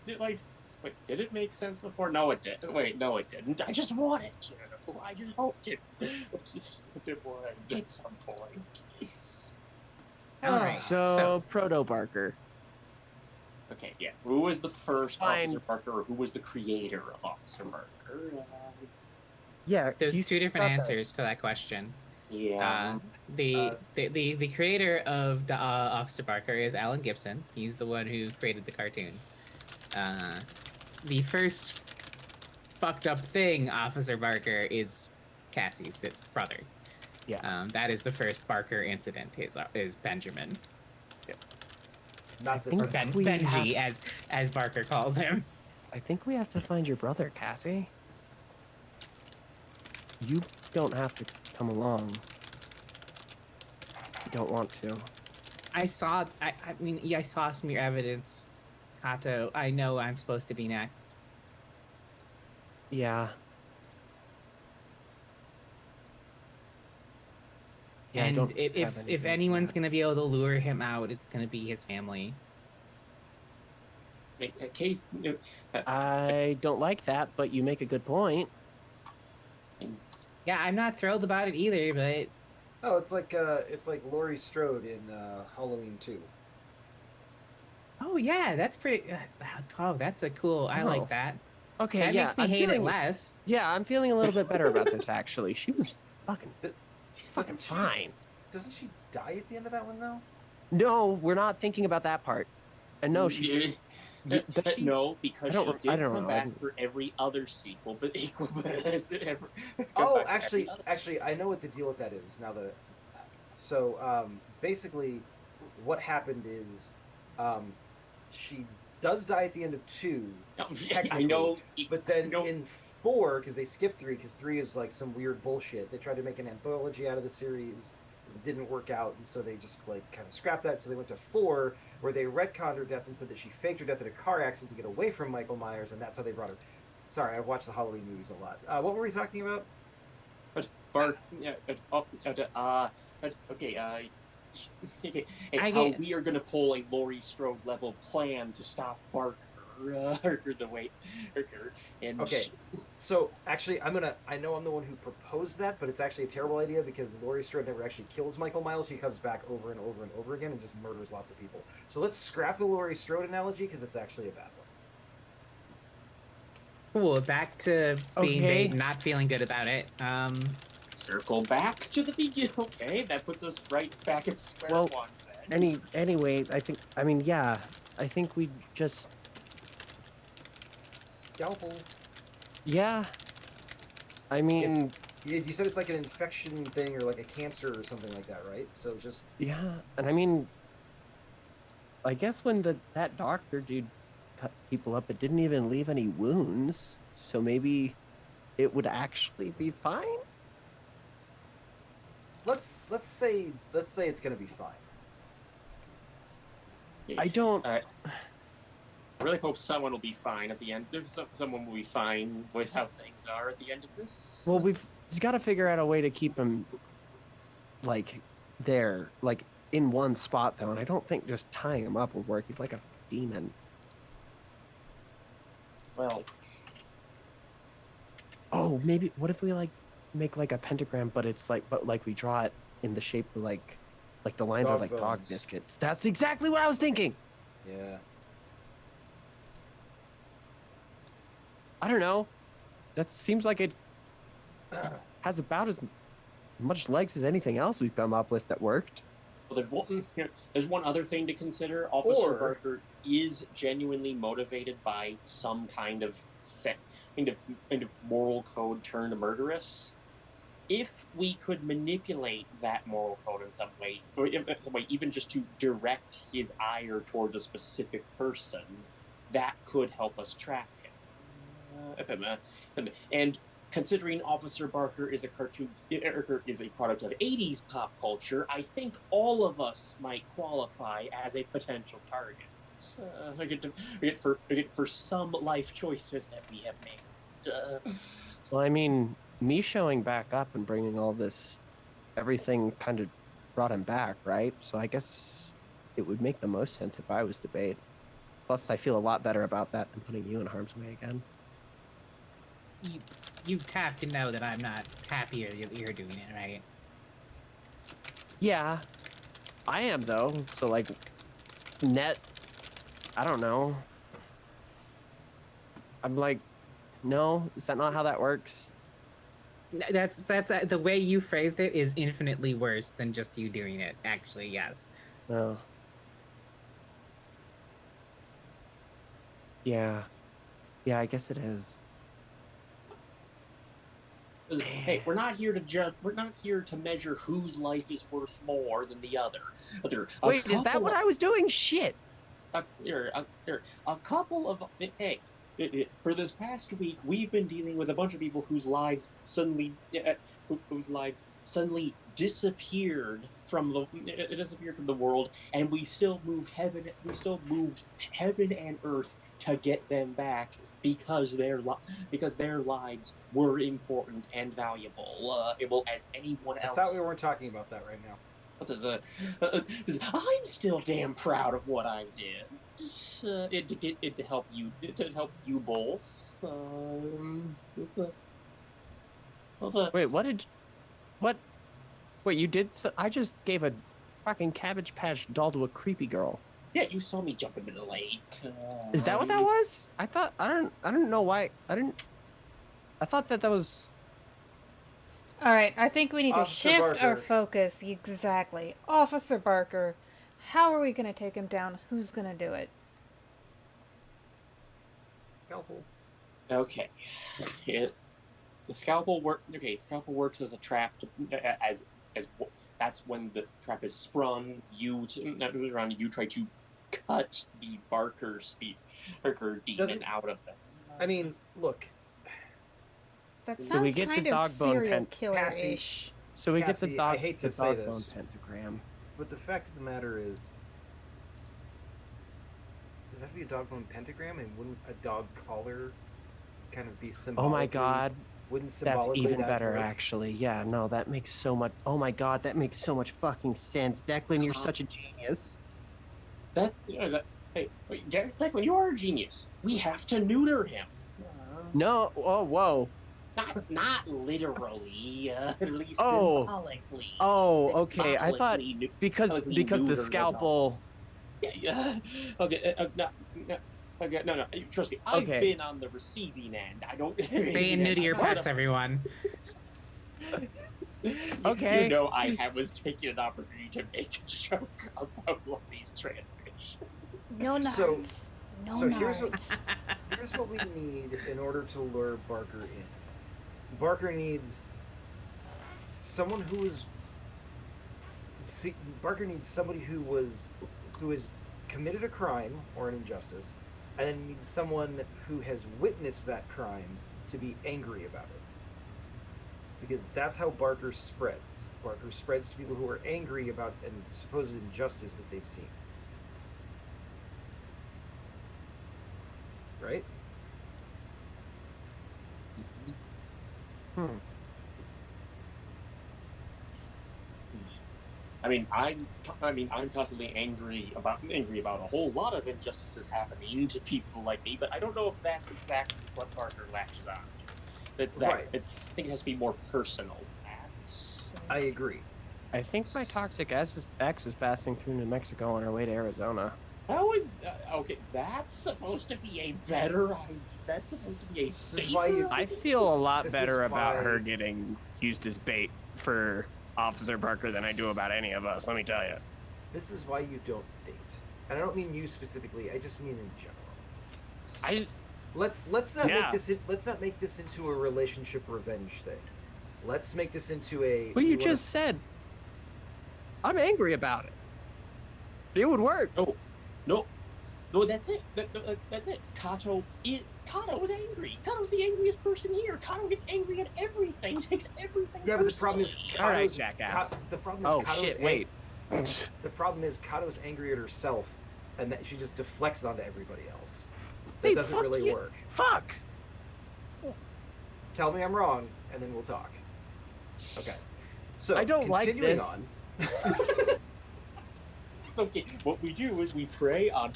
did it make sense before? No, it didn't. Wait, no, it didn't. I just want it to. I just hoped it would at some point. All right. So Proto Barker. Okay, yeah. Who was the first Fine. Officer Parker, or who was the creator of Officer Parker? Yeah, There's you two different got that. answers to that question. Yeah. The creator of the Officer Barker is Alan Gibson. He's the one who created the cartoon. The first fucked up thing Officer Barker is Cassie's his brother. Yeah. That is the first Barker incident. Is Benjamin Not this think one. Ben, we Benji as Barker calls him. I think we have to find your brother, Cassie. You don't have to come along. You don't want to. I saw some of your evidence, Kato. I know I'm supposed to be next. Yeah. Yeah, I And don't if have if anything anyone's for gonna be able to lure him out, it's gonna be his family. Case. that. I don't like that, but you make a good point. Yeah, I'm not thrilled about it either, but Oh, it's like Laurie Strode in Halloween 2. oh yeah, that's pretty. Oh, that's a cool. I Oh. like that. Okay, That yeah, makes me I'm hate it feeling, less. Yeah, I'm feeling a little bit better about this actually. She was fucking. She's fucking Doesn't she- fine. Doesn't she die at the end of that one though? No, we're not thinking about that part. And no, she. does she? No, because I she don't- did I don't come know. back for every other sequel, but Oh, actually, I know what the deal with that is now that. So, basically, what happened is, she does die at the end of 2, I know. but then No. in 4, because they skipped 3, because 3 is like some weird bullshit. They tried to make an anthology out of the series, it didn't work out, and so they just like kind of scrapped that. So they went to 4, where they retconned her death and said that she faked her death in a car accident to get away from Michael Myers, and that's how they brought her. Sorry, I've watched the Halloween movies a lot. What were we talking about? Bark. Okay. I How get- we are gonna pull a Laurie Strode level plan to stop Barker, and Okay. So actually, I know I'm the one who proposed that, but it's actually a terrible idea because Laurie Strode never actually kills Michael Myers. He comes back over and over and over again and just murders lots of people. So let's scrap the Laurie Strode analogy because it's actually a bad one. Cool. Back to being Okay. not feeling good about it. circle back to the beginning. Okay, that puts us right back at square Well, one. Then. Anyway, I think we just. Scalpel. Yeah. I mean, You said it's like an infection thing or like a cancer or something like that, right? So just yeah, and I mean, I guess when that doctor dude cut people up, it didn't even leave any wounds, so maybe it would actually be fine. let's say it's gonna be fine. I don't. I really hope someone will be fine at the end. Someone will be fine with how things are at the end of this. Well, we've got to figure out a way to keep him like there, like in one spot though, and I don't think just tying him up would work. He's like a demon. Well, Oh, maybe what if we like make like a pentagram, but it's like we draw it in the shape of like the lines are Dog like dog bones. biscuits. That's exactly what I was thinking. Yeah. I don't know. That seems like it has about as much legs as anything else we've come up with that worked. well, there's one other thing to consider. Officer Or- Barker is genuinely motivated by some kind of moral code turned murderous. If we could manipulate that moral code in some way, or in some way, even just to direct his ire towards a specific person, that could help us track him. And considering Officer Barker is a product of 80s pop culture, I think all of us might qualify as a potential target. For some life choices that we have made. Well, I mean, me showing back up and bringing all this, everything kind of brought him back, right? So I guess it would make the most sense if I was to bait. Plus, I feel a lot better about that than putting you in harm's way again. You have to know that I'm not happier that you're doing it, right? Yeah, I am though. So like, net, I don't know. I'm like, no, is that not how that works? That's the way you phrased it is infinitely worse than just you doing it. Actually, yes. No. Yeah. Yeah, I guess it is. Hey, we're not here to judge. We're not here to measure whose life is worth more than the other. Wait, is that what I was doing? Shit. A couple of for this past week, we've been dealing with a bunch of people whose lives suddenly disappeared from the world, and we still moved heaven and earth to get them back because their lives were important and valuable. As anyone I else. thought we weren't talking about that right now. I'm still damn proud of what I did. To help you both. Wait, what? Wait, you did? So I just gave a fucking Cabbage Patch doll to a creepy girl. Yeah, you saw me jump into the lake. Is that what that was? I don't know why. I thought that was. All right, I think we need to Officer shift our Barker. focus. Exactly. Officer Barker, how are we going to take him down? Who's going to do it? Scalpel. Okay. The scalpel works as a trap that's when the trap is sprung. You try to cut the Barker demon Doesn't- out of them. I mean, look, That Do we sounds get the kind of dog bone serial pen- killer-ish. So we get Cassie, the dog. I hate to the say dog bone this. pentagram. but the fact of the matter is, does that have to be a dog bone pentagram? And wouldn't a dog collar kind of be symbolic? Oh my god, Wouldn't that's symbolically even that better work? actually. Yeah, no, that makes so much. Oh my god, that makes so much fucking sense. Declan, you're such a genius. Hey, wait, Declan, you are a genius. We have to neuter him. No, oh whoa. Not literally, at least Oh. symbolically. Oh, okay. I thought Symbolically because Like we the neutered the scalpel. Yeah. Okay. No. Okay. No. Trust me. I've Okay. been on the receiving end. I don't. Being new to your I- pets, everyone. Okay. You know, I was taking an opportunity to make a joke about one of these transitions. No So- nards. No so nards. here's what we need in order to lure Barker in. Barker needs someone who is. See, Barker needs somebody who has committed a crime or an injustice, and then needs someone who has witnessed that crime to be angry about it. Because that's how Barker spreads. Barker spreads to people who are angry about a supposed injustice that they've seen. Hmm. I'm constantly angry about a whole lot of injustices happening to people like me, but I don't know if that's exactly what Barker latches on to. That's that. Right. I think it has to be more personal than that. I agree. I think my toxic X is passing through New Mexico on her way to Arizona. Okay. That's supposed to be a better idea. That's supposed to be a This is safer. why you- I feel a lot This better is about why- her getting used as bait for Officer Barker than I do about any of us, let me tell you. This is why you don't date. And I don't mean you specifically. I just mean in general. Let's not Yeah. let's not make this into a relationship revenge thing. Let's make this into a. Well, we you wanna- just said I'm angry about it. It would work. No, that's it. That's it. Kato is angry. Kato's the angriest person here. Kato gets angry at everything. Takes everything. Yeah, but the problem is personally. All right, Kato's- jackass. the problem is Oh Kato's shit! Wait. The problem is Kato's angry at herself, and that she just deflects it onto everybody else. That Hey, doesn't fuck really you. work. Fuck. Tell me I'm wrong, and then we'll talk. Okay. So I don't like continuing this. on. It's okay. What we do is we prey on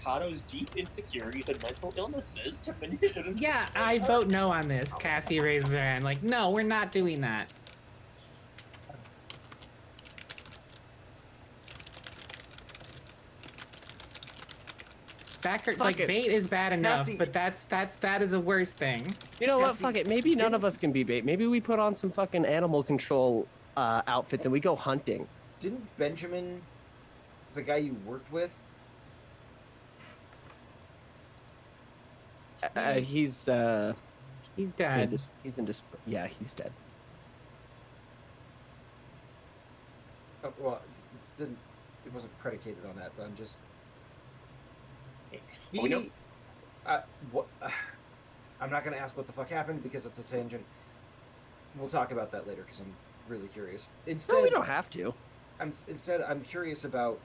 Kato's deep insecurities and mental illnesses to manipulate his. Yeah, I vote no on this. Cassie raises her hand, like, no, we're not doing that. Fuck Like it. bait is bad enough, Cassie- but that is a worse thing. You know what? Cassie, Fuck it. Maybe none didn't- of us can be bait. Maybe we put on some fucking animal control outfits and we go hunting. Didn't Benjamin, the guy you worked with, He's He's dead. he's in yeah, he's dead. well, it wasn't predicated on that, but I'm just. Oh, we know. What? I'm not gonna ask what the fuck happened because it's a tangent. We'll talk about that later because I'm really curious. Instead, No, we don't have to. I'm curious about.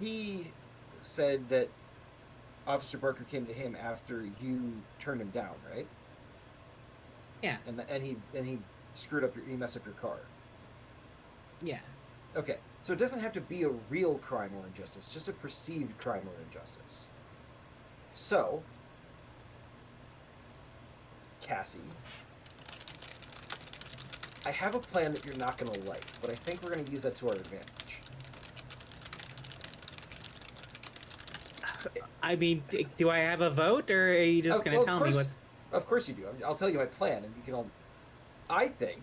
He said that Officer Barker came to him after you turned him down, right? Yeah. And he screwed up he messed up your car. Yeah. Okay, so it doesn't have to be a real crime or injustice, just a perceived crime or injustice. So, Cassie, I have a plan that you're not going to like, but I think we're going to use that to our advantage. I mean, do I have a vote, or are you just going to tell me what's... Of course you do. I'll tell you my plan, and you can all. I think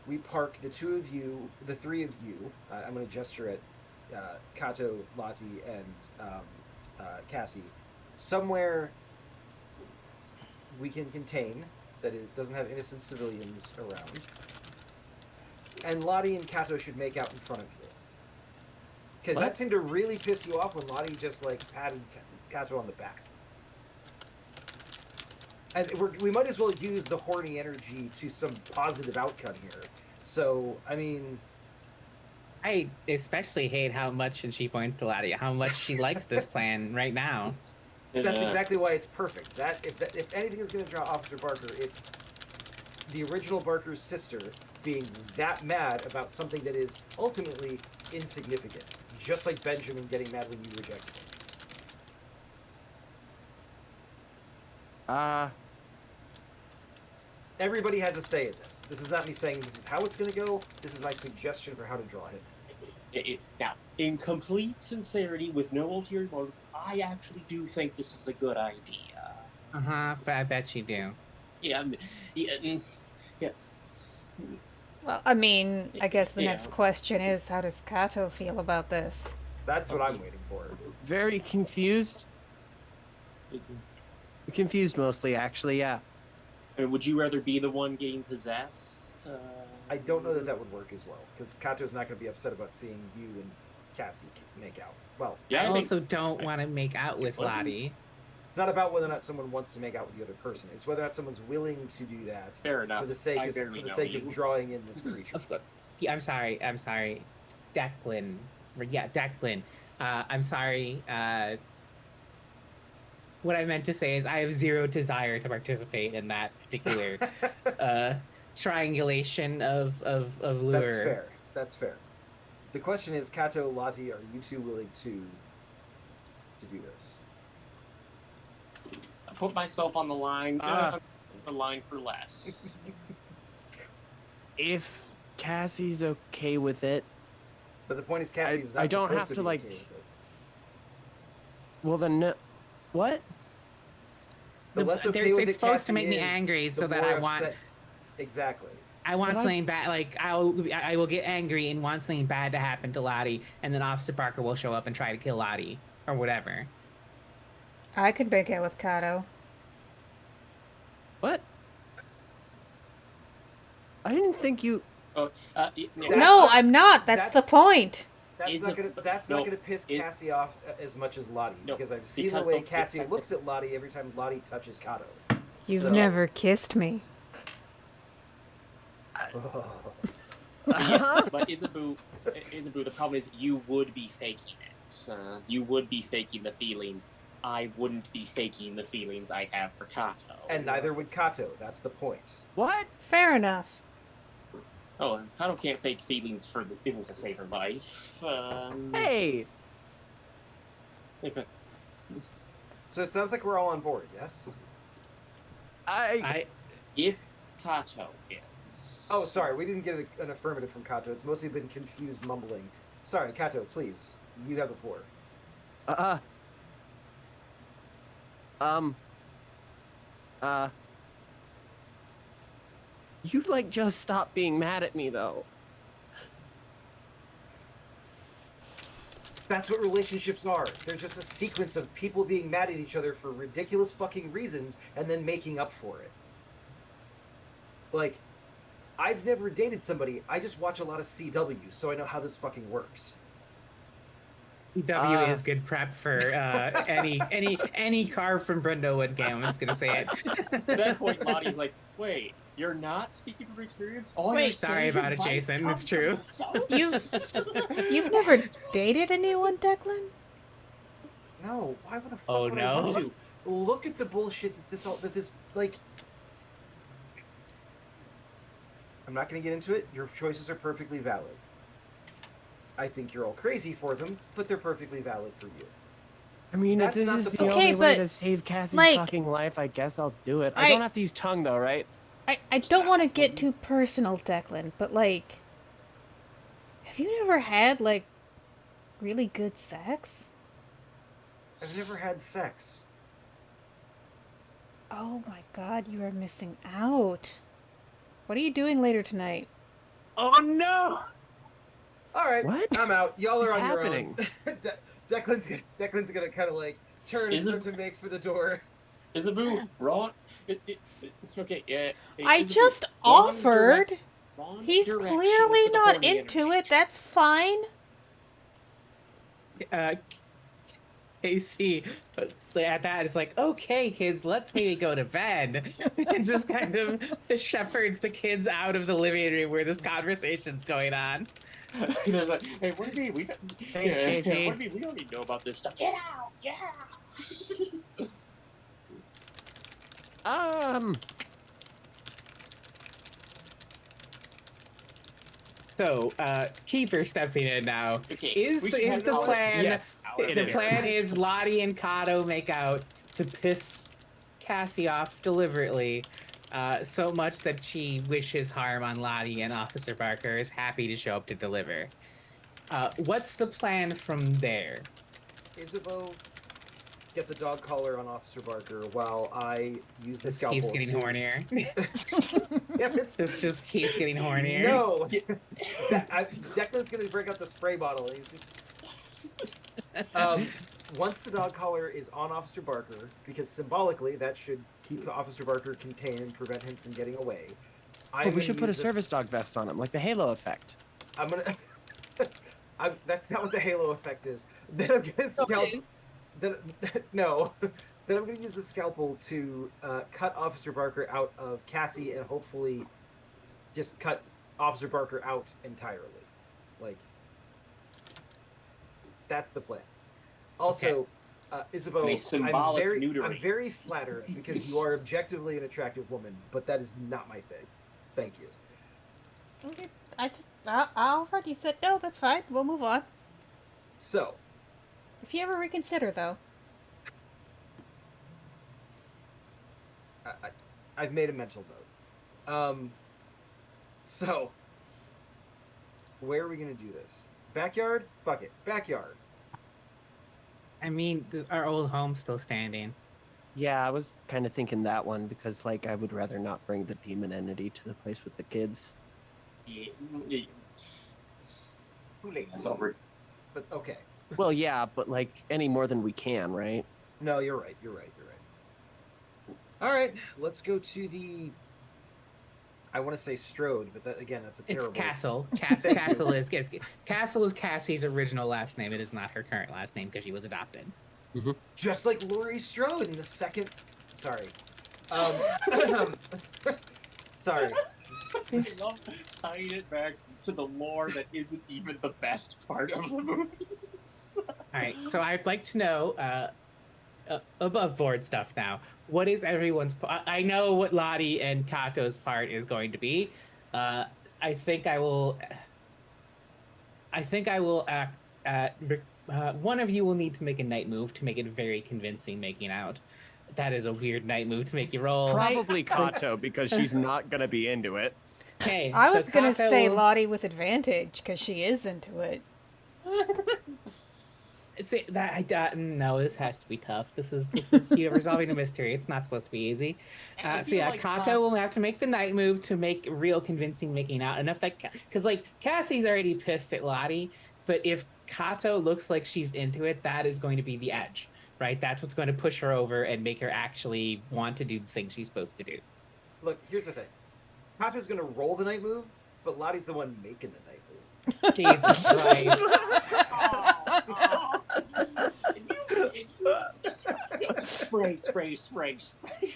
we park the two of you, the three of you. I'm going to gesture at Kato, Lottie, and Cassie, somewhere we can contain that it doesn't have innocent civilians around. And Lottie and Kato should make out in front of you. Because that What? seemed to really piss you off when Lottie just like patted Kato on the back. And we might as well use the horny energy to some positive outcome here. So, I mean, I especially hate how much, and she points to Ladia, how much she likes this plan right now. that's exactly why it's perfect. If anything is going to draw Officer Barker, it's the original Barker's sister being that mad about something that is ultimately insignificant. Just like Benjamin getting mad when you rejected him. Everybody has a say in this. This is not me saying this is how it's going to go. This is my suggestion for how to draw him. Now, in complete sincerity, with no ulterior motives, I actually do think this is a good idea. Uh-huh, I bet you do. Yeah. Well, I mean, I guess the Yeah. next question is, how does Kato feel about this? That's what I'm waiting for. Very confused. Confused mostly, actually, yeah. I mean, would you rather be the one getting possessed? I don't know that that would work as well, because Kato's not going to be upset about seeing you and Cassie make out. Well, Yeah, I I think- also don't want to make out with Well, Lottie. it's not about whether or not someone wants to make out with the other person. It's whether or not someone's willing to do that Fair enough. for the sake I of, barely know of you. drawing in this creature. Of course. I'm sorry. Declan. Yeah, Declan. I'm sorry. what I meant to say is I have zero desire to participate in that particular triangulation of lure. That's fair. That's fair. The question is, Kato, Lottie, are you two willing to do this? I put myself on the line. Ah. The line for less. If Cassie's okay with it, But the point is, Cassie's I not don't supposed have to to, be like- okay with it. well then, no. What? The less okay with it's it supposed to Cassie make me is, angry the so that more I want upset- Exactly. I want But I- something bad. Like I will get angry and want something bad to happen to Lottie, and then Officer Parker will show up and try to kill Lottie or whatever. I could make out with Kato. What? I didn't think you. Yeah. That's No, not- I'm not. That's the that's- point. That's no, not gonna piss it- Cassie off as much as Lottie, No, because I've seen because the way they'll- Cassie looks at Lottie every time Lottie touches Kato. You've So- never kissed me. But Isabu, the problem is you would be faking it. You would be faking the feelings. I wouldn't be faking the feelings I have for Kato. And neither would Kato. That's the point. What? Fair enough. Oh, Kato can't fake feelings for the things that save her life. Hey! So it sounds like we're all on board, yes? If Kato is. Oh, sorry, we didn't get an affirmative from Kato. It's mostly been confused mumbling. Sorry, Kato, please. You have the floor. You like just stop being mad at me though. That's what relationships are. They're just a sequence of people being mad at each other for ridiculous fucking reasons and then making up for it. Like, I've never dated somebody. I just watch a lot of CW, so I know how this fucking works. CW is good prep for any car from Brindlewood game. I'm just gonna say it. At that point, Lottie's like, wait, you're not speaking from experience? All Wait, you're sorry saying about it, advice Jason. comes It's from true. the south? You've never dated anyone, Declan? No, why would the fuck Oh, would I no. want to? Look at the bullshit that this like. I'm not going to get into it. Your choices are perfectly valid. I think you're all crazy for them, but they're perfectly valid for you. I mean, if That's this not is the the point. only Okay, way but, to save Cassie's like, fucking life, I guess I'll do it. I I- don't have to use tongue though, right? I don't want to get too personal, Declan, but like, have you never had like really good sex? I've never had sex. Oh my god, you are missing out. What are you doing later tonight? Oh no! All right, What? I'm out. Y'all are What's on happening? your own. Declan's gonna kind of like turn and Is it- start to make for the door. Isabu, wrong. It's okay. Yeah. I Isabu, just wrong offered. wrong He's direction clearly for the not horny into energy. it. That's fine. KC at that it's like, okay, kids, let's maybe go to bed, and just kind of shepherds the kids out of the living room where this conversation's going on. There's like, hey, what do you mean? Thanks, Casey. What do you mean? We don't need to know about this stuff. Get out! Get out! So, Keeper stepping in now. Okay. Is we the should have our- plan? Yes. it The is. plan is Lottie and Kato make out to piss Cassie off deliberately, so much that she wishes harm on Lottie, and Officer Barker is happy to show up to deliver. What's the plan from there? Isabeau, get the dog collar on Officer Barker while I use the This scalpel. keeps getting to... hornier. Yep, it's... This just keeps getting hornier. No! Declan's gonna break out the spray bottle and he's just... Once the dog collar is on Officer Barker, because symbolically that should keep Officer Barker contained and prevent him from getting away. Oh, we should put a service dog vest on him, like the Halo effect. I'm gonna... that's not what the Halo effect is. Then I'm gonna scalp... Then, no. Then I'm gonna use the scalpel to cut Officer Barker out of Cassie and hopefully just cut Officer Barker out entirely. Like, that's the plan. Also, Isabeau, And a symbolic I'm neutering. very flattered because you are objectively an attractive woman, but that is not my thing. Thank you. Okay, Alfred, you said no, that's fine. We'll move on. So, If you ever reconsider, though. I've made a mental note. So, where are we gonna do this? Backyard? Fuck it. Backyard. I mean, our old home's still standing. Yeah, I was kind of thinking that one because, like, I would rather not bring the demon entity to the place with the kids. Yeah, Too late. That's over. But okay. Well, yeah, but like any more than we can, right? No, you're right. You're right. All right, let's go to the. I want to say Strode, but that again, that's a terrible. It's Castle. Thank you. Castle is Cassie's original last name. It is not her current last name because she was adopted. Just like Laurie Strode in the second. Sorry. Sorry. I love tying it back to the lore that isn't even the best part of the movies. All right, so I'd like to know above board stuff now. What is everyone's? I know what Lottie and Kato's part is going to be. I think I will. One of you will need to make a night move to make it very convincing. Making out. That is a weird night move to make you roll. Probably Kato because she's not gonna be into it. Okay, I so was gonna Kato say will- Lottie with advantage, because she is into it. See, no, this has to be tough. This is you resolving a mystery. It's not supposed to be easy. I So feel yeah, like Kato will have to make the night move to make real convincing making out enough that because like Cassie's already pissed at Lottie, but if Kato looks like she's into it, that is going to be the edge, right? That's what's going to push her over and make her actually want to do the thing she's supposed to do. Look, here's the thing. Kato's gonna roll the night move, but Lottie's the one making the night move. Jesus Christ! Spray.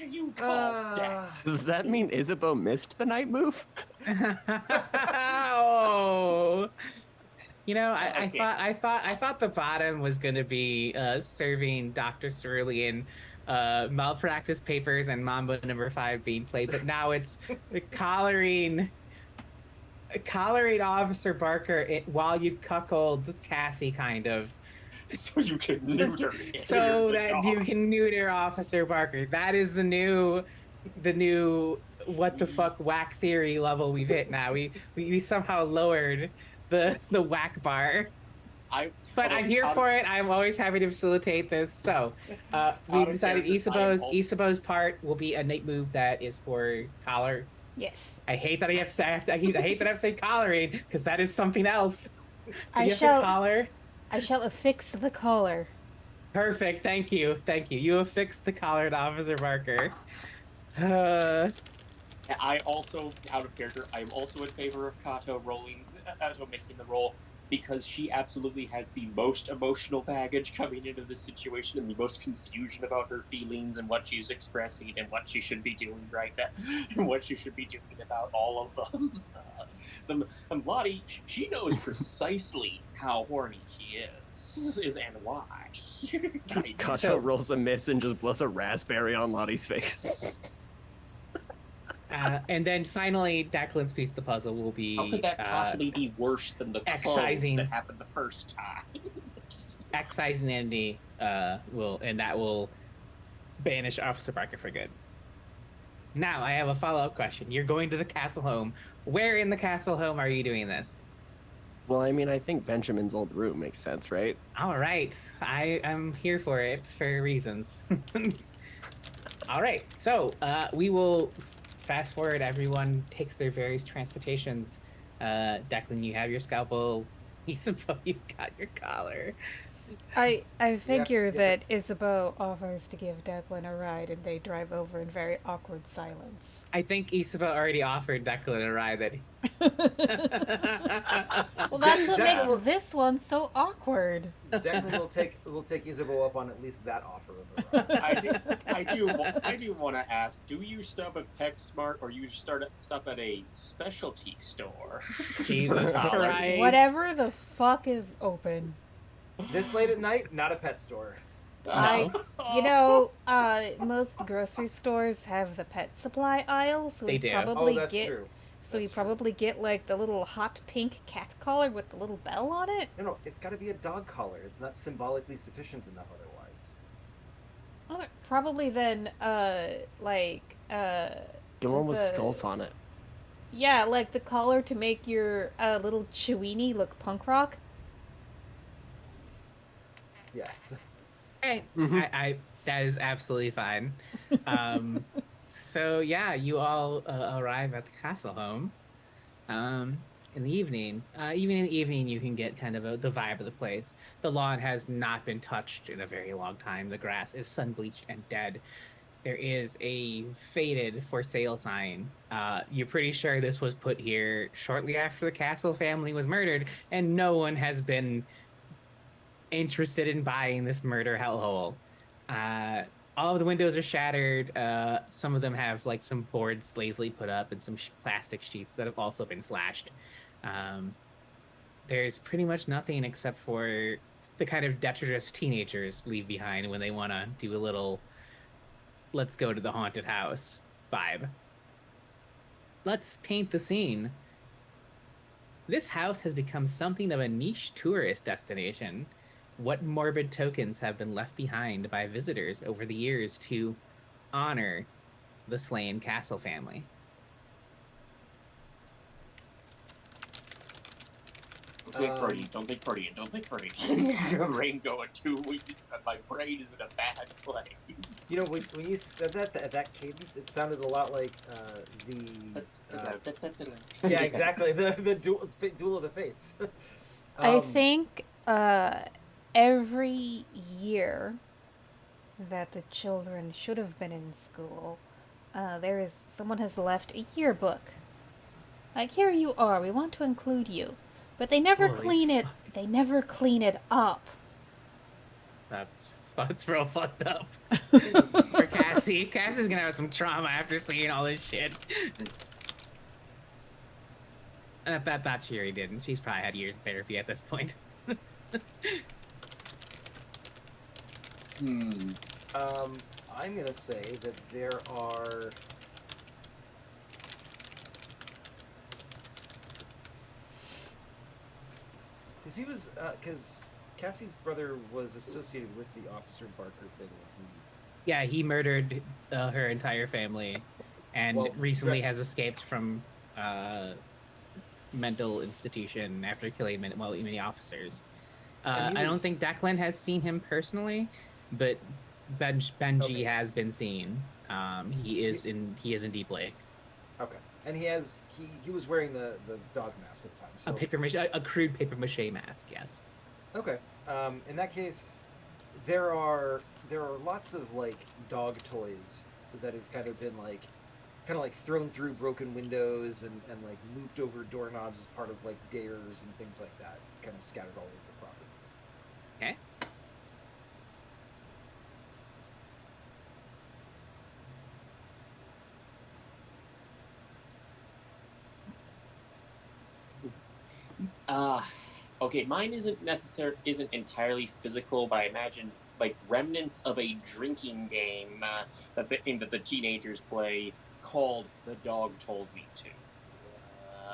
You calm down. Does that mean Isabeau missed the night move? Oh. You know, I Okay. thought the bottom was gonna be serving Dr. Cerulean malpractice papers and Mambo number 5 being played, but now it's collaring Officer Barker while you cuckold Cassie, kind of, So you can neuter it. so that you can neuter Officer Barker. That is the new what the fuck whack theory level we've hit now. We somehow lowered the whack bar. But I'm here for it. I'm always happy to facilitate this. So, we Out of decided character, I am Isabeau's part will be a night move that is for collar. Yes. I hate that I have to say, I hate that I have to say collaring because that is something else. But I you have to shall collar. I shall affix the collar. Perfect. Thank you. You have fixed the collar to Officer Barker. I also, out of character, I am also in favor of Kato making the roll because she absolutely has the most emotional baggage coming into this situation and the most confusion about her feelings and what she's expressing and what she should be doing right now and what she should be doing about all of them. And Lottie, she knows precisely how horny she is and why. Kato rolls a miss and just blows a raspberry on Lottie's face. And then finally, Declan's piece of the puzzle will be How could that possibly be worse than the clones excising- that happened the first time? excising the entity will banish Officer Barker for good. Now I have a follow-up question. You're going to the castle home. Where in the castle home are you doing this? Well, I mean, I think Benjamin's old room makes sense, right? All right, I am here for it for reasons. All right, so we will fast forward. Everyone takes their various transportations. Declan, you have your scalpel. Isabeau, you've got your collar. I figure yeah. that Isabeau offers to give Declan a ride, and they drive over in very awkward silence. I think Isabeau already offered Declan a ride. That Well, that's what Declan- makes this one so awkward. Declan will take Isabeau up on at least that offer of a ride. I do want to ask: do you stop at PetSmart or you stop at a specialty store? Jesus $1. Christ. Whatever the fuck is open. This late at night, not a pet store. I, you know, most grocery stores have the pet supply aisle, so They we do. Oh, probably that's get, true. so we That's true. probably get like the little hot pink cat collar with the little bell on it. No, it's got to be a dog collar. It's not symbolically sufficient enough otherwise. Oh, probably then, Get one with the skulls on it. yeah, like the collar to make your little Chewini look punk rock. Yes. Hey, Mhm. I that is absolutely fine. Um, so yeah, you all arrive at the castle home. In the evening, even in the evening, you can get kind of the vibe of the place. The lawn has not been touched in a very long time. The grass is sun bleached and dead. There is a faded for sale sign. You're pretty sure this was put here shortly after the Castle family was murdered, and no one has been interested in buying this murder hellhole. Uh, all of the windows are shattered. Some of them have like some boards lazily put up and some plastic sheets that have also been slashed. Um, there's pretty much nothing except for the kind of detritus teenagers leave behind when they want to do a little let's go to the haunted house vibe. Let's paint the scene. This house has become something of a niche tourist destination. What morbid tokens have been left behind by visitors over the years to honor the slain Castle family? Don't think pretty. Don't think pretty. Don't think pretty. Rain going too. My brain is in a bad place. You know, when you said that at that cadence, it sounded a lot like the yeah, exactly the duel of the fates. I think every year that the children should have been in school, someone has left a yearbook. Like, here you are, we want to include you. But they never Holy clean it. They never clean it up. That's real fucked up for Cassie. Cassie's gonna have some trauma after seeing all this shit. That Cheery didn't. She's probably had years of therapy at this point. I'm gonna say that there are. Because Cassie's brother was associated with the Officer Barker thing. Yeah, he murdered her entire family, and Well, recently dressed- has escaped from mental institution after killing many officers. And he I don't was- think Declan has seen him personally, but Benji Okay. has been seen. He is in Deep Lake. Okay, and he was wearing the dog mask at the time. So A crude paper mache mask. Yes. okay, in that case, there are lots of like dog toys that have kind of been like thrown through broken windows and like looped over doorknobs as part of like dares and things like that, kind of scattered all over the property. Okay. Okay, mine isn't entirely physical, but I imagine like remnants of a drinking game that the teenagers play called "The Dog Told Me to."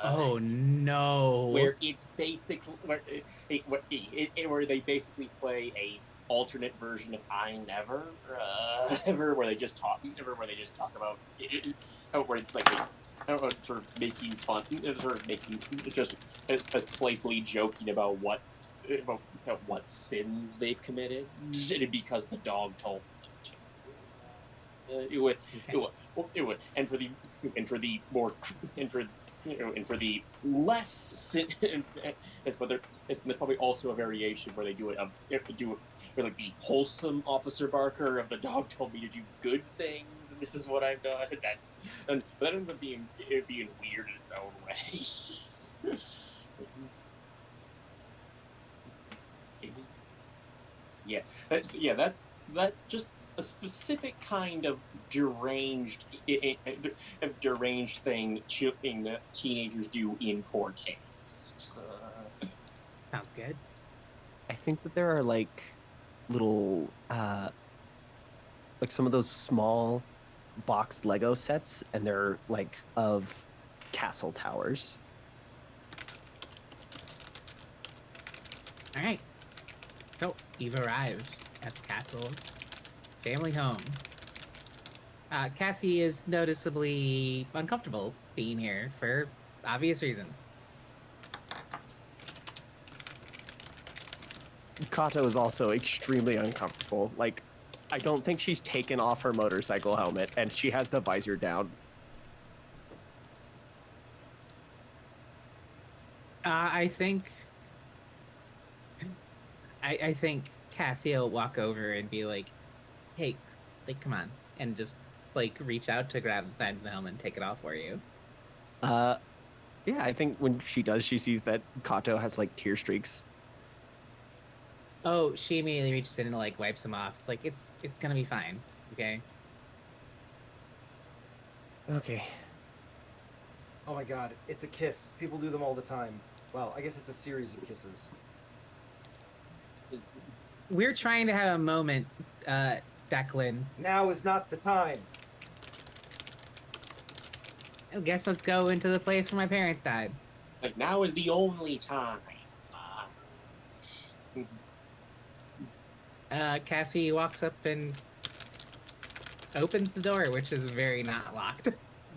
Oh no. Where it's basically where they basically play a alternate version of "I Never," where they just talk about where it's like I don't know, sort of making fun, sort of making just as playfully joking about what sins they've committed, because the dog told them to. It would, and for the more and for the less sin, there's probably also a variation where they do it where like the wholesome Officer Barker of the dog told me to do good things, and this is what I've done. But that ends up being weird in its own way. That's just a specific kind of deranged thing teenagers do in poor taste. Sounds good. I think that there are like little like some of those small box Lego sets, and they're like of castle towers. All right. So you've arrived at the castle family home. Cassie is noticeably uncomfortable being here for obvious reasons. Kato is also extremely uncomfortable. Like, I don't think she's taken off her motorcycle helmet, and she has the visor down. I think I think Cassie will walk over and be like, "Hey, like, come on," and just like reach out to grab the sides of the helmet and take it off for you. Yeah, I think when she does, she sees that Kato has like tear streaks. Oh, she immediately reaches in and like wipes them off. It's like it's gonna be fine. Okay. Okay. Oh my god, it's a kiss. People do them all the time. Well, I guess it's a series of kisses. We're trying to have a moment, Declan. Now is not the time. I guess let's go into the place where my parents died. Like, now is the only time. Cassie walks up and opens the door, which is very not locked.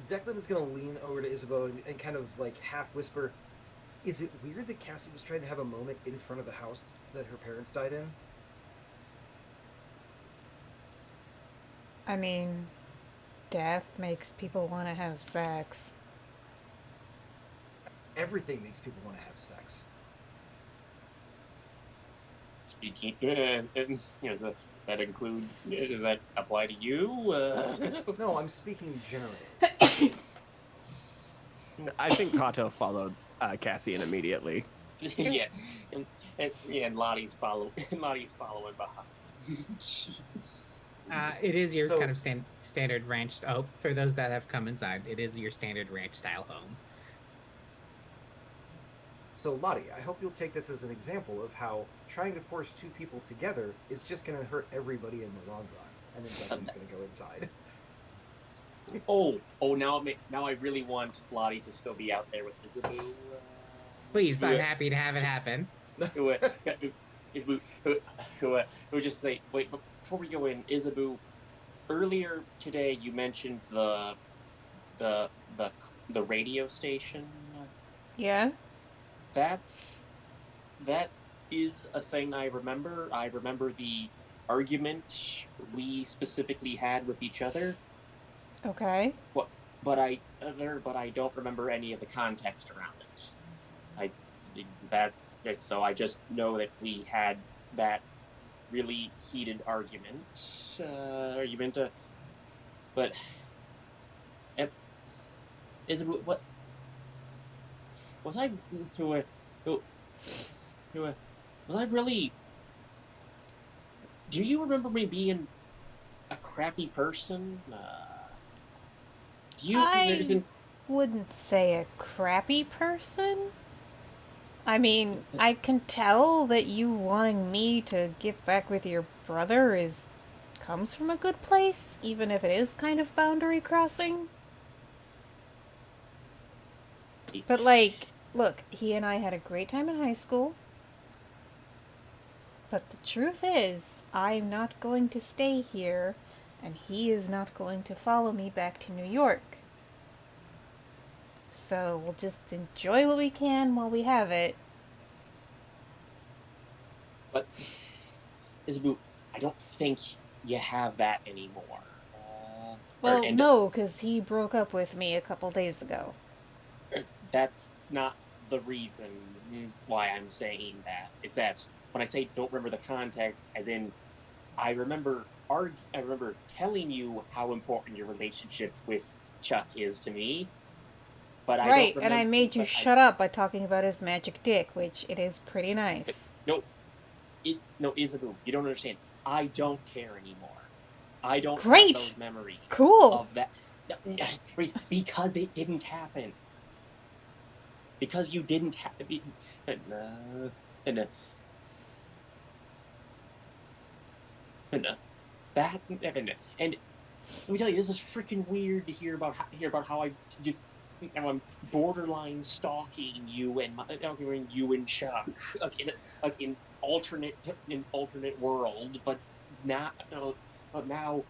Declan is gonna lean over to Isabeau and kind of like half whisper, "Is it weird that Cassie was trying to have a moment in front of the house that her parents died in?" I mean, death makes people want to have sex. Everything makes people want to have sex. Speaking, does that include? Does that apply to you? No, I'm speaking generally. I think Kato followed Cassie in immediately. Yeah, and Lottie's following behind. It is your So- kind of standard ranch. Oh, for those that have come inside, it is your standard ranch style home. So, Lottie, I hope you'll take this as an example of how trying to force two people together is just going to hurt everybody in the long run. And then Declan's going to go inside. Now I really want Lottie to still be out there with Isabeau. Please, I'm happy to have it happen. Who just say, wait, before we go in, Isabeau, earlier today you mentioned the radio station. Yeah? That is a thing I remember. I remember the argument we specifically had with each other. Okay. But I don't remember any of the context around it. So I just know that we had that really heated argument. But is it what was I? Was I really? Do you remember me being a crappy person? Do you? I wouldn't say a crappy person. I mean, I can tell that you wanting me to get back with your brother comes from a good place, even if it is kind of boundary crossing. But like, look, he and I had a great time in high school. But the truth is, I'm not going to stay here, and he is not going to follow me back to New York. So we'll just enjoy what we can while we have it. But, Isabeau, I don't think you have that anymore. Well, no, because he broke up with me a couple days ago. That's not the reason why I'm saying that. It's that when I say don't remember the context, as in, I remember telling you how important your relationship with Chuck is to me. But I Right, don't and I remember- made you but shut up by talking about his magic dick, which it is pretty nice. No, Isabeau, you don't understand. I don't care anymore. I don't Great! have those memories Cool! of that. Because it didn't happen. Because you didn't have. and that and let me tell you, this is freaking weird to hear about how I just how I'm borderline stalking you and you and Chuck, like in alternate world, but now, but now,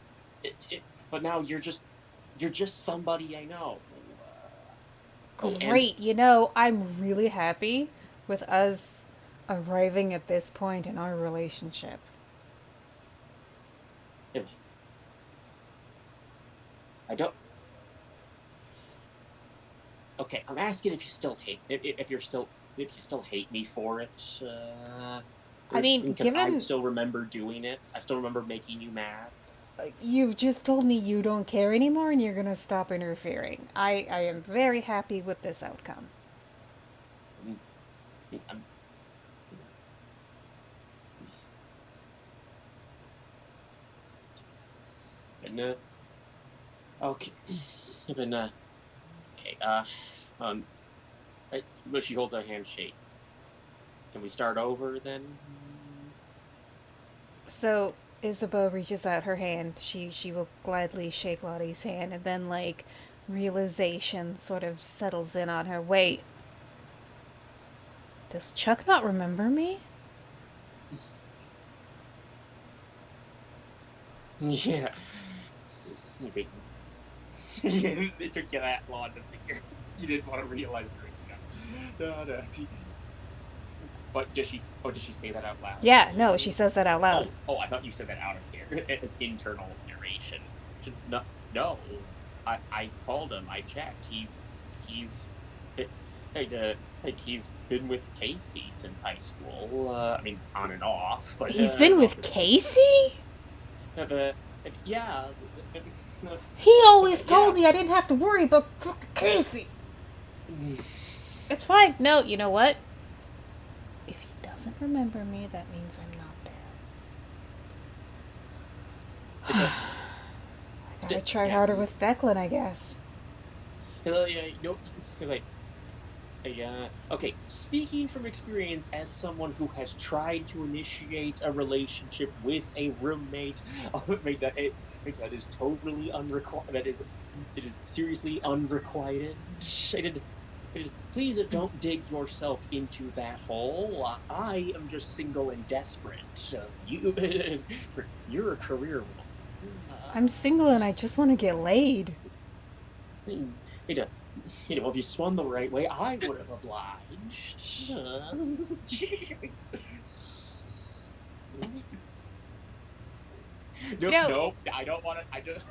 but now you're just somebody I know. And Great. I'm really happy with us arriving at this point in our relationship. I don't. Okay, I'm asking if you still hate if you still hate me for it. I mean, Because I given still remember doing it. I still remember making you mad. you've just told me you don't care anymore and you're going to stop interfering, I am very happy with this outcome. I'm, I'm, and okay, and okay. But she holds our handshake. Can we start over then? So Isabeau reaches out her hand. She will gladly shake Lottie's hand, and then realization sort of settles in on her. Wait, does Chuck not remember me? Yeah. It took you that long to figure. You didn't want to realize during that. But does she? Oh, did she say that out loud? Yeah, no, she says that out loud. I thought you said that out of here. It's internal narration. No, no. I called him. I checked. He's he's been with Casey since high school. I mean, on and off. But He's been with Casey? Yeah. He always told me I didn't have to worry about Casey. It's fine. No, you know what? If he doesn't remember me, that means I'm not there. I gotta try harder with Declan, I guess. Okay, speaking from experience as someone who has tried to initiate a relationship with a roommate, that is totally unrequited. It is seriously unrequited. Please don't dig yourself into that hole. I am just single and desperate. You're a career woman. I'm single and I just want to get laid. If you swung the right way, I would have obliged. Nope. I don't want to.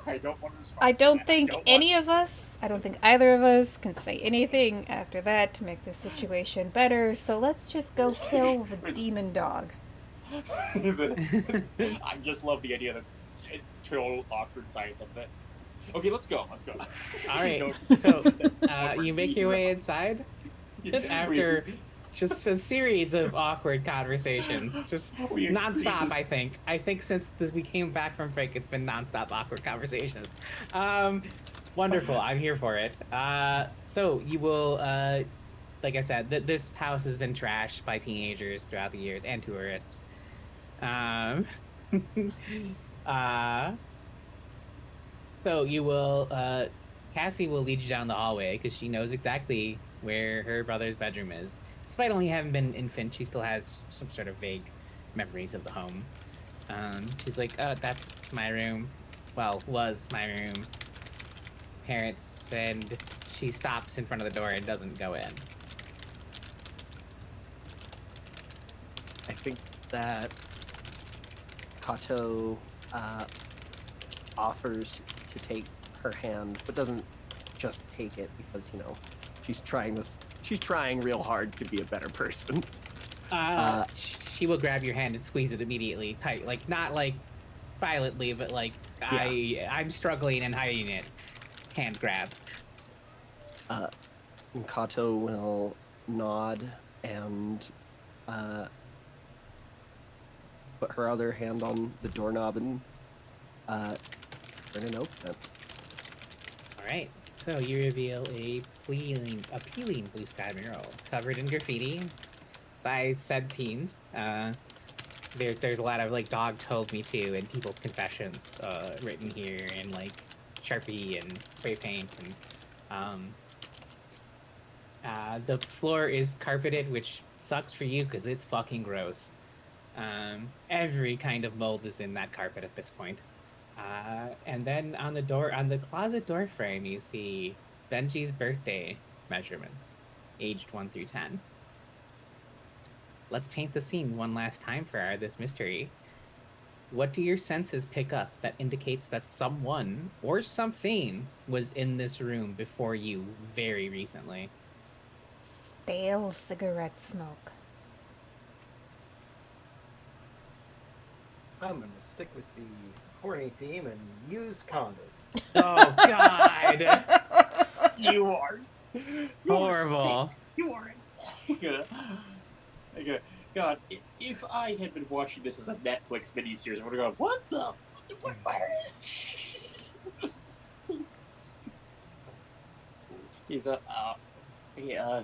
I don't want to respond. I don't think I don't think either of us can say anything after that to make the situation better. So let's just go kill the demon dog. I just love the idea of total awkward silence of that. Okay, let's go. All right. So you make your way inside after just a series of awkward conversations, just nonstop. I think since we came back from break, it's been nonstop awkward conversations. Wonderful. I'm here for it. So you will, like I said, this house has been trashed by teenagers throughout the years and tourists. So you will, Cassie will lead you down the hallway because she knows exactly where her brother's bedroom is. Despite only having been an infant, she still has some sort of vague memories of the home. She's like, oh, that's my room. Well, was my room. Parents, and she stops in front of the door and doesn't go in. I think that Kato offers to take her hand, but doesn't just take it because, she's trying real hard to be a better person. She will grab your hand and squeeze it immediately, tight, not violently, but yeah. I'm struggling and hiding it. Hand grab. Kato will nod and put her other hand on the doorknob and turn it open. All right. So you reveal a appealing blue sky mural covered in graffiti by said teens. there's a lot of like dog told me to and people's confessions written here in like Sharpie and spray paint and the floor is carpeted, which sucks for you because it's fucking gross. Every kind of mold is in that carpet at this point. And then on the closet door frame, you see Benji's birthday measurements, aged 1 through 10. Let's paint the scene one last time for this mystery. What do your senses pick up that indicates that someone or something was in this room before you very recently? Stale cigarette smoke. I'm gonna stick with the horny theme and used condoms. Oh, God. You are Horrible. sick. You are. God, if I had been watching this as a Netflix miniseries, I would have gone, "What the? What? He's a. Yeah.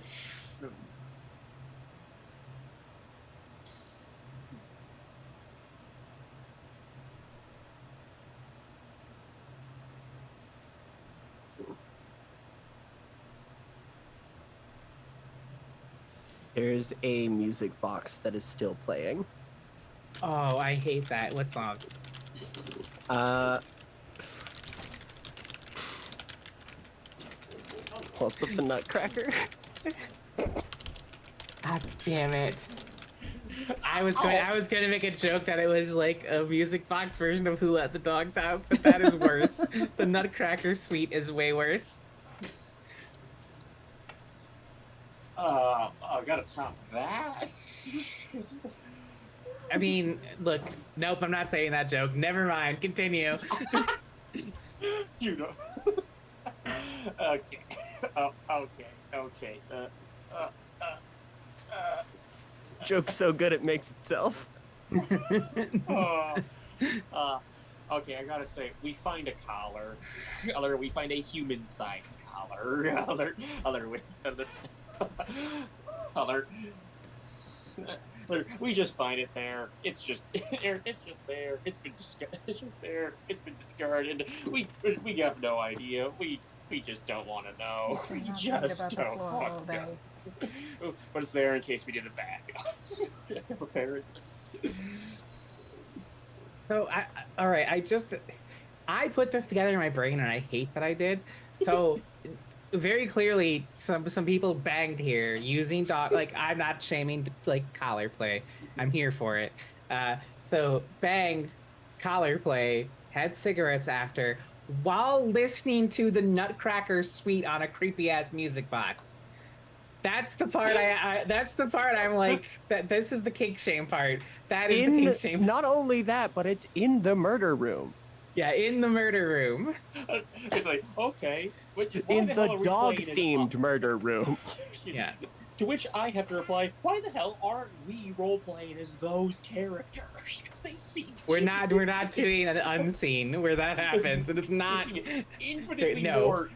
There's a music box that is still playing. Oh, I hate that. What song? What's up the Nutcracker? God damn it. I was going to make a joke that it was like a music box version of Who Let the Dogs Out, but that is worse. The Nutcracker Suite is way worse. I gotta top that. I mean, look, nope, I'm not saying that joke. Never mind. Continue. You know. Okay. Okay. Joke's so good it makes itself. Okay, I gotta say, we find a collar. We find a human-sized collar. We just find it there. It's just there. It's just there. It's been discarded. We have no idea. We just don't want to know. We Not just about the don't floor want all to day. know. But it's there in case we did a bad. Apparently. So, all right, I put this together in my brain and I hate that I did. So, very clearly, some people banged here using dog. Like, I'm not shaming like collar play. I'm here for it. So banged, collar play, had cigarettes after, while listening to the Nutcracker Suite on a creepy ass music box. That's the part that's the part I'm like, that this is the kink shame part. That is the kink shame. Not only that, but it's in the murder room. Yeah, in the murder room. It's like, okay. In the dog-themed murder room. Yeah. To which I have to reply, why the hell aren't we role-playing as those characters? Because they seem... We're not doing an unseen where that happens, and it's not... infinitely no. more...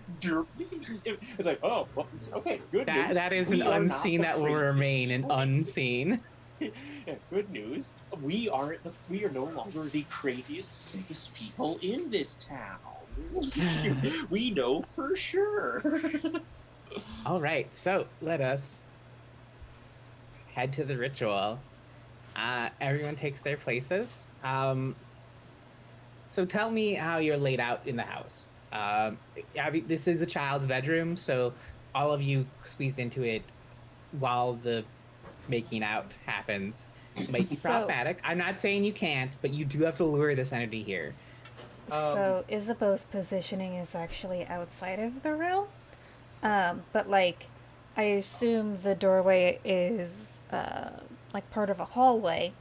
It's like, oh, well, okay, good news. That is an unseen that will remain an unseen. Yeah, good news. We are no longer the craziest, sickest people in this town. We know for sure. All right, so let us head to the ritual. Everyone takes their places. So tell me how you're laid out in the house. This is a child's bedroom, so all of you squeezed into it while the making out happens. It might be problematic. I'm not saying you can't, but you do have to lure this entity here. So Isabeau's positioning is actually outside of the room, but like, I assume the doorway is like part of a hallway,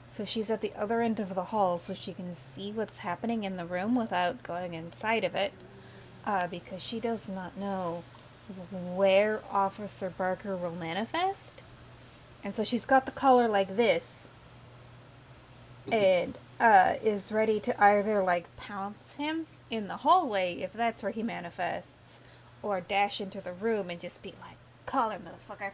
so she's at the other end of the hall so she can see what's happening in the room without going inside of it, because she does not know where Officer Barker will manifest, and so she's got the collar like this, and is ready to either like pounce him in the hallway if that's where he manifests, or dash into the room and just be like, "Collar, motherfucker."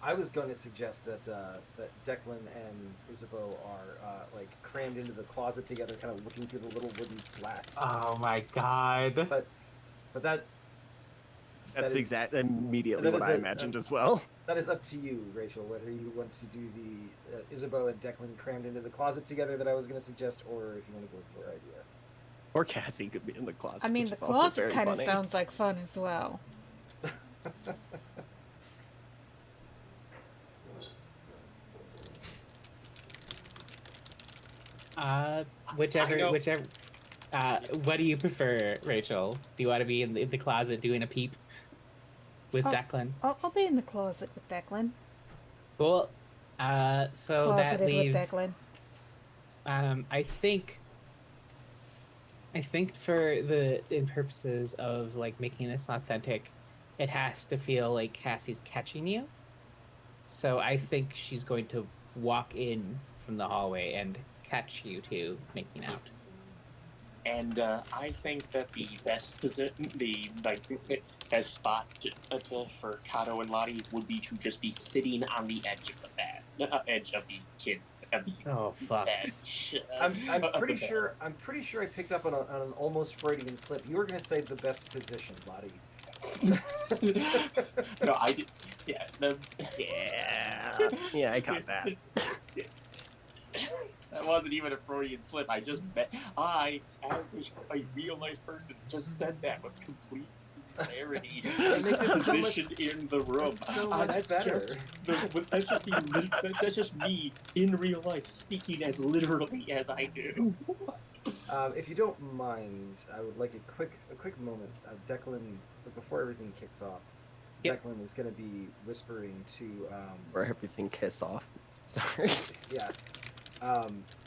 I was going to suggest that that Declan and Isabeau are like crammed into the closet together, kind of looking through the little wooden slats. Oh my god. But that That's is- immediately that what is I a- imagined as well. that is up to you, Rachel, whether you want to do the Isabeau and Declan crammed into the closet together that I was going to suggest, or if you want to go with your idea. Or Cassie could be in the closet. I mean, which the is also closet very kind of funny. sounds like fun as well. Whichever. know. What do you prefer, Rachel? Do you want to be in the closet doing a peep with Oh. Declan? I'll be in the closet with Declan. Cool. So that Closeted leaves. with Declan. I think for in purposes of like making this authentic, it has to feel like Cassie's catching you. So I think she's going to walk in from the hallway and catch you two making out. And I think that the best position, the best spot for Kato and Lottie would be to just be sitting on the edge of the bed, edge of the kids of the Oh fuck! bed. I'm of pretty the bed. sure. I'm pretty sure I picked up on an almost Freudian slip. You were going to say the best position, Lottie. No, I did. Yeah, Yeah. Yeah, I caught that. That wasn't even a Freudian slip. I just I, as a real life person, just said that with complete sincerity. That Just makes it so much- positioned in the room. That's so much that's better. Just that's just me in real life speaking as literally as I do. If you don't mind, I would like a quick moment. Declan, before everything kicks off, Yep. Declan is going to be whispering to Or everything kiss off. Sorry. yeah.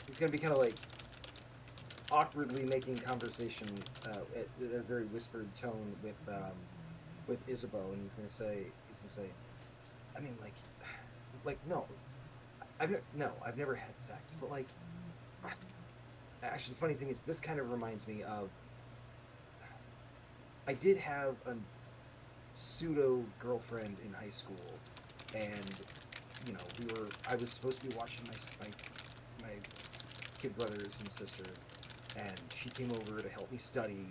He's going to be kind of like awkwardly making conversation at a very whispered tone with Isabeau, and he's going to say, I mean, like no, I've never had sex, but like, actually, the funny thing is, this kind of reminds me of, I did have a pseudo girlfriend in high school, and you know, I was supposed to be watching my kid brothers and sister, and she came over to help me study,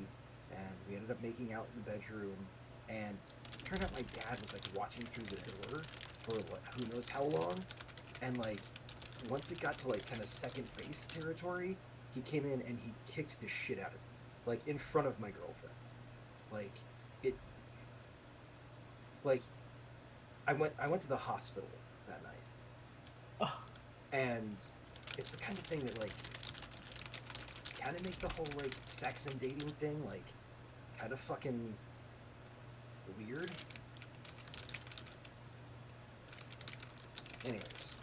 and we ended up making out in the bedroom, and it turned out my dad was like watching through the door for like, who knows how long, and like once it got to like kind of second base territory, he came in and he kicked the shit out of me, like in front of my girlfriend, I went to the hospital that night, and it's the kind of thing that like kind of makes the whole like sex and dating thing like kind of fucking weird. Anyways,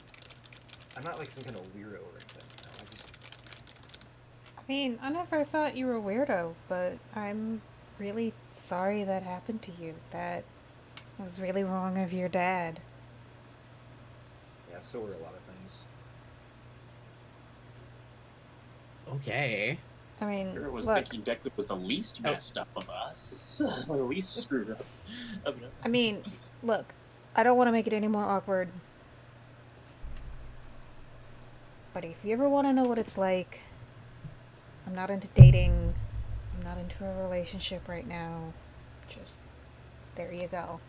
I'm not like some kind of weirdo or anything. No, I just I mean, I never thought you were a weirdo, but I'm really sorry that happened to you. That was really wrong of your dad. yeah, so were a lot of things. Okay. I mean, I was look, thinking Declan was the least messed up of us, or the least screwed up. I mean, look, I don't want to make it any more awkward. But if you ever want to know what it's like, I'm not into dating. I'm not into a relationship right now. Just, there you go.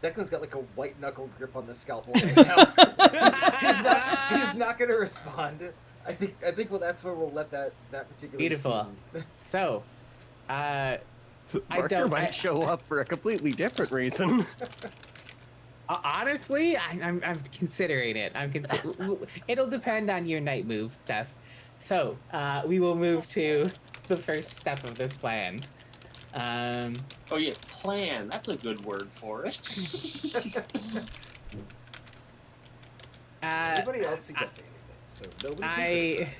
Declan's got like a white knuckle grip on the scalpel right now. he's not going to respond. I think well, that's where we'll let that particular Beautiful. scene. So, Parker might show up for a completely different reason. honestly, I'm considering it. It'll depend on your night move, Steph. So, we will move to the first step of this plan. Oh yes, plan. That's a good word for it. Anybody else suggesting anything? So nobody can I-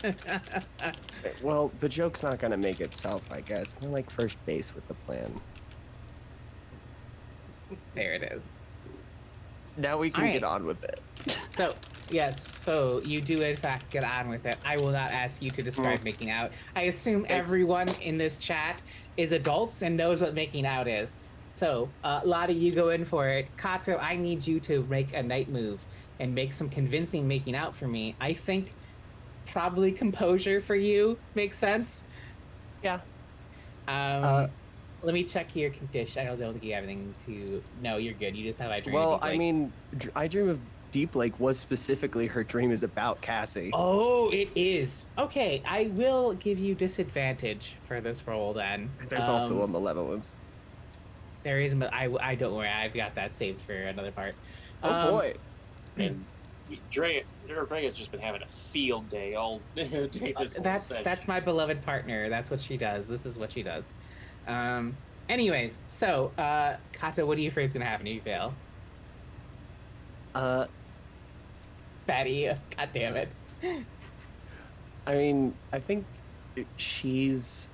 criticize. Well, the joke's not gonna make itself, I guess. More like first base with the plan. There it is. Now we can Alright. get on with it. So, Yes, so you do in fact get on with it. I will not ask you to describe making out. I assume everyone in this chat is adults and knows what making out is. So, Lottie, you go in for it. Kato, I need you to make a night move and make some convincing making out for me. I think probably composure for you makes sense. Yeah. Let me check your condition. I don't think you have anything to. No, you're good. You just have I dream. Well, Deep I Lake. mean, I Dream of Deep Lake was specifically her dream is about Cassie. Oh, it is. Okay, I will give you disadvantage for this roll then. There's also a malevolence. There is, but I don't worry. I've got that saved for another part. Oh boy. And Drea has just been having a field day all day this whole session. That's my beloved partner. That's what she does. This is what she does. Anyways, so Kato, what do you afraid is gonna happen if you fail? Patty, god damn it. I mean, I think she's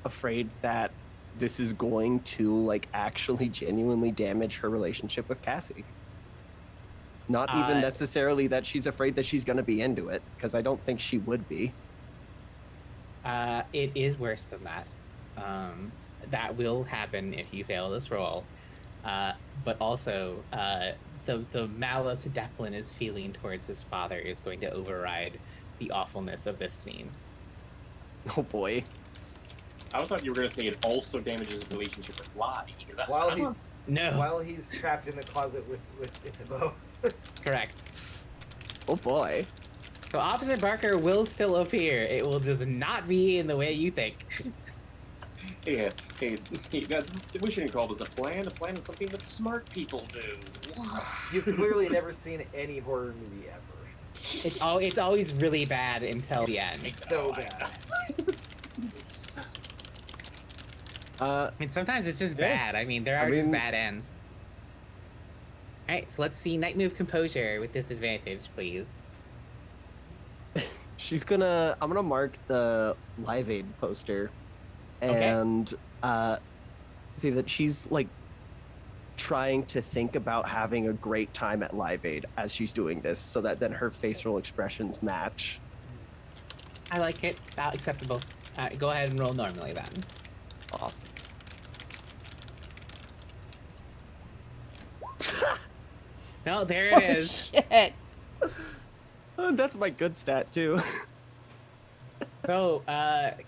afraid that this is going to like actually genuinely damage her relationship with Cassie. Not even necessarily that she's afraid that she's going to be into it, because I don't think she would be. It is worse than that. That will happen if you fail this roll. But also, the malice Declan is feeling towards his father is going to override the awfulness of this scene. Oh boy. I thought you were going to say it also damages his relationship with Lottie. While he's trapped in the closet with Isabeau. Correct. Oh boy. So Officer Barker will still appear. It will just not be in the way you think. Hey, we shouldn't call this a plan. A plan is something that smart people do. You've clearly never seen any horror movie ever. It's always really bad until the end. So bad. I mean, sometimes it's just bad. I mean, there are just bad ends. All right, so let's see Night Move Composure with disadvantage, please. I'm gonna mark the Live Aid poster and see that she's like trying to think about having a great time at Live Aid as she's doing this, so that then her facial expressions match. I like it. Acceptable. Go ahead and roll normally then. Awesome. No, there it is. Shit. That's my good stat too. So,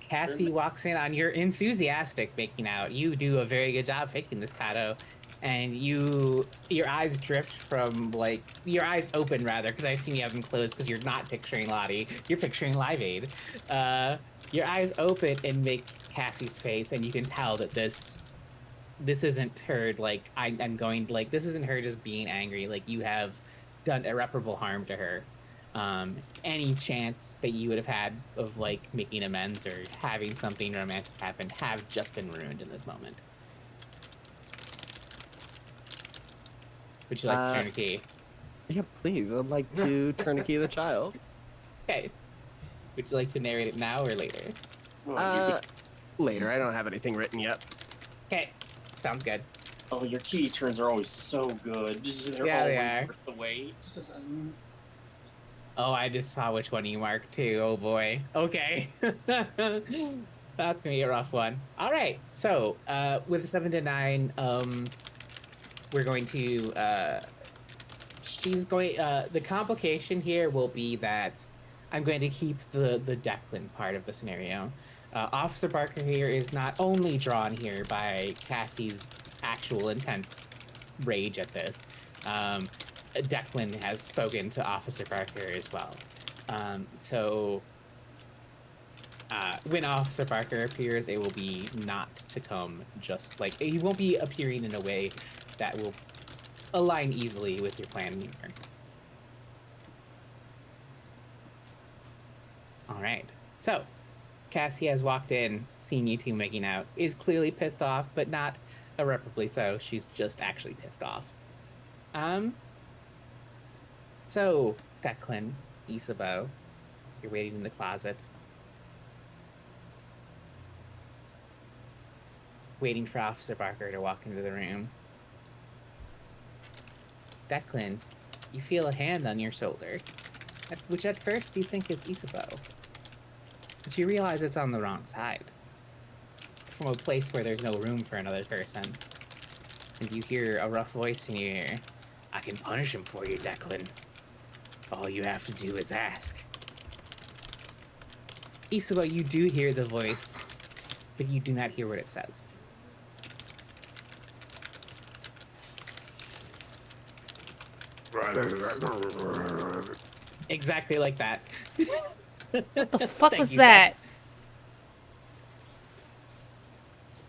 Cassie walks in on your enthusiastic making out. You do a very good job faking this, Kato. And your eyes drift from, like, your eyes open, rather, because I assume you have them closed because you're not picturing Lottie. You're picturing Live Aid. Your eyes open and make Cassie's face, and you can tell that this isn't her, like, this isn't her just being angry. Like, you have done irreparable harm to her. Any chance that you would have had of like making amends or having something romantic happen have just been ruined in this moment. Would you like to turn a key? Yeah, please. I'd like to tourniquet the child. Okay. Would you like to narrate it now or later? Later. I don't have anything written yet. Okay. Sounds good. Oh, your key turns are always so good. They're Yeah, they always are. worth the wait. Oh, I just saw which one you marked too. Oh boy. Okay. That's gonna be a rough one. All right. So, with a 7 to 9, we're going to. The complication here will be that I'm going to keep the Declan part of the scenario. Officer Barker here is not only drawn here by Cassie's actual intense rage at this. Declan has spoken to Officer Barker as well. So when Officer Barker appears, it will be not to come just like he won't be appearing in a way that will align easily with your plan here. All right. So Cassie has walked in, seen you two making out, is clearly pissed off, but not irreparably so. She's just actually pissed off. So, Declan, Isabeau, you're waiting in the closet. Waiting for Officer Barker to walk into the room. Declan, you feel a hand on your shoulder, which at first you think is Isabeau. But you realize it's on the wrong side, from a place where there's no room for another person. And you hear a rough voice in your ear. I can punish him for you, Declan. All you have to do is ask. Isabeau, you do hear the voice, but you do not hear what it says. Exactly like that. What the fuck Thank was you, that?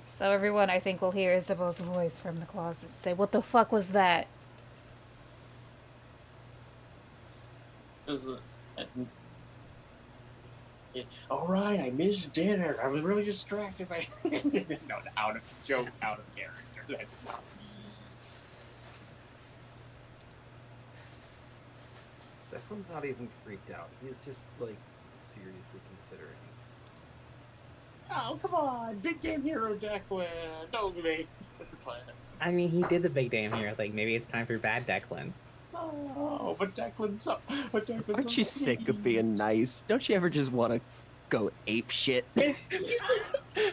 So everyone, I think, will hear Isabel's voice from the closet say, "What the fuck was that?" It was all right, I missed dinner. I was really distracted by. No, out of character. Declan's not even freaked out. He's just like seriously considering. Oh, come on, big game hero Declan. Don't make I mean, he did the big damn hero thing. Maybe it's time for bad Declan. Oh, but Declan's Aren't so you sick of sweet. being nice? Don't you ever just want to go ape shit?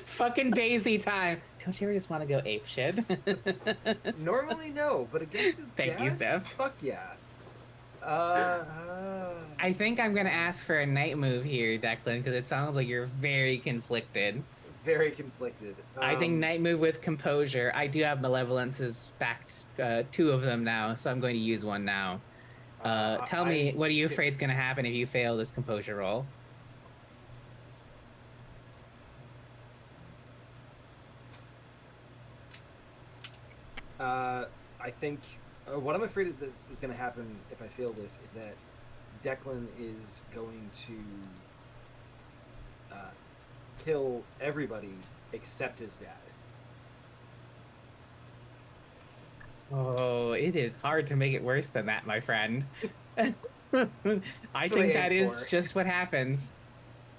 Fucking Daisy time. Don't you ever just want to go ape shit? Normally, no, but against his Thank dad, you, Steph. fuck yeah. I think I'm gonna ask for a night move here, Declan, because it sounds like you're very conflicted. Very conflicted. I think night move with composure. I do have malevolences backed, 2 of them now, so I'm going to use one now. Tell me, what are you afraid is going to happen if you fail this composure roll? I think what I'm afraid that is going to happen if I fail this is that Declan is going to kill everybody except his dad. Oh, it is hard to make it worse than that, my friend. I what think I that aim is for. just what happens.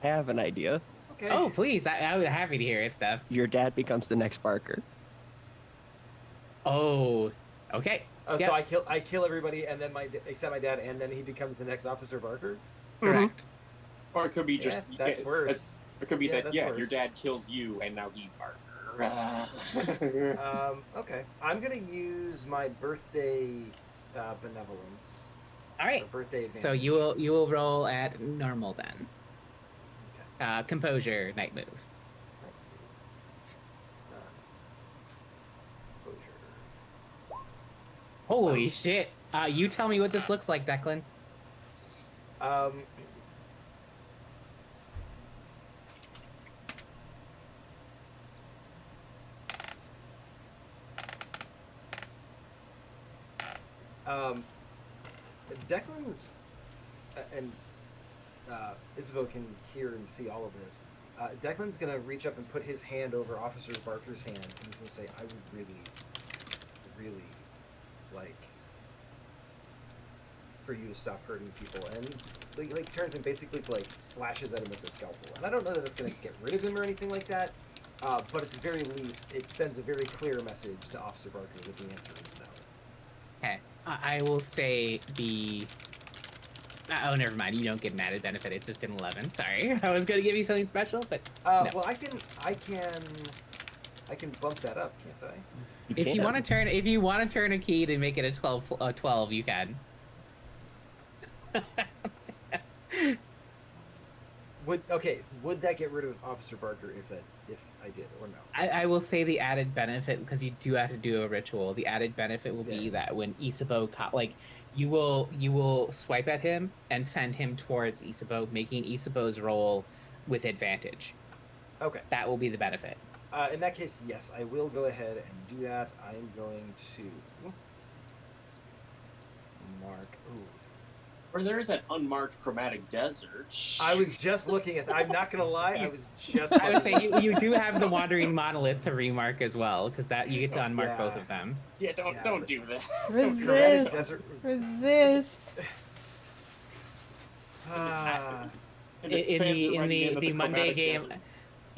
I have an idea. Okay. Oh, please. I would be happy to hear it, Steph. Your dad becomes the next Barker. Oh, okay. Oh, Yep. so I kill everybody and then except my dad, and then he becomes the next Officer Barker. Correct. Or it could be just That's worse. It could be Yeah, that that's your worse. dad kills you and now he's Barker. Okay. I'm gonna use my birthday benevolence. All right. Or birthday advantage. So you will roll at normal then. Okay. Composure, night move. Exposure. Holy shit. You tell me what this looks like, Declan. Declan's and Isabeau can hear and see all of this. Declan's gonna reach up and put his hand over Officer Barker's hand, and he's gonna say, "I would really, really like for you to stop hurting people." And like turns and basically like slashes at him with the scalpel. And I don't know that that's gonna get rid of him or anything like that. But at the very least, it sends a very clear message to Officer Barker that the answer is no. Okay. I will say the. Oh, never mind. You don't get an added benefit. It's just an 11. Sorry. I was going to give you something special, but. No. Well, I can bump that up, can't I? If you want to turn a key to make it a 12, you can. Would that get rid of Officer Barker if I did or no? I will say the added benefit, because you do have to do a ritual. The added benefit will be Yeah. that when Isabeau you will swipe at him and send him towards Isabeau, making Isabeau's roll with advantage. Okay. That will be the benefit. In that case, yes, I will go ahead and do that. I'm going to mark. Ooh. Or there is that unmarked chromatic desert. I was just looking at. I'm not gonna lie. I was just. I would say you do have the wandering monolith to remark as well, because that you get to unmark Yeah. both of them. Yeah, don't but- do that. Chromatic Resist. desert. Resist. Ah. And In fans are the writing in that the Monday chromatic game, desert-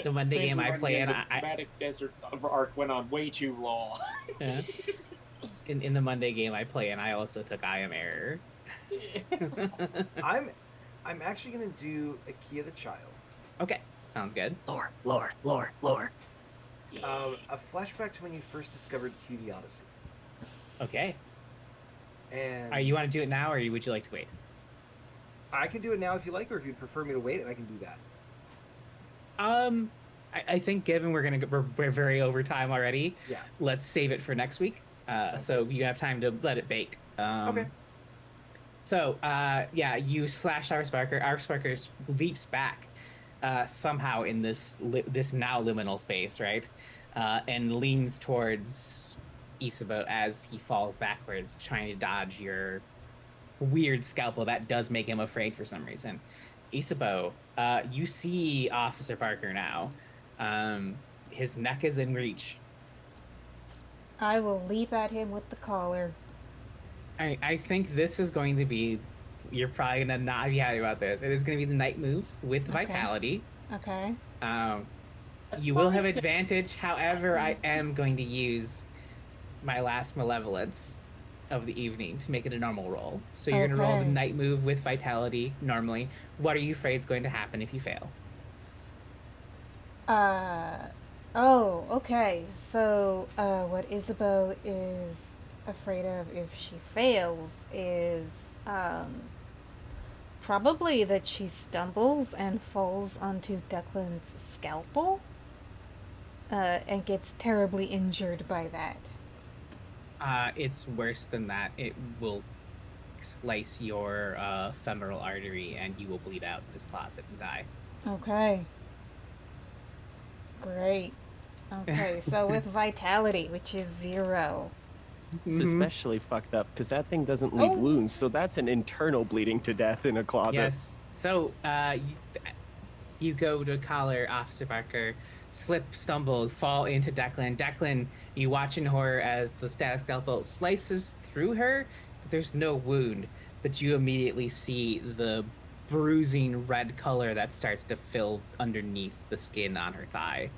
the Monday fans game are I writing play, in and the chromatic desert arc went on way too long. yeah. in the Monday game I play, and I also took I Am Error. I'm actually gonna do a Key of the Child. Okay, sounds good. Lore, lore, lore, lore. A flashback to when you first discovered TV Odyssey. Okay. And Are you want to do it now, or would you like to wait? I can do it now if you like, or if you'd prefer me to wait, I can do that. I think given we're very over time already. Yeah. Let's save it for next week. So you have time to let it bake. Okay. So yeah, you slash our Sparker. Our Sparker leaps back somehow in this now liminal space, right? And leans towards Isabeau as he falls backwards, trying to dodge your weird scalpel that does make him afraid for some reason. Isabeau, you see Officer Parker now. His neck is in reach. I will leap at him with the collar. I think this is going to be. You're probably gonna not be happy about this. It is going to be the night move with Okay. Vitality. Okay. You will have advantage. However, I am going to use my last malevolence of the evening to make it a normal roll. So you're going to roll the Okay. night move with Vitality normally. What are you afraid is going to happen if you fail? Oh, okay. So, what Isabeau is afraid of if she fails is, probably that she stumbles and falls onto Declan's scalpel, and gets terribly injured by that. It's worse than that. It will slice your femoral artery and you will bleed out in this closet and die. Okay. Great. Okay, so with Vitality, which is 0. It's Mhm. especially fucked up because that thing doesn't leave Oh. wounds, so that's an internal bleeding to death in a closet. Yes. So you go to collar Officer Barker, slip, stumble, fall into Declan. Declan, you watch in horror as the static scalpel slices through her. There's no wound, but you immediately see the bruising red color that starts to fill underneath the skin on her thigh.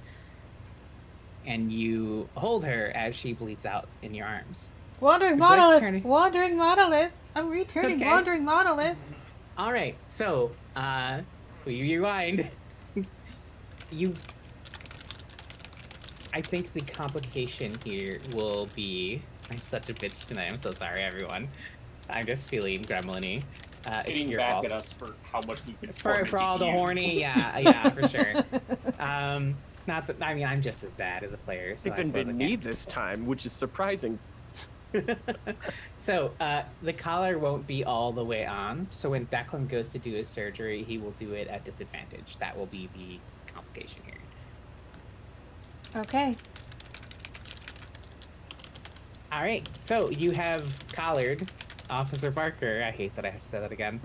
And you hold her as she bleeds out in your arms. Wandering Would you like to Monolith! turn it- Wandering Monolith! I'm returning Okay. Wandering Monolith! All right, so you rewind. I think the complication here will be. I'm such a bitch tonight. I'm so sorry, everyone. I'm just feeling gremlin-y. It's Getting your back fault. at us for how much we've been For all tormenting the you. horny, yeah, for sure. Not that I mean I'm just as bad as a player. So I Even suppose been I me can't. this time, which is surprising. So the collar won't be all the way on. So when Declan goes to do his surgery, he will do it at disadvantage. That will be the complication here. Okay. All right. So you have collared Officer Barker. I hate that I have to say that again.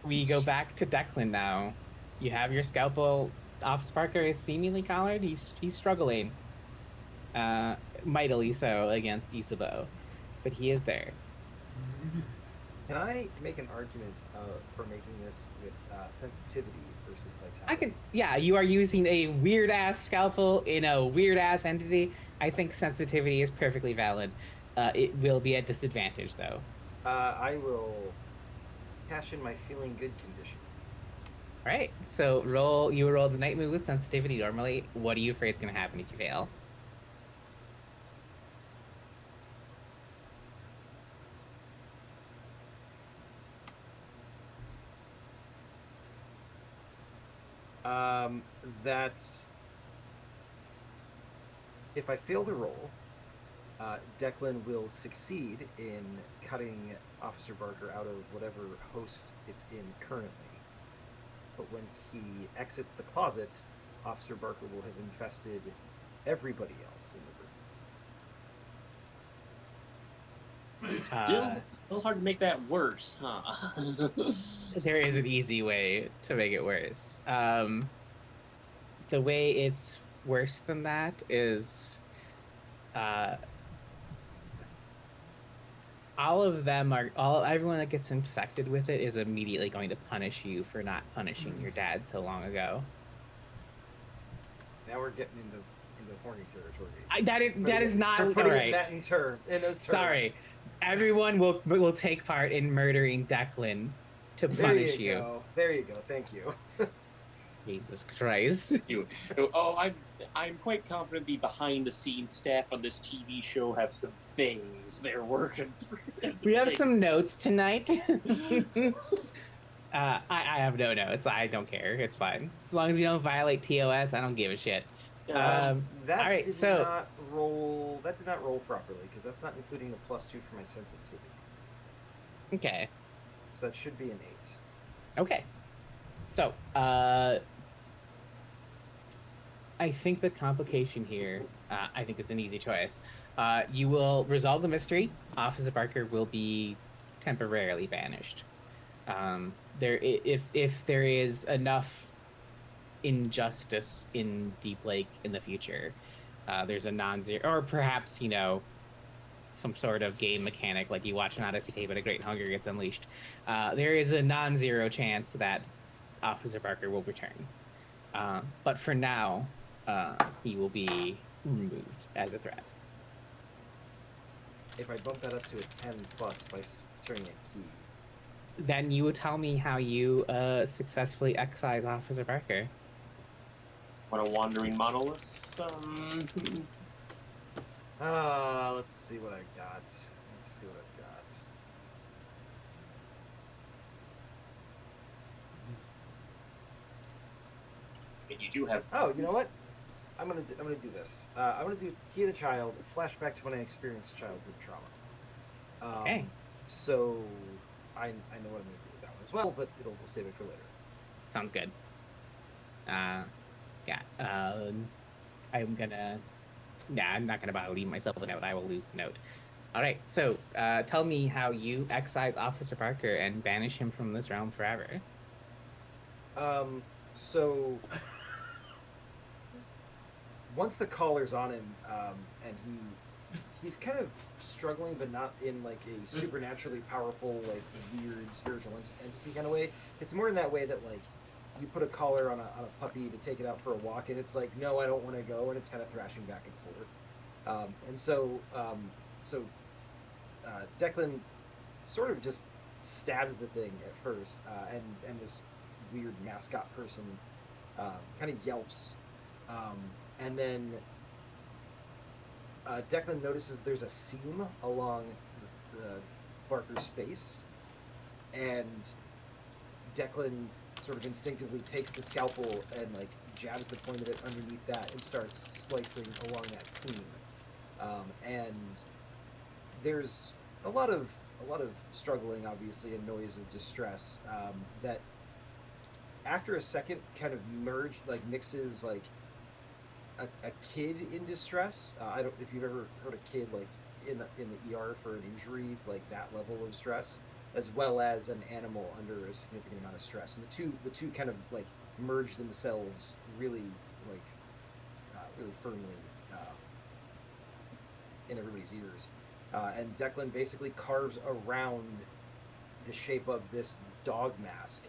We go back to Declan now. You have your scalpel. Officer Barker is seemingly collared. He's struggling. Mightily so against Isabeau, but he is there. Can I make an argument for making this with sensitivity versus vitality? I can, yeah. You are using a weird ass scalpel in a weird ass entity. I think sensitivity is perfectly valid. It will be at disadvantage though. I will cash in my feeling good condition. All right. So you roll the night move with sensitivity normally. What are you afraid is going to happen if you fail? That if I fail the roll, Declan will succeed in cutting Officer Barker out of whatever host it's in currently. But when he exits the closet, Officer Barker will have infested everybody else in the room. It's still hard to make that worse, huh? There is an easy way to make it worse. The way it's worse than that is everyone that gets infected with it is immediately going to punish you for not punishing your dad so long ago. Now we're getting into horny territory. That is not For all putting right. that in those terms. Sorry, everyone will take part in murdering Declan to There punish you go. There you go. Thank you. Jesus Christ. You. I'm quite confident the behind the scenes staff on this TV show have some things they're working through. We have some notes tonight. I have no notes. I don't care. It's fine. As long as we don't violate TOS, I don't give a shit. That all right, did so not roll. That did not roll properly because that's not including a +2 for my sensitivity. okay. So that should be an 8. Okay. So, I think the complication here, I think it's an easy choice. You will resolve the mystery. Officer Barker will be temporarily banished. If there is enough injustice in Deep Lake in the future, there's a non-zero, or perhaps, some sort of game mechanic like you watch an Odyssey tape and a Great Hunger gets unleashed. There is a non-zero chance that Officer Barker will return. But for now, he will be removed as a threat. If I bump that up to a 10+ by turning a key. Then you would tell me how you successfully excise Officer Barker. What a wandering monolith. Let's see what I got. Let's see what I've got. And you do have. Oh, you know what? I'm gonna do this. I'm gonna do Key of the Child, flashback to when I experienced childhood trauma. Okay. So I know what I'm gonna do with that one as well, but we'll save it for later. Sounds good. I'm not gonna bother leaving myself a note. I will lose the note. All right. So, tell me how you excise Officer Barker and banish him from this realm forever. So once the collar's on him, and he's kind of struggling, but not in like a supernaturally powerful, like weird spiritual entity kind of way. It's more in that way that like you put a collar on a puppy to take it out for a walk, and it's like, no, I don't want to go, and it's kind of thrashing back and forth. Declan sort of just stabs the thing at first, and this weird mascot person kind of yelps, and then Declan notices there's a seam along the Barker's face, and Declan sort of instinctively takes the scalpel and like jabs the point of it underneath that and starts slicing along that seam. And there's a lot of struggling, obviously, and noise of distress that after a second kind of mixes like a kid in distress. I don't if you've ever heard a kid like in the ER for an injury, like that level of stress, as well as an animal under a significant amount of stress, and the two kind of like merge themselves really firmly in everybody's ears, and Declan basically carves around the shape of this dog mask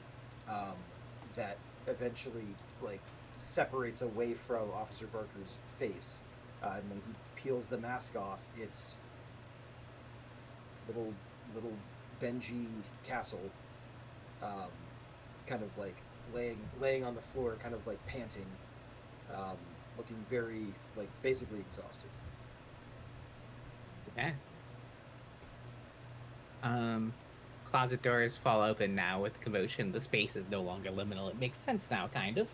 that eventually like separates away from Officer Barker's face, and when he peels the mask off, it's little Benji Castle, kind of like laying on the floor, kind of like panting, looking very like basically exhausted. Yeah. Closet doors fall open now with commotion. The space is no longer liminal. It makes sense now, kind of.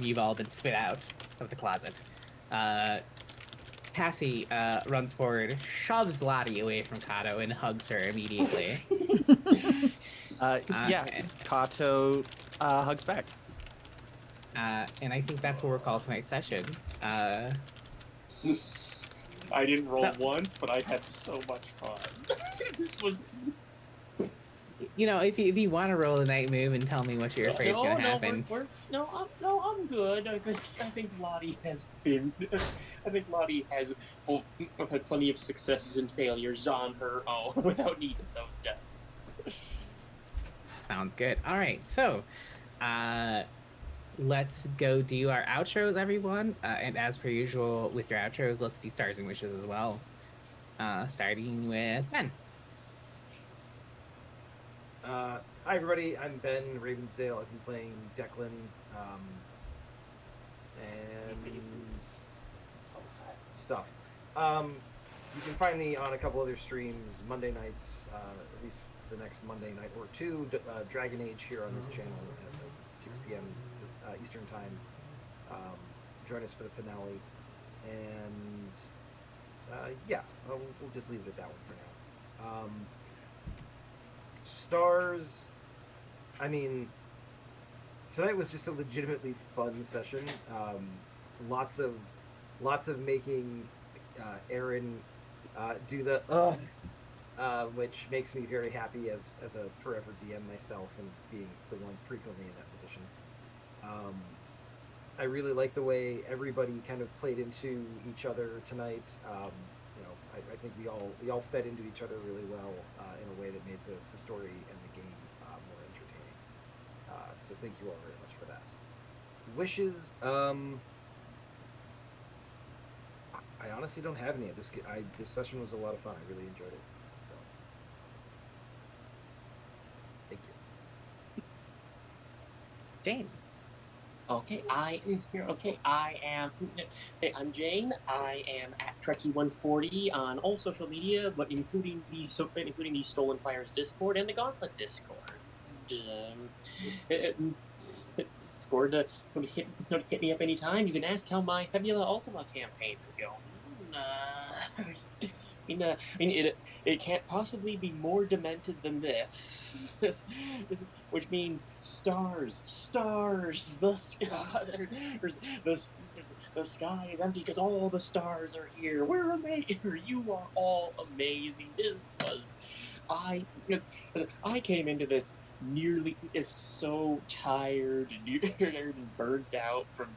You've all been spit out of the closet. Cassie runs forward, shoves Lottie away from Kato, and hugs her immediately. Yeah, Kato hugs back. And I think that's what we'll call tonight's session. I didn't roll So- once, but I had so much fun. This was. If you want to roll a night move and tell me what you're afraid is going to happen. I'm good. I think Lottie has been. I think Lottie has had plenty of successes and failures on her own without needing those dice. Sounds good. All right, so let's go do our outros, everyone. And as per usual with your outros, let's do stars and wishes as well. Starting with Ben. Hi everybody, I'm Ben Ravensdale. I've been playing Declan, and stuff. You can find me on a couple other streams Monday nights, at least the next Monday night or two. Dragon Age here on this channel at 6 p.m. Eastern time. Join us for the finale, and yeah, we'll just leave it at that one for now. Stars. I mean, tonight was just a legitimately fun session. Lots of making Aaron do the which makes me very happy as a forever DM myself and being the one frequently in that position. I really like the way everybody kind of played into each other tonight. I think we all fed into each other really well in a way that made the story and the game more entertaining. So thank you all very much for that. Wishes. I honestly don't have any. This session was a lot of fun. I really enjoyed it. So thank you. Jane. Okay, I'm Jane. I am at Trekkie140 on all social media, but including the Stolen Fires Discord and the Gauntlet Discord. Discord, hit me up anytime. You can ask how my Febula Ultima campaign is going. It can't possibly be more demented than this. Which means stars. The sky is empty because all the stars are here. We're amazing. You are all amazing. I came into this nearly is so tired and burnt out from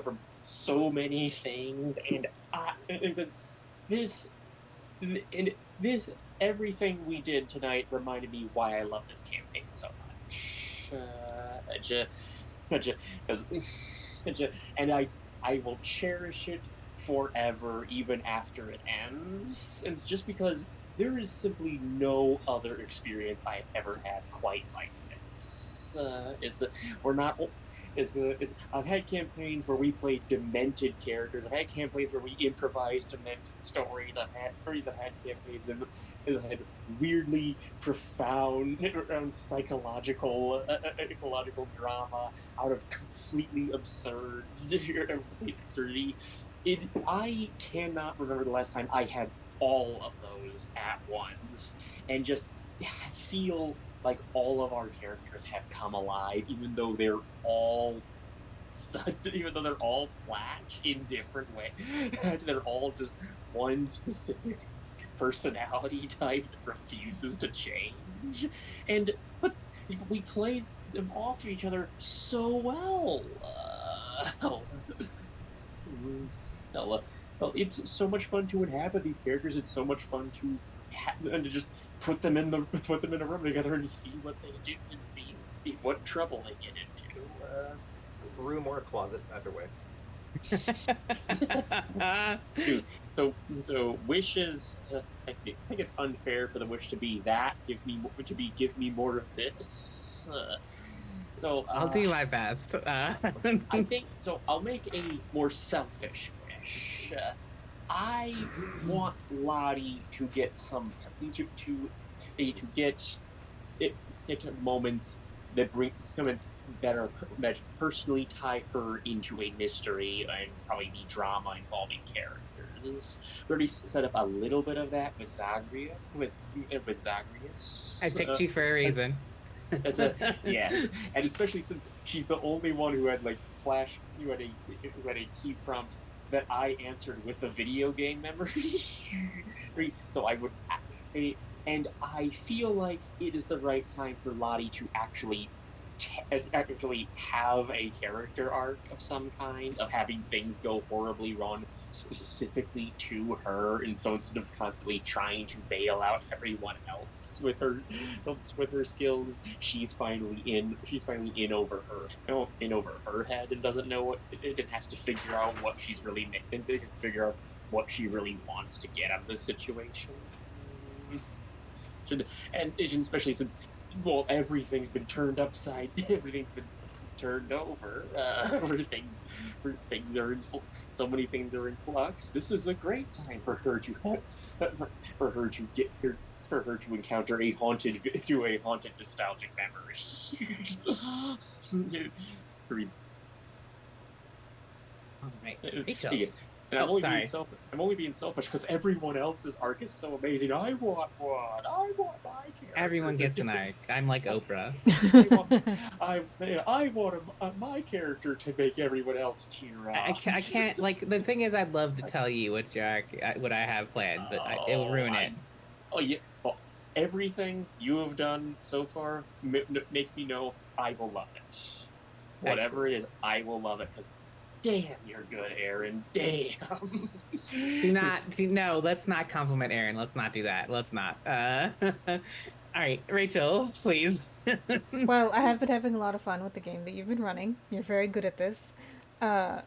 from so many things, and everything we did tonight reminded me why I love this campaign so much. And I will cherish it forever, even after it ends. And it's just because there is simply no other experience I've ever had quite like this. I've had campaigns where we played demented characters. I've had campaigns where we improvised demented stories. I've had campaigns that had weirdly profound psychological drama out of completely absurdity. I cannot remember the last time I had all of those at once, and just feel like all of our characters have come alive, even though they're all flat in different ways. They're all just one specific personality type that refuses to change. But we played them off each other so well. It's so much fun to inhabit these characters. It's so much fun to just put them in a room together and see what they do and see what trouble they get into. Room or a closet, either way. Dude, so wishes. I think it's unfair for the wish to be that. Give me more of this. I'll do my best. I think so. I'll make a more selfish wish. I want Lottie to get some to get moments that that personally tie her into a mystery and probably the drama involving characters. We already set up a little bit of that with Zagreus. I picked you for a reason. Yeah, and especially since she's the only one who had who had a key prompt that I answered with a video game memory. So and I feel like it is the right time for Lottie to actually have a character arc of some kind, of having things go horribly wrong specifically to her, and so instead of constantly trying to bail out everyone else with her skills, she's finally in over her head and doesn't know what it has to figure out what she's really and figure out what she really wants to get out of this situation. And especially since, well, everything's been turned over. Things are in so many things are in flux. This is a great time for her to encounter a haunted nostalgic memory. Right. Rachel. Yeah. And Oh, sorry. I'm only being selfish because everyone else's arc is so amazing. I want one. I want my character. Everyone gets an arc. I'm like Oprah. I want my character to make everyone else tear up. I can't, like, the thing is, I'd love to tell you which arc, what I have planned, but it will ruin it. Oh, yeah. Well, everything you have done so far makes me know I will love it. Whatever it is, I will love it because damn, you're good, Aaron. Damn. No, let's not compliment Aaron. Let's not do that. Let's not. All right, Rachel, please. Well, I have been having a lot of fun with the game that you've been running. You're very good at this. So,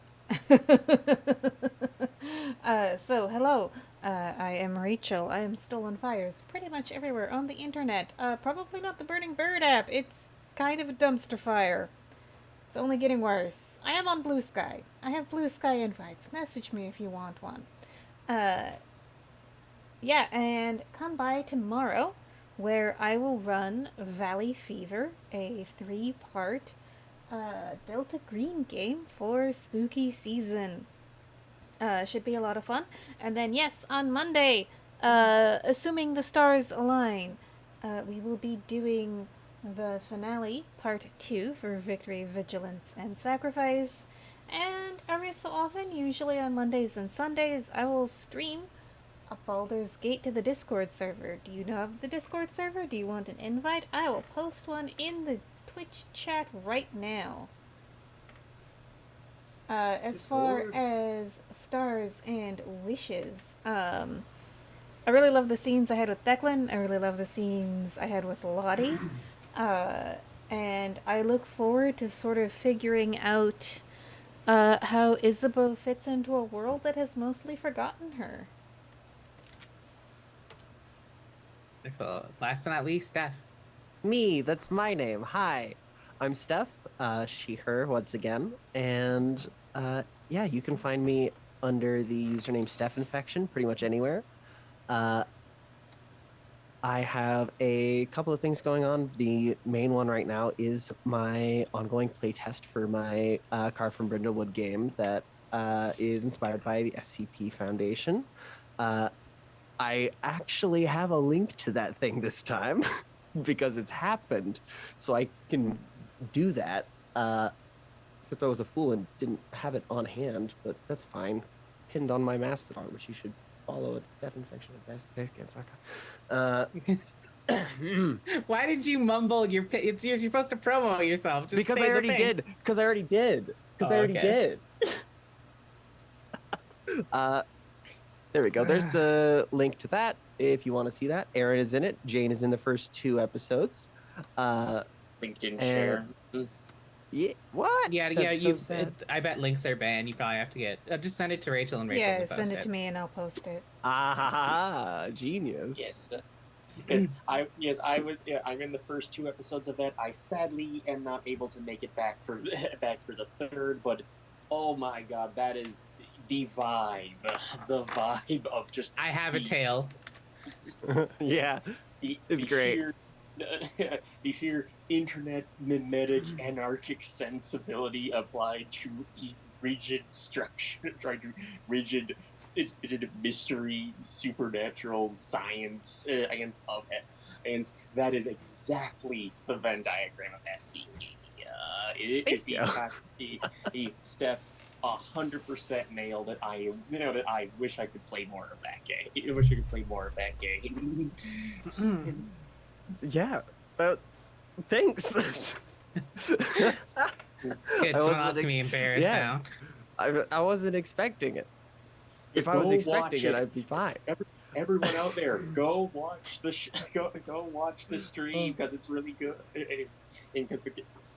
hello. I am Rachel. I am Stolen Fires pretty much everywhere on the internet. Probably not the Burning Bird app. It's kind of a dumpster fire. It's only getting worse. I am on Blue Sky. I have Blue Sky invites. Message me if you want one. Yeah, and come by tomorrow where I will run Valley Fever, a 3-part Delta Green game for spooky season. Should be a lot of fun. And then, yes, on Monday, assuming the stars align, we will be doing the finale, part 2, for Victory, Vigilance, and Sacrifice. And every so often, usually on Mondays and Sundays, I will stream a Baldur's Gate to the Discord server. Do you know of the Discord server? Do you want an invite? I will post one in the Twitch chat right now. As far as stars and wishes, I really love the scenes I had with Declan. I really love the scenes I had with Lottie. And I look forward to sort of figuring out how Isabeau fits into a world that has mostly forgotten her. Last but not least, Steph. Me, that's my name. Hi, I'm Steph, she, her, once again. And yeah, you can find me under the username Steph Infection pretty much anywhere. I have a couple of things going on. The main one right now is my ongoing playtest for my Car from Brindlewood game that is inspired by the SCP Foundation. I actually have a link to that thing this time because it's happened, so I can do that. Except I was a fool and didn't have it on hand, but that's fine. It's pinned on my Mastodon, which you should follow. It's Steph Infection at basecamp.com. Why did you mumble you're supposed to promo yourself? Just because say I already did. Because I already did. Because I already did. There we go. There's the link to that if you want to see that. Aaron is in it. Jane is in the first 2 episodes. LinkedIn share. Yeah. What? Yeah. That's so sad. I bet links are banned. You probably have to get. Just send it to Rachel and Rachel. Yeah, send it to me and I'll post it. Ah, genius. Yes. I'm in the first 2 episodes of that. I sadly am not able to make it back for the 3rd, but oh my god, that is the vibe of just. I have a tail. Yeah, it's great. The sheer internet mimetic anarchic sensibility applied to rigid structure, rigid mystery, supernatural science of it, and that is exactly the Venn diagram of SCP. Steph 100% nailed it. I wish I could play more of that game. I wish I could play more of that game. Yeah, but thanks. Good, someone else can be embarrassed now. I wasn't expecting it. if I was Go expecting watch it, it. I'd be fine. Everyone out there, go watch the go watch the stream because it's really good, and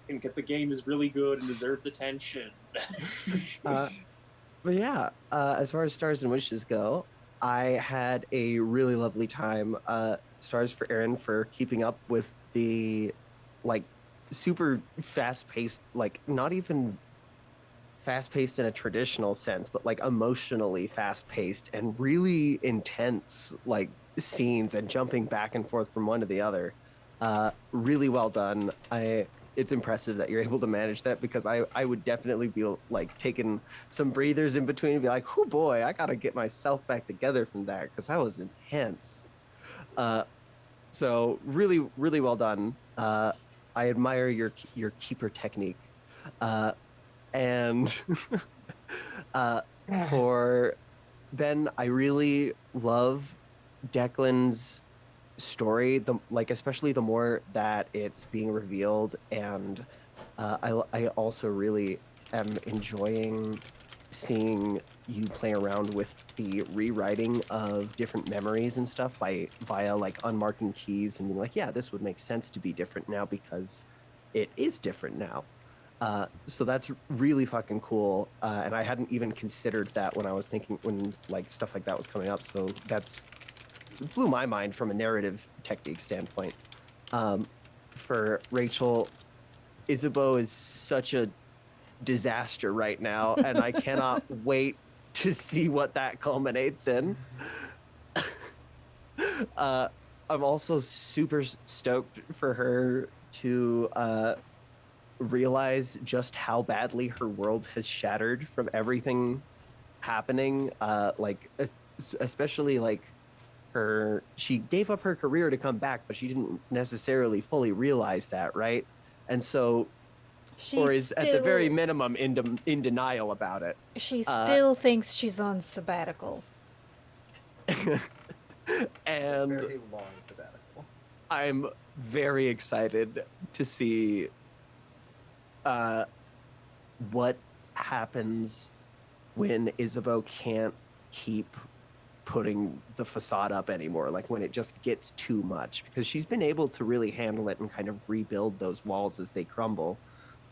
because the game is really good and deserves attention. Uh, but yeah, as far as Stars and Wishes go, I had a really lovely time. Stars for Aaron for keeping up with the like super fast paced, like not even fast paced in a traditional sense, but like emotionally fast paced and really intense like scenes and jumping back and forth from one to the other. Really well done. It's impressive that you're able to manage that because I would definitely be like taking some breathers in between and be like, oh boy, I gotta get myself back together from that because that was intense. Uh, so really well done. I admire your keeper technique. Uh, and uh, for Ben, I really love Declan's story. The like, especially the more that it's being revealed, and I also really am enjoying seeing you play around with the rewriting of different memories and stuff by via like unmarking keys and being like, yeah, this would make sense to be different now because it is different now. So that's really fucking cool. And I hadn't even considered that when I was thinking when like stuff like that was coming up. So that's blew my mind from a narrative technique standpoint. Um, for Rachel, Isabeau is such a disaster right now, and I cannot wait to see what that culminates in. uh, I'm also super stoked for her to realize just how badly her world has shattered from everything happening. Like especially like she gave up her career to come back, but she didn't necessarily fully realize that, right? And so, She or is at the very still minimum in denial about it. she Uh, still thinks she's on sabbatical. and Very long sabbatical. I'm very excited to see uh, what happens when Isabeau can't keep putting the facade up anymore, like when it just gets too much, because she's been able to really handle it and kind of rebuild those walls as they crumble.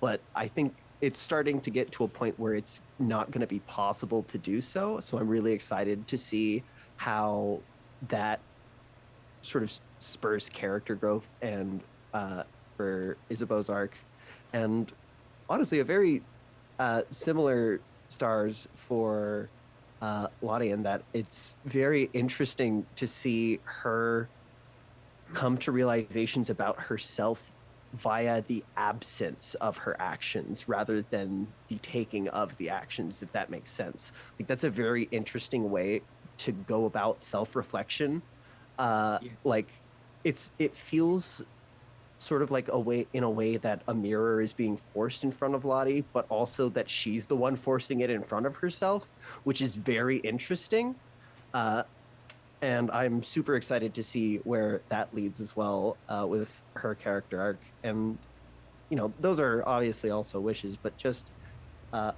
But I think it's starting to get to a point where it's not going to be possible to do so. So I'm really excited to see how that sort of spurs character growth and for Isabeau's arc. And honestly, a very similar stars for Lottie in that it's very interesting to see her come to realizations about herself via the absence of her actions rather than the taking of the actions, if that makes sense. Like that's a very interesting way to go about self-reflection. Yeah. Like it feels sort of like a way in a way that a mirror is being forced in front of Lottie, but also that she's the one forcing it in front of herself, which is very interesting. Uh, and I'm super excited to see where that leads as well with her character arc. And those are obviously also wishes, but just uh,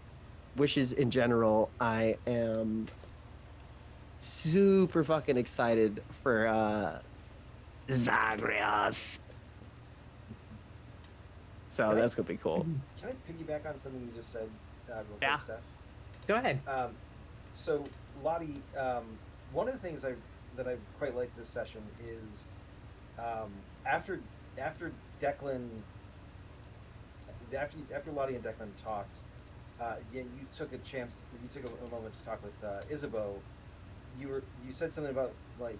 wishes in general. I am super fucking excited for Zagreus. So that's gonna be cool. Can I piggyback on something you just said, real Yeah. quick, Steph? Go ahead. So Lottie, one of the things that I quite liked this session is after Declan, after Lottie and Declan talked, you took a chance. You took a moment to talk with Isabeau. You said something about like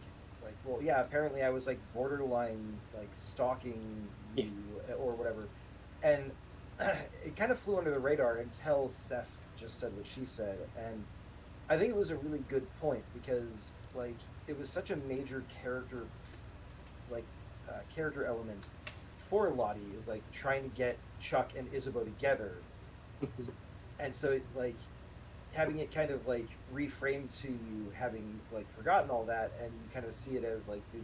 well, yeah, apparently I was like borderline like stalking you or whatever, and it kind of flew under the radar until Steph just said what she said, and I think it was a really good point because like it was such a major character like character element for Lottie is like trying to get Chuck and Isabeau together, and so like having it kind of like reframed to you having like forgotten all that and you kind of see it as like the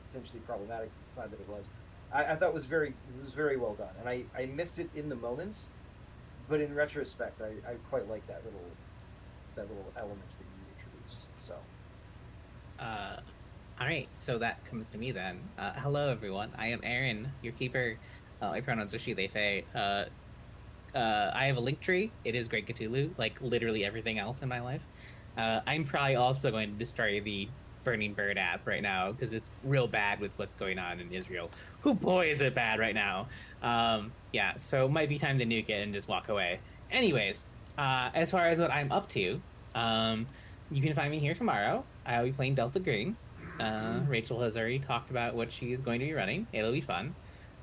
potentially problematic side that it was. I thought was very well done, and I missed it in the moment, but in retrospect I quite like that little element that you So, All right, so that comes to me then. Hello, everyone. I am Aaron, your keeper. My pronouns are she, they, they. I have a link tree. It is Great Cthulhu, like literally everything else in my life. I'm probably also going to destroy the Burning Bird app right now because it's real bad with what's going on in Israel. Who boy is it bad right now? Yeah, so it might be time to nuke it and just walk away. Anyways, as far as what I'm up to, you can find me here tomorrow. I'll be playing Delta Green. Rachel has already talked about what she's going to be running. It'll be fun.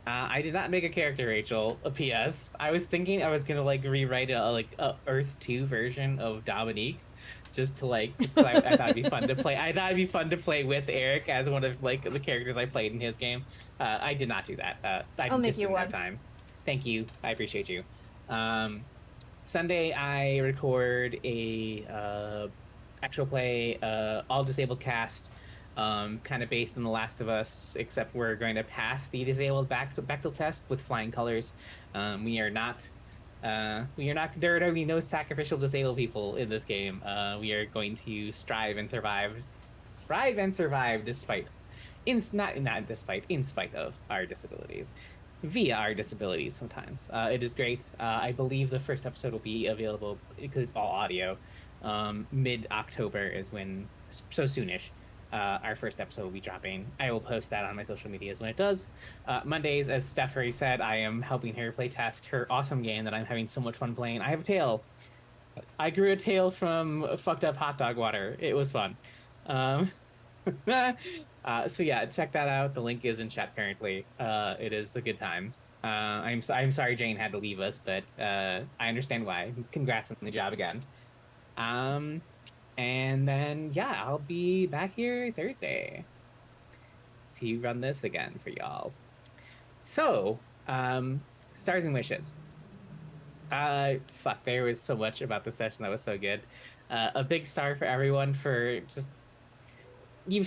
I did not make a character, Rachel. A PS. I was thinking I was gonna like rewrite a Earth 2 version of Dominique, just because I thought it'd be fun to play. I thought it'd be fun to play with Eric as one of like the characters I played in his game. I did not do that. I I'll make just you didn't have one. time. Thank you. I appreciate you. Sunday I record a actual play all disabled cast, kind of based on The Last of Us, except we're going to pass the disabled Bechdel test with flying colors. We are not. We are not. There are going to be no sacrificial disabled people in this game. We are going to strive and survive despite, not despite, in spite of our disabilities, via our disabilities. Sometimes it is great. I believe the first episode will be available because it's all audio. Mid October is when, so soonish. Our first episode will be dropping. I will post that on my social medias when it does. Mondays, as Steph already said, I am helping her play test her awesome game that I'm having so much fun playing. I have a tail. I grew a tail from fucked up hot dog water. It was fun. So yeah, check that out. The link is in chat currently. It is a good time. I'm sorry Jane had to leave us, but I understand why. Congrats on the job again. And then yeah, I'll be back here Thursday to run this again for y'all. So, stars and wishes. Fuck, there was so much about the session that was so good. A big star for everyone for just you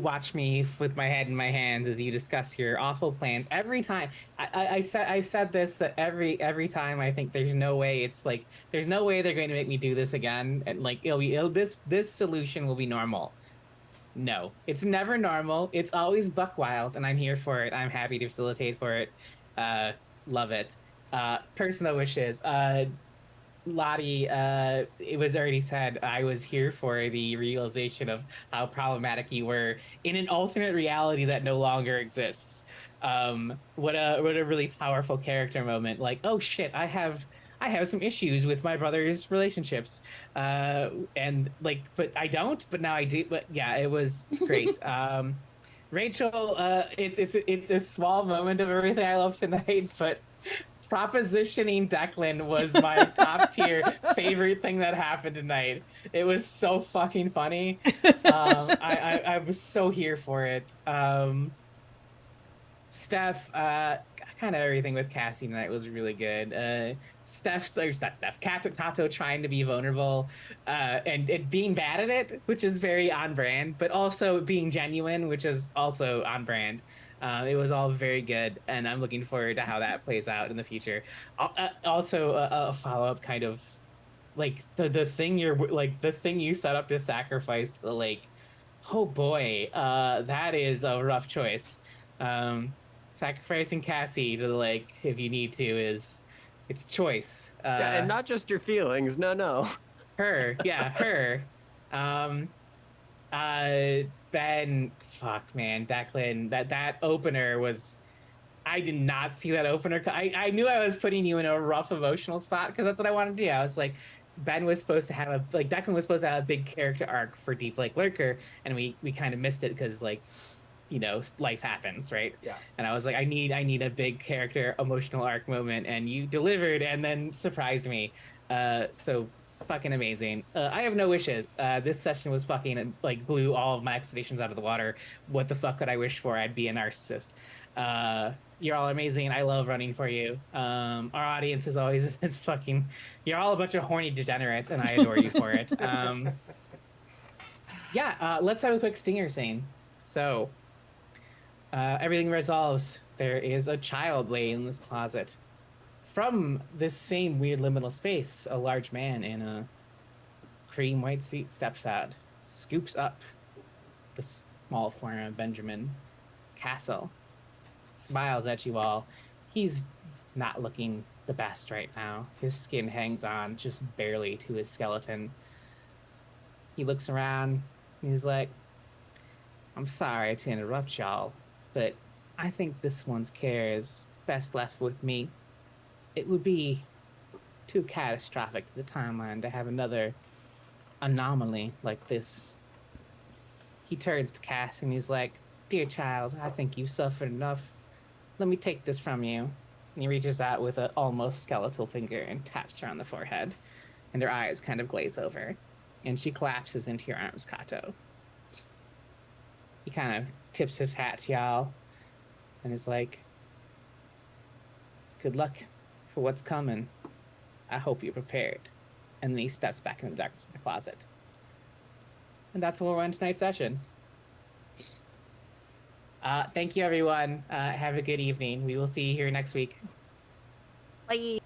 watch me with my head in my hands as you discuss your awful plans every time. I said this that every time I think there's no way it's like there's no way they're going to make me do this again and like this solution will be normal. No, it's never normal. It's always buck wild, and I'm here for it. I'm happy to facilitate for it. Love it. Personal wishes. Lottie, it was already said, I was here for the realization of how problematic you were in an alternate reality that no longer exists. What a really powerful character moment. Like, oh shit, I have some issues with my brother's relationships, and like, but I don't. But now I do. But yeah, it was great. Rachel, it's a small moment of everything I love tonight, but propositioning Declan was my top tier favorite thing that happened tonight. It was so fucking funny. I was so here for it. Steph, kind of everything with Cassie tonight was really good. Steph, there's not Steph, Kato trying to be vulnerable, and being bad at it, which is very on brand, but also being genuine, which is also on brand. It was all very good, and I'm looking forward to how that plays out in the future. Also, a follow up kind of like the thing the thing you set up to sacrifice to the lake. Oh boy, that is a rough choice. Sacrificing Cassie to the lake if you need to is it's choice. Yeah, and not just your feelings. No. Her, yeah, her. Ben, fuck, man, Declan, that opener was. I did not see that opener. I knew I was putting you in a rough emotional spot because that's what I wanted to do. I was like, Ben was supposed to have Declan was supposed to have a big character arc for Deep Lake Lurker, and we kind of missed it because like, life happens, right? Yeah. And I was like, I need a big character emotional arc moment, and you delivered, and then surprised me. So fucking amazing. I have no wishes. This session was fucking like blew all of my expectations out of the water. What the fuck could I wish for? I'd be a narcissist. You're all amazing. I love running for you. Our audience is always is fucking. You're all a bunch of horny degenerates, and I adore you for it. Yeah. Let's have a quick stinger scene. So, everything resolves. There is a child laying in this closet. From this same weird liminal space, a large man in a cream white suit steps out. scoops up the small form of Benjamin Castle, smiles at you all. He's not looking the best right now. His skin hangs on just barely to his skeleton. He looks around and he's like, I'm sorry to interrupt y'all, but I think this one's care is best left with me. It would be too catastrophic to the timeline to have another anomaly like this. He turns to Cass and he's like, Dear child, I think you've suffered enough. Let me take this from you. And he reaches out with an almost skeletal finger and taps her on the forehead. And her eyes kind of glaze over. And she collapses into your arms, Kato. He kind of tips his hat to y'all and is like, Good luck for what's coming. I hope you're prepared. And then he steps back into the darkness of the closet. And that's where we'll end tonight's session. Thank you, everyone. Have a good evening. We will see you here next week. Bye.